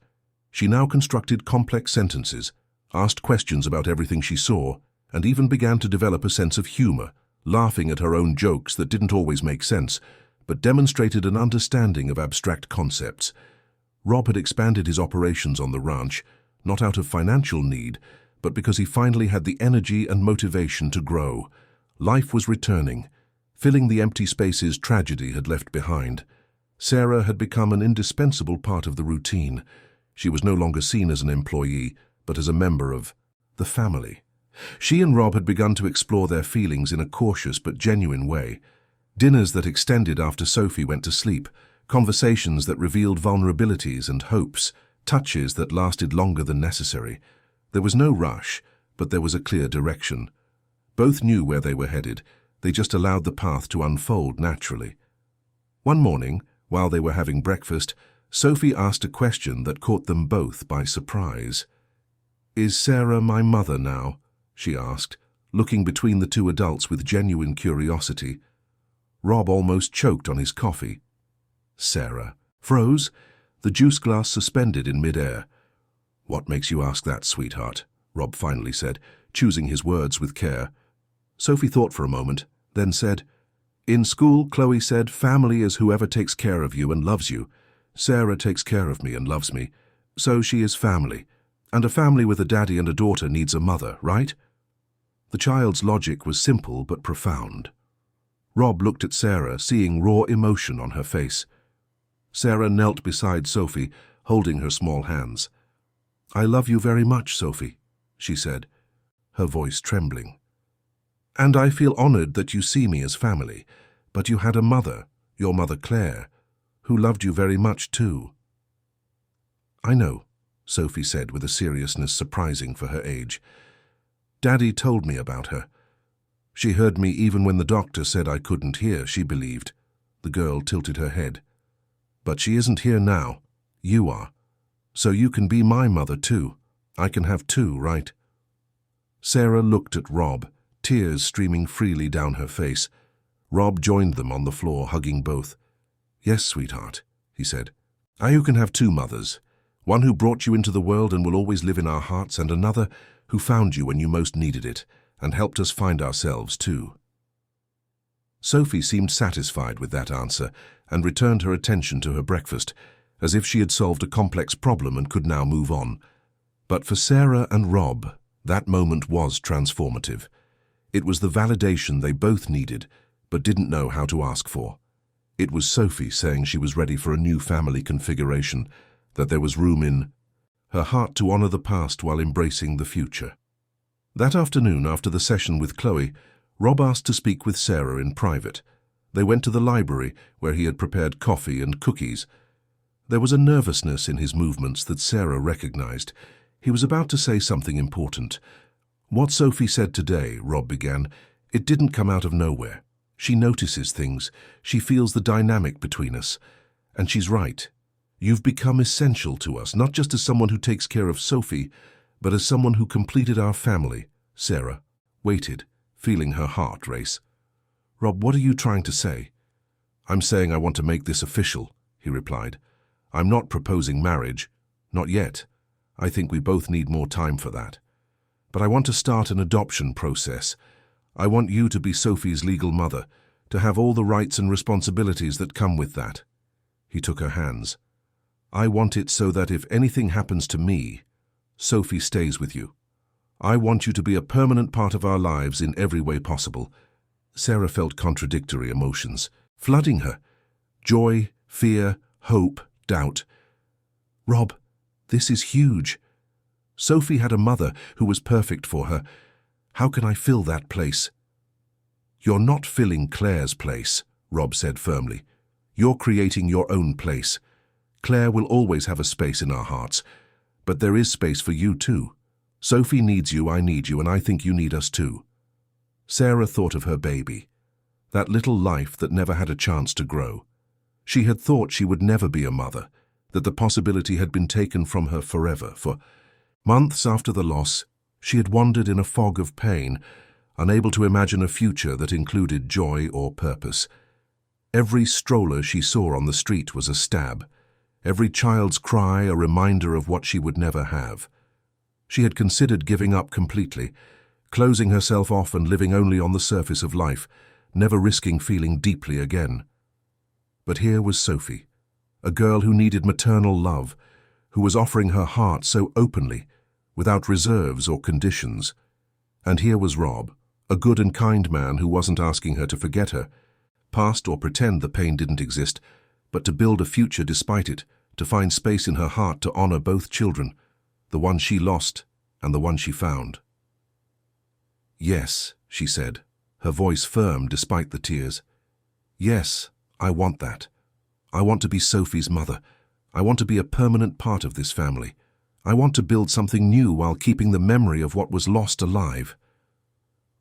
She now constructed complex sentences, asked questions about everything she saw, and even began to develop a sense of humor, laughing at her own jokes that didn't always make sense, but demonstrated an understanding of abstract concepts. Rob had expanded his operations on the ranch, not out of financial need, but because he finally had the energy and motivation to grow. Life was returning, filling the empty spaces tragedy had left behind. Sarah had become an indispensable part of the routine. She was no longer seen as an employee, but as a member of the family. She and Rob had begun to explore their feelings in a cautious but genuine way. Dinners that extended after Sophie went to sleep, conversations that revealed vulnerabilities and hopes, touches that lasted longer than necessary. There was no rush, but there was a clear direction. Both knew where they were headed. They just allowed the path to unfold naturally. One morning, while they were having breakfast, Sophie asked a question that caught them both by surprise. "Is Sarah my mother now?" she asked, looking between the two adults with genuine curiosity. Rob almost choked on his coffee. Sarah froze, the juice glass suspended in mid-air. "What makes you ask that, sweetheart?" Rob finally said, choosing his words with care. Sophie thought for a moment, then said, "In school, Chloe said, family is whoever takes care of you and loves you. Sarah takes care of me and loves me, so she is family. And a family with a daddy and a daughter needs a mother, right?" The child's logic was simple but profound. Rob looked at Sarah, seeing raw emotion on her face. Sarah knelt beside Sophie, holding her small hands. "I love you very much, Sophie," she said, her voice trembling. "And I feel honored that you see me as family, but you had a mother, your mother Claire, who loved you very much too." "I know," Sophie said with a seriousness surprising for her age. "Daddy told me about her. She heard me even when the doctor said I couldn't hear, she believed." The girl tilted her head. "But she isn't here now. You are. So you can be my mother too. I can have two, right?" Sarah looked at Rob, tears streaming freely down her face. Rob joined them on the floor, hugging both. "Yes, sweetheart," he said. "You can have two mothers. One who brought you into the world and will always live in our hearts, and another who found you when you most needed it, and helped us find ourselves too." Sophie seemed satisfied with that answer and returned her attention to her breakfast, as if she had solved a complex problem and could now move on. But for Sarah and Rob, that moment was transformative. It was the validation they both needed, but didn't know how to ask for. It was Sophie saying she was ready for a new family configuration, that there was room in her heart to honor the past while embracing the future. That afternoon, after the session with Chloe, Rob asked to speak with Sarah in private. They went to the library, where he had prepared coffee and cookies. There was a nervousness in his movements that Sarah recognized. He was about to say something important. "What Sophie said today," Rob began, "it didn't come out of nowhere. She notices things. She feels the dynamic between us. And she's right. You've become essential to us, not just as someone who takes care of Sophie, but as someone who completed our family." Sarah waited, feeling her heart race. "Rob, what are you trying to say?" "I'm saying I want to make this official," he replied. "I'm not proposing marriage. Not yet. I think we both need more time for that. But I want to start an adoption process. I want you to be Sophie's legal mother, to have all the rights and responsibilities that come with that." He took her hands. "I want it so that if anything happens to me, Sophie stays with you. I want you to be a permanent part of our lives in every way possible." Sarah felt contradictory emotions flooding her. Joy, fear, hope, doubt. "Rob, this is huge. Sophie had a mother who was perfect for her. How can I fill that place?" "You're not filling Claire's place," Rob said firmly. "You're creating your own place. Claire will always have a space in our hearts, but there is space for you too. Sophie needs you, I need you, and I think you need us too." Sarah thought of her baby, that little life that never had a chance to grow. She had thought she would never be a mother, that the possibility had been taken from her forever. For months after the loss, she had wandered in a fog of pain, unable to imagine a future that included joy or purpose. Every stroller she saw on the street was a stab, every child's cry a reminder of what she would never have. She had considered giving up completely, closing herself off and living only on the surface of life, never risking feeling deeply again. But here was Sophie, a girl who needed maternal love, who was offering her heart so openly, without reserves or conditions. And here was Rob, a good and kind man who wasn't asking her to forget her, past or pretend the pain didn't exist, but to build a future despite it, to find space in her heart to honor both children, the one she lost and the one she found. "Yes," she said, her voice firm despite the tears. "Yes, I want that. I want to be Sophie's mother. I want to be a permanent part of this family. I want to build something new while keeping the memory of what was lost alive."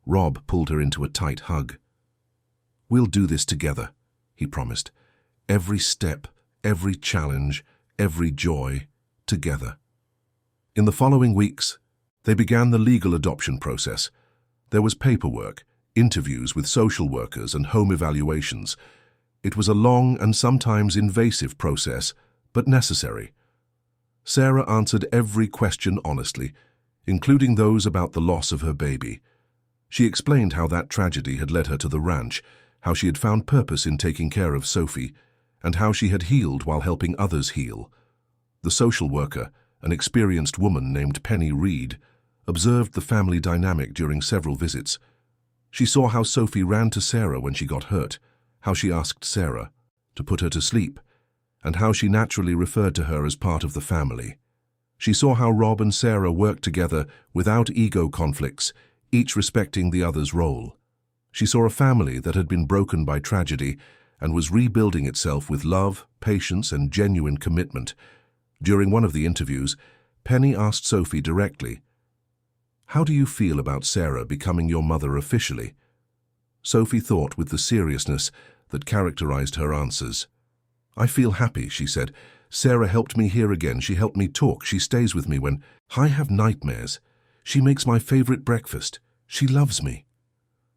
Rob pulled her into a tight hug. "We'll do this together," he promised. "Every step, every challenge, every joy, together." In the following weeks, they began the legal adoption process. There was paperwork, interviews with social workers, and home evaluations. It was a long and sometimes invasive process, but necessary. Sarah answered every question honestly, including those about the loss of her baby. She explained how that tragedy had led her to the ranch, how she had found purpose in taking care of Sophie, and how she had healed while helping others heal. The social worker, an experienced woman named Penny Reed, observed the family dynamic during several visits. She saw how Sophie ran to Sarah when she got hurt, how she asked Sarah to put her to sleep, and how she naturally referred to her as part of the family. She saw how Rob and Sarah worked together without ego conflicts, each respecting the other's role. She saw a family that had been broken by tragedy and was rebuilding itself with love, patience, and genuine commitment. During one of the interviews, Penny asked Sophie directly, "How do you feel about Sarah becoming your mother officially?" Sophie thought with the seriousness that characterized her answers. "I feel happy," she said. "Sarah helped me here again. She helped me talk. She stays with me when I have nightmares. She makes my favorite breakfast. She loves me."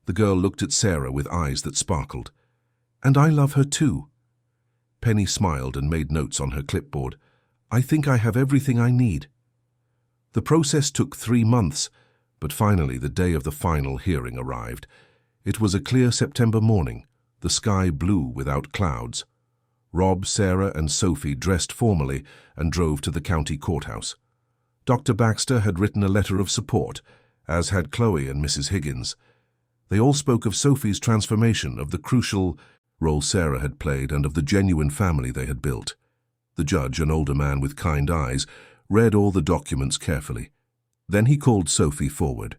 The girl looked at Sarah with eyes that sparkled. "And I love her too." Penny smiled and made notes on her clipboard. "I think I have everything I need." The process took 3 months, but finally the day of the final hearing arrived. It was a clear September morning, the sky blue without clouds. Rob, Sarah, and Sophie dressed formally and drove to the county courthouse. Dr. Baxter had written a letter of support, as had Chloe and Mrs. Higgins. They all spoke of Sophie's transformation, of the crucial role Sarah had played, and of the genuine family they had built. The judge, an older man with kind eyes, read all the documents carefully. Then he called Sophie forward.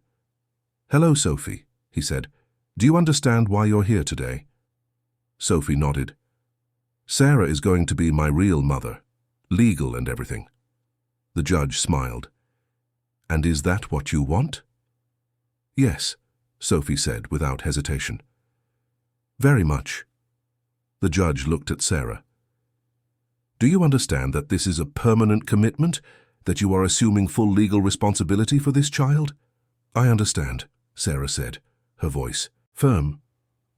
"Hello, Sophie," he said. "Do you understand why you're here today?" Sophie nodded. "Sarah is going to be my real mother, legal and everything." The judge smiled. "And is that what you want?" "Yes," Sophie said without hesitation. "Very much." The judge looked at Sarah. "Do you understand that this is a permanent commitment, that you are assuming full legal responsibility for this child?" "I understand," Sarah said, her voice firm.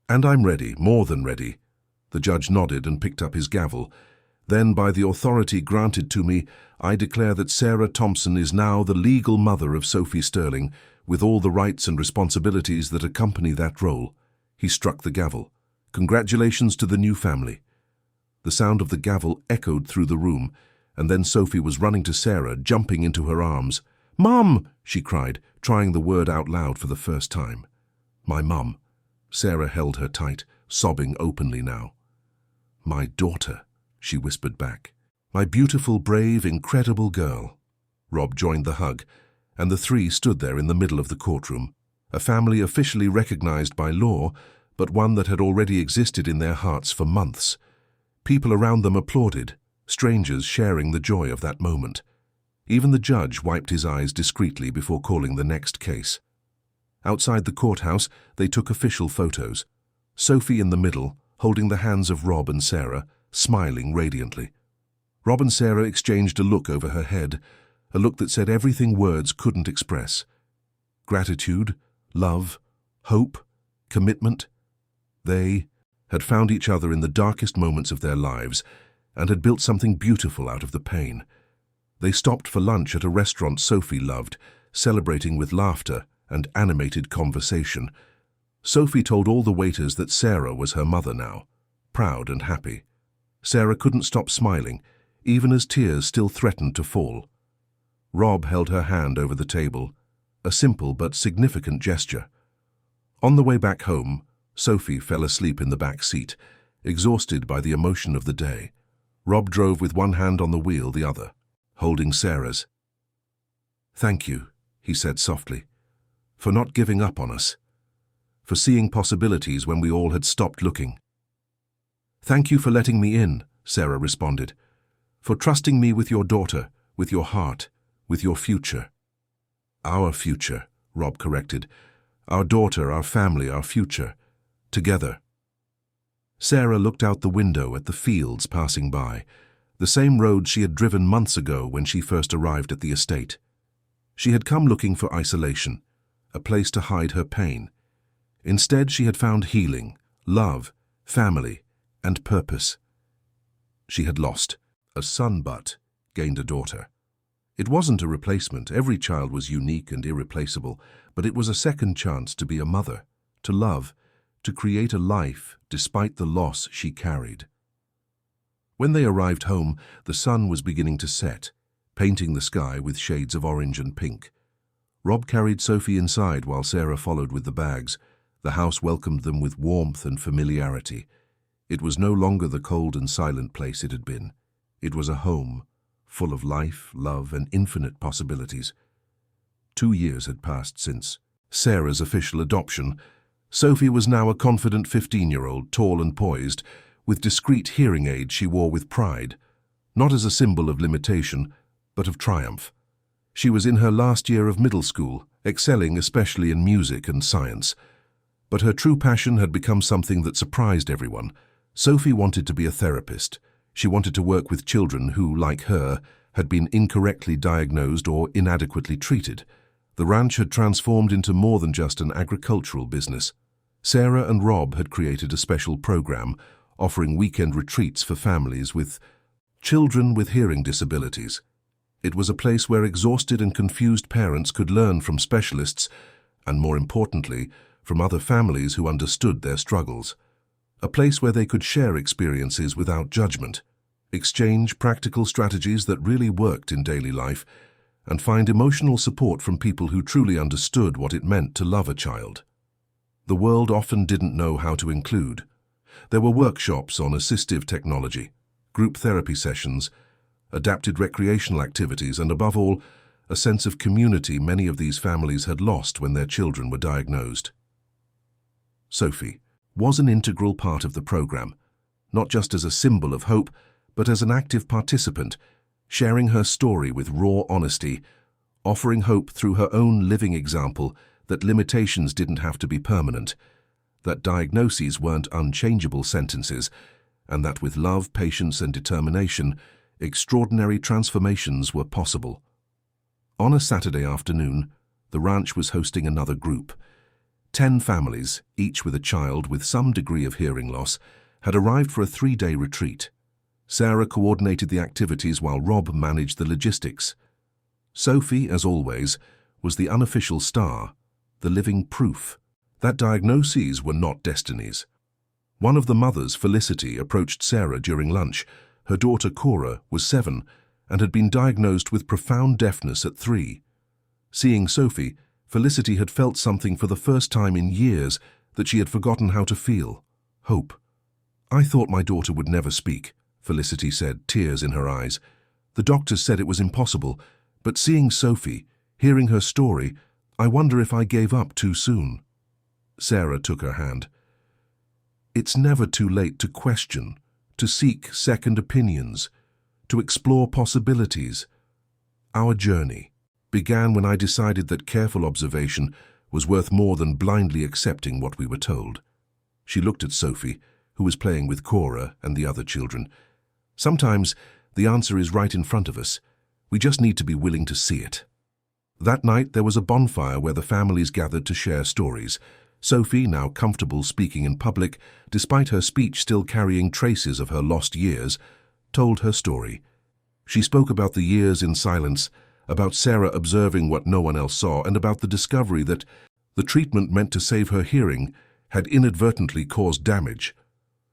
"And I'm ready, more than ready." The judge nodded and picked up his gavel. "Then, by the authority granted to me, I declare that Sarah Thompson is now the legal mother of Sophie Sterling, with all the rights and responsibilities that accompany that role." He struck the gavel. "Congratulations to the new family." The sound of the gavel echoed through the room, and then Sophie was running to Sarah, jumping into her arms. "Mum!" she cried, trying the word out loud for the first time. "My mum." Sarah held her tight, sobbing openly now. "My daughter," she whispered back. "My beautiful, brave, incredible girl." Rob joined the hug, and the three stood there in the middle of the courtroom, a family officially recognized by law, but one that had already existed in their hearts for months. People around them applauded, strangers sharing the joy of that moment. Even the judge wiped his eyes discreetly before calling the next case. Outside the courthouse, they took official photos. Sophie in the middle, holding the hands of Rob and Sarah, smiling radiantly. Rob and Sarah exchanged a look over her head, a look that said everything words couldn't express. Gratitude, love, hope, commitment. They had found each other in the darkest moments of their lives and had built something beautiful out of the pain. They stopped for lunch at a restaurant Sophie loved, celebrating with laughter and animated conversation. Sophie told all the waiters that Sarah was her mother now, proud and happy. Sarah couldn't stop smiling, even as tears still threatened to fall. Rob held her hand over the table, a simple but significant gesture. On the way back home, Sophie fell asleep in the back seat, exhausted by the emotion of the day. Rob drove with one hand on the wheel, the other, holding Sarah's. "Thank you," he said softly, "for not giving up on us, for seeing possibilities when we all had stopped looking." "Thank you for letting me in," Sarah responded, "for trusting me with your daughter, with your heart, with your future." "Our future," Rob corrected. "Our daughter, our family, our future. Together." Sarah looked out the window at the fields passing by, the same road she had driven months ago when she first arrived at the estate. She had come looking for isolation, a place to hide her pain. Instead, she had found healing, love, family, and purpose. She had lost a son but gained a daughter. It wasn't a replacement. Every child was unique and irreplaceable, but it was a second chance to be a mother, to love, to create a life despite the loss she carried. When they arrived home, the sun was beginning to set, painting the sky with shades of orange and pink. Rob carried Sophie inside while Sarah followed with the bags. The house welcomed them with warmth and familiarity. It was no longer the cold and silent place it had been. It was a home, full of life, love, and infinite possibilities. 2 years had passed since Sarah's official adoption. Sophie was now a confident 15-year-old, tall and poised, with discreet hearing aids she wore with pride, not as a symbol of limitation, but of triumph. She was in her last year of middle school, excelling especially in music and science. But her true passion had become something that surprised everyone. Sophie wanted to be a therapist. She wanted to work with children who, like her, had been incorrectly diagnosed or inadequately treated. The ranch had transformed into more than just an agricultural business. Sarah and Rob had created a special program offering weekend retreats for families with children with hearing disabilities. It was a place where exhausted and confused parents could learn from specialists and, more importantly, from other families who understood their struggles. A place where they could share experiences without judgment, exchange practical strategies that really worked in daily life, and find emotional support from people who truly understood what it meant to love a child. The world often didn't know how to include. There were workshops on assistive technology, group therapy sessions, adapted recreational activities, and above all, a sense of community many of these families had lost when their children were diagnosed. Sophie was an integral part of the program, not just as a symbol of hope, but as an active participant, sharing her story with raw honesty, offering hope through her own living example that limitations didn't have to be permanent, that diagnoses weren't unchangeable sentences, and that with love, patience, and determination, extraordinary transformations were possible. On a Saturday afternoon, the ranch was hosting another group. 10 families, each with a child with some degree of hearing loss, had arrived for a 3-day retreat. Sarah coordinated the activities while Rob managed the logistics. Sophie, as always, was the unofficial star, the living proof that diagnoses were not destinies. One of the mothers, Felicity, approached Sarah during lunch. Her daughter, Cora, was 7 and had been diagnosed with profound deafness at 3. Seeing Sophie, Felicity had felt something for the first time in years that she had forgotten how to feel: hope. "I thought my daughter would never speak," Felicity said, tears in her eyes. "The doctors said it was impossible, but seeing Sophie, hearing her story, I wonder if I gave up too soon." Sarah took her hand. "It's never too late to question, to seek second opinions, to explore possibilities. Our journey began when I decided that careful observation was worth more than blindly accepting what we were told." She looked at Sophie, who was playing with Cora and the other children. "Sometimes the answer is right in front of us. We just need to be willing to see it." That night there was a bonfire where the families gathered to share stories. Sophie, now comfortable speaking in public, despite her speech still carrying traces of her lost years, told her story. She spoke about the years in silence, about Sarah observing what no one else saw, and about the discovery that the treatment meant to save her hearing had inadvertently caused damage.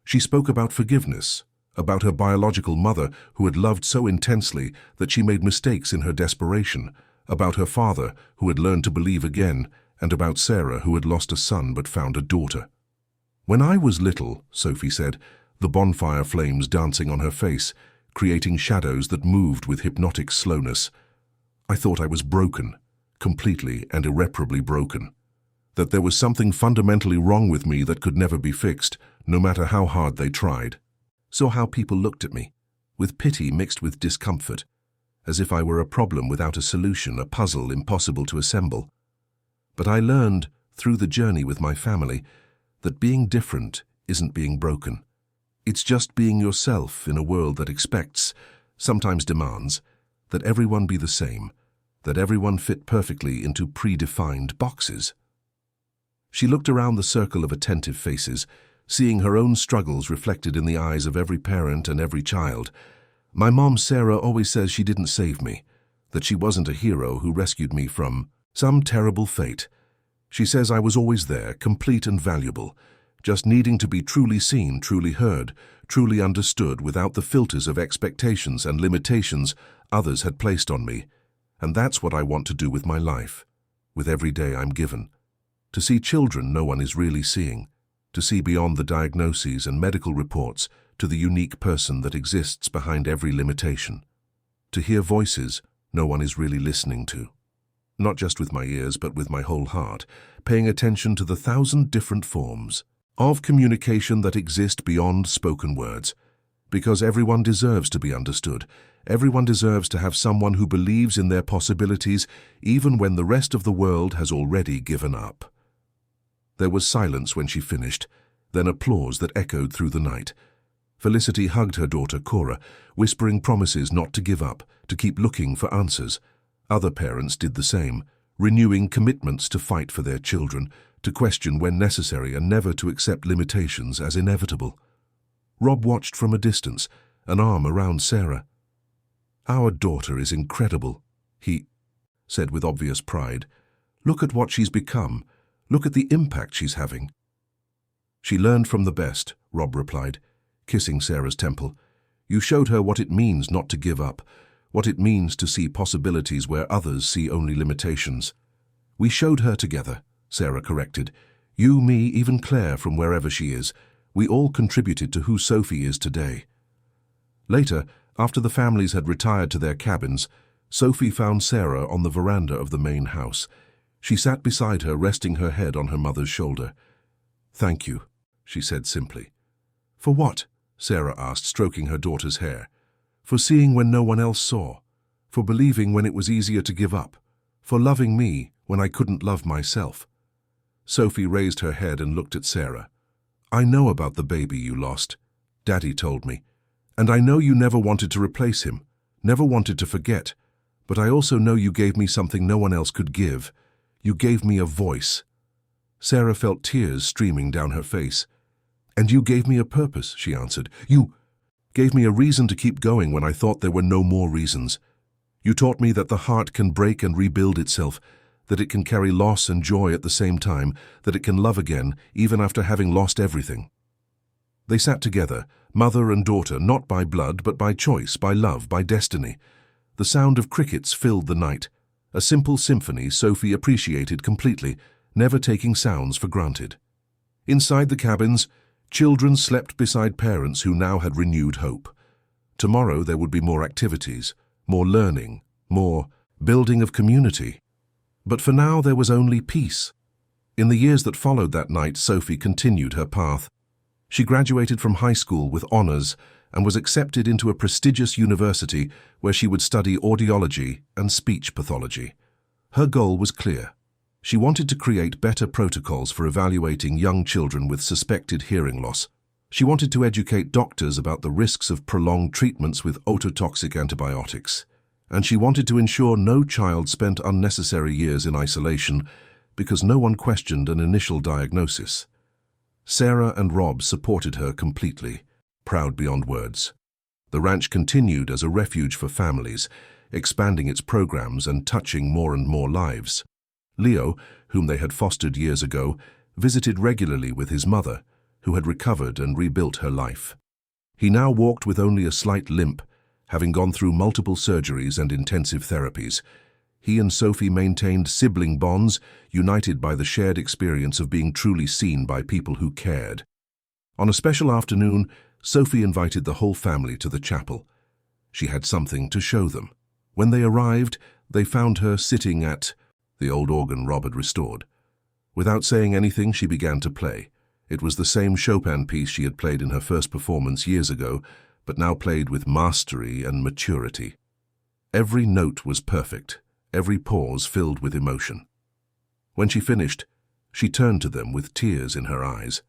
She spoke about forgiveness, about her biological mother who had loved so intensely that she made mistakes in her desperation, about her father who had learned to believe again, and about Sarah who had lost a son but found a daughter. "When I was little," Sophie said, the bonfire flames dancing on her face, creating shadows that moved with hypnotic slowness, "I thought I was broken, completely and irreparably broken. That there was something fundamentally wrong with me that could never be fixed, no matter how hard they tried. Saw how people looked at me, with pity mixed with discomfort, as if I were a problem without a solution, a puzzle impossible to assemble. But I learned, through the journey with my family, that being different isn't being broken. It's just being yourself in a world that expects, sometimes demands, that everyone be the same, that everyone fit perfectly into predefined boxes." She looked around the circle of attentive faces, seeing her own struggles reflected in the eyes of every parent and every child. "My mom, Sarah, always says she didn't save me, that she wasn't a hero who rescued me from some terrible fate. She says I was always there, complete and valuable, just needing to be truly seen, truly heard, truly understood without the filters of expectations and limitations others had placed on me. And that's what I want to do with my life, with every day I'm given. To see children no one is really seeing, to see beyond the diagnoses and medical reports to the unique person that exists behind every limitation. To hear voices no one is really listening to. Not just with my ears, but with my whole heart, paying attention to the 1,000 different forms of communication that exist beyond spoken words. Because everyone deserves to be understood. Everyone deserves to have someone who believes in their possibilities, even when the rest of the world has already given up." There was silence when she finished, then applause that echoed through the night. Felicity hugged her daughter Cora, whispering promises not to give up, to keep looking for answers. Other parents did the same. renewing commitments to fight for their children, to question when necessary and never to accept limitations as inevitable. Rob watched from a distance, an arm around Sarah. "Our daughter is incredible," he said with obvious pride. "Look at what she's become. Look at the impact she's having." "She learned from the best," Rob replied, kissing Sarah's temple. "You showed her what it means not to give up, what it means to see possibilities where others see only limitations." "We showed her together," Sarah corrected. "You, me, even Claire from wherever she is. We all contributed to who Sophie is today." Later, after the families had retired to their cabins, Sophie found Sarah on the veranda of the main house. She sat beside her, resting her head on her mother's shoulder. "Thank you," she said simply. "For what?" Sarah asked, stroking her daughter's hair. "For seeing when no one else saw, for believing when it was easier to give up, for loving me when I couldn't love myself." Sophie raised her head and looked at Sarah. "I know about the baby you lost. Daddy told me. And I know you never wanted to replace him, never wanted to forget. But I also know you gave me something no one else could give. You gave me a voice." Sarah felt tears streaming down her face. "And you gave me a purpose," she answered. "You gave me a reason to keep going when I thought there were no more reasons. You taught me that the heart can break and rebuild itself, that it can carry loss and joy at the same time, that it can love again, even after having lost everything." They sat together, mother and daughter, not by blood, but by choice, by love, by destiny. The sound of crickets filled the night, a simple symphony Sophie appreciated completely, never taking sounds for granted. Inside the cabins, children slept beside parents who now had renewed hope. Tomorrow there would be more activities, more learning, more building of community. But for now there was only peace. In the years that followed that night, Sophie continued her path. She graduated from high school with honors and was accepted into a prestigious university where she would study audiology and speech pathology. Her goal was clear. She wanted to create better protocols for evaluating young children with suspected hearing loss. She wanted to educate doctors about the risks of prolonged treatments with ototoxic antibiotics. And she wanted to ensure no child spent unnecessary years in isolation because no one questioned an initial diagnosis. Sarah and Rob supported her completely, proud beyond words. The ranch continued as a refuge for families, expanding its programs and touching more and more lives. Leo, whom they had fostered years ago, visited regularly with his mother, who had recovered and rebuilt her life. He now walked with only a slight limp, having gone through multiple surgeries and intensive therapies. He and Sophie maintained sibling bonds, united by the shared experience of being truly seen by people who cared. On a special afternoon, Sophie invited the whole family to the chapel. She had something to show them. When they arrived, they found her sitting at the old organ Rob had restored. Without saying anything, she began to play. It was the same Chopin piece she had played in her first performance years ago, but now played with mastery and maturity. Every note was perfect, every pause filled with emotion. When she finished, she turned to them with tears in her eyes.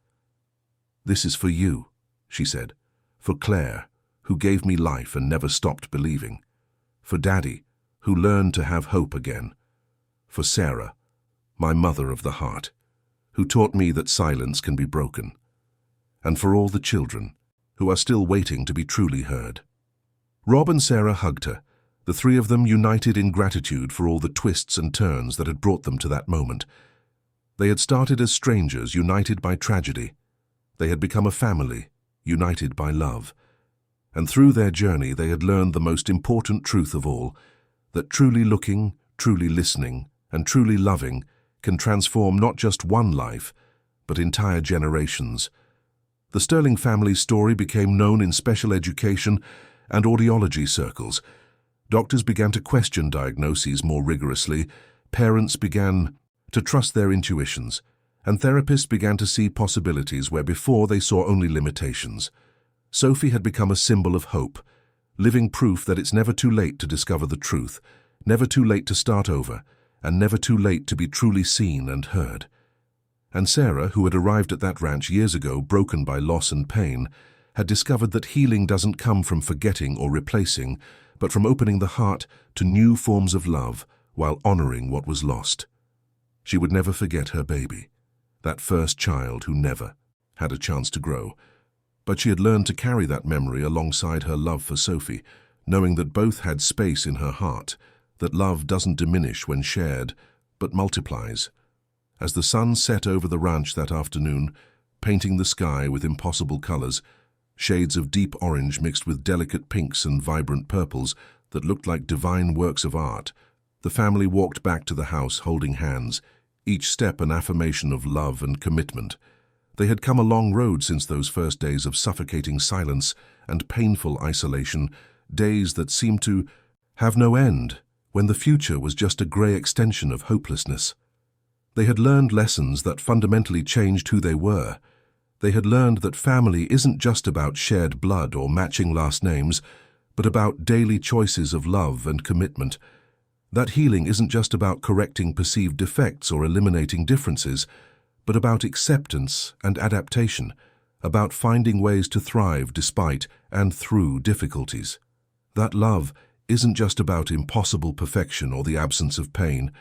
"This is for you," she said, "for Claire, who gave me life and never stopped believing, for Daddy, who learned to have hope again, for Sarah, my mother of the heart, who taught me that silence can be broken, and for all the children who are still waiting to be truly heard." Rob and Sarah hugged her, the three of them united in gratitude for all the twists and turns that had brought them to that moment. They had started as strangers, united by tragedy. They had become a family, united by love. And through their journey they had learned the most important truth of all, that truly looking, truly listening, and truly loving can transform not just one life, but entire generations. The Sterling family's story became known in special education and audiology circles. Doctors began to question diagnoses more rigorously, parents began to trust their intuitions, and therapists began to see possibilities where before they saw only limitations. Sophie had become a symbol of hope, living proof that it's never too late to discover the truth, never too late to start over, and never too late to be truly seen and heard. And Sarah, who had arrived at that ranch years ago, broken by loss and pain, had discovered that healing doesn't come from forgetting or replacing, but from opening the heart to new forms of love, while honoring what was lost. She would never forget her baby, that first child who never had a chance to grow. But she had learned to carry that memory alongside her love for Sophie, knowing that both had space in her heart, that love doesn't diminish when shared, but multiplies. As the sun set over the ranch that afternoon, painting the sky with impossible colors, shades of deep orange mixed with delicate pinks and vibrant purples that looked like divine works of art, the family walked back to the house holding hands, each step an affirmation of love and commitment. They had come a long road since those first days of suffocating silence and painful isolation, days that seemed to have no end, when the future was just a grey extension of hopelessness. They had learned lessons that fundamentally changed who they were. They had learned that family isn't just about shared blood or matching last names, but about daily choices of love and commitment. That healing isn't just about correcting perceived defects or eliminating differences, but about acceptance and adaptation, about finding ways to thrive despite and through difficulties. That love isn't just about impossible perfection or the absence of pain,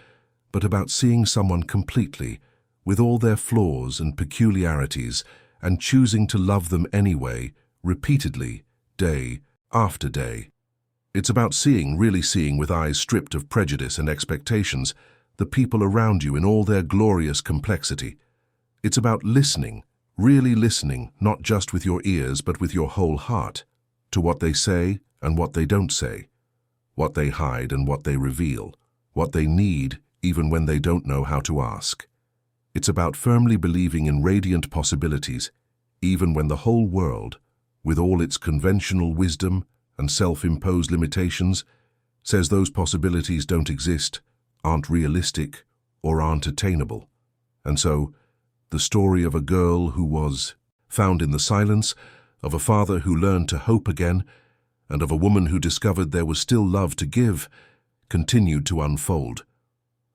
but about seeing someone completely, with all their flaws and peculiarities, and choosing to love them anyway, repeatedly, day after day. It's about really seeing with eyes stripped of prejudice and expectations, the people around you in all their glorious complexity. It's about listening, really listening, not just with your ears but with your whole heart, to what they say and what they don't say, what they hide and what they reveal, what they need even when they don't know how to ask. It's about firmly believing in radiant possibilities, even when the whole world, with all its conventional wisdom and self-imposed limitations, says those possibilities don't exist, aren't realistic, or aren't attainable. And so, the story of a girl who was found in the silence, of a father who learned to hope again, and of a woman who discovered there was still love to give, continued to unfold.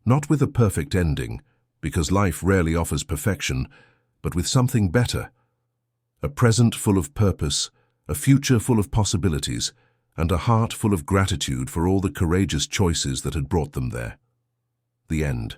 Not with a perfect ending, because life rarely offers perfection, but with something better. A present full of purpose, a future full of possibilities, and a heart full of gratitude for all the courageous choices that had brought them there. The end.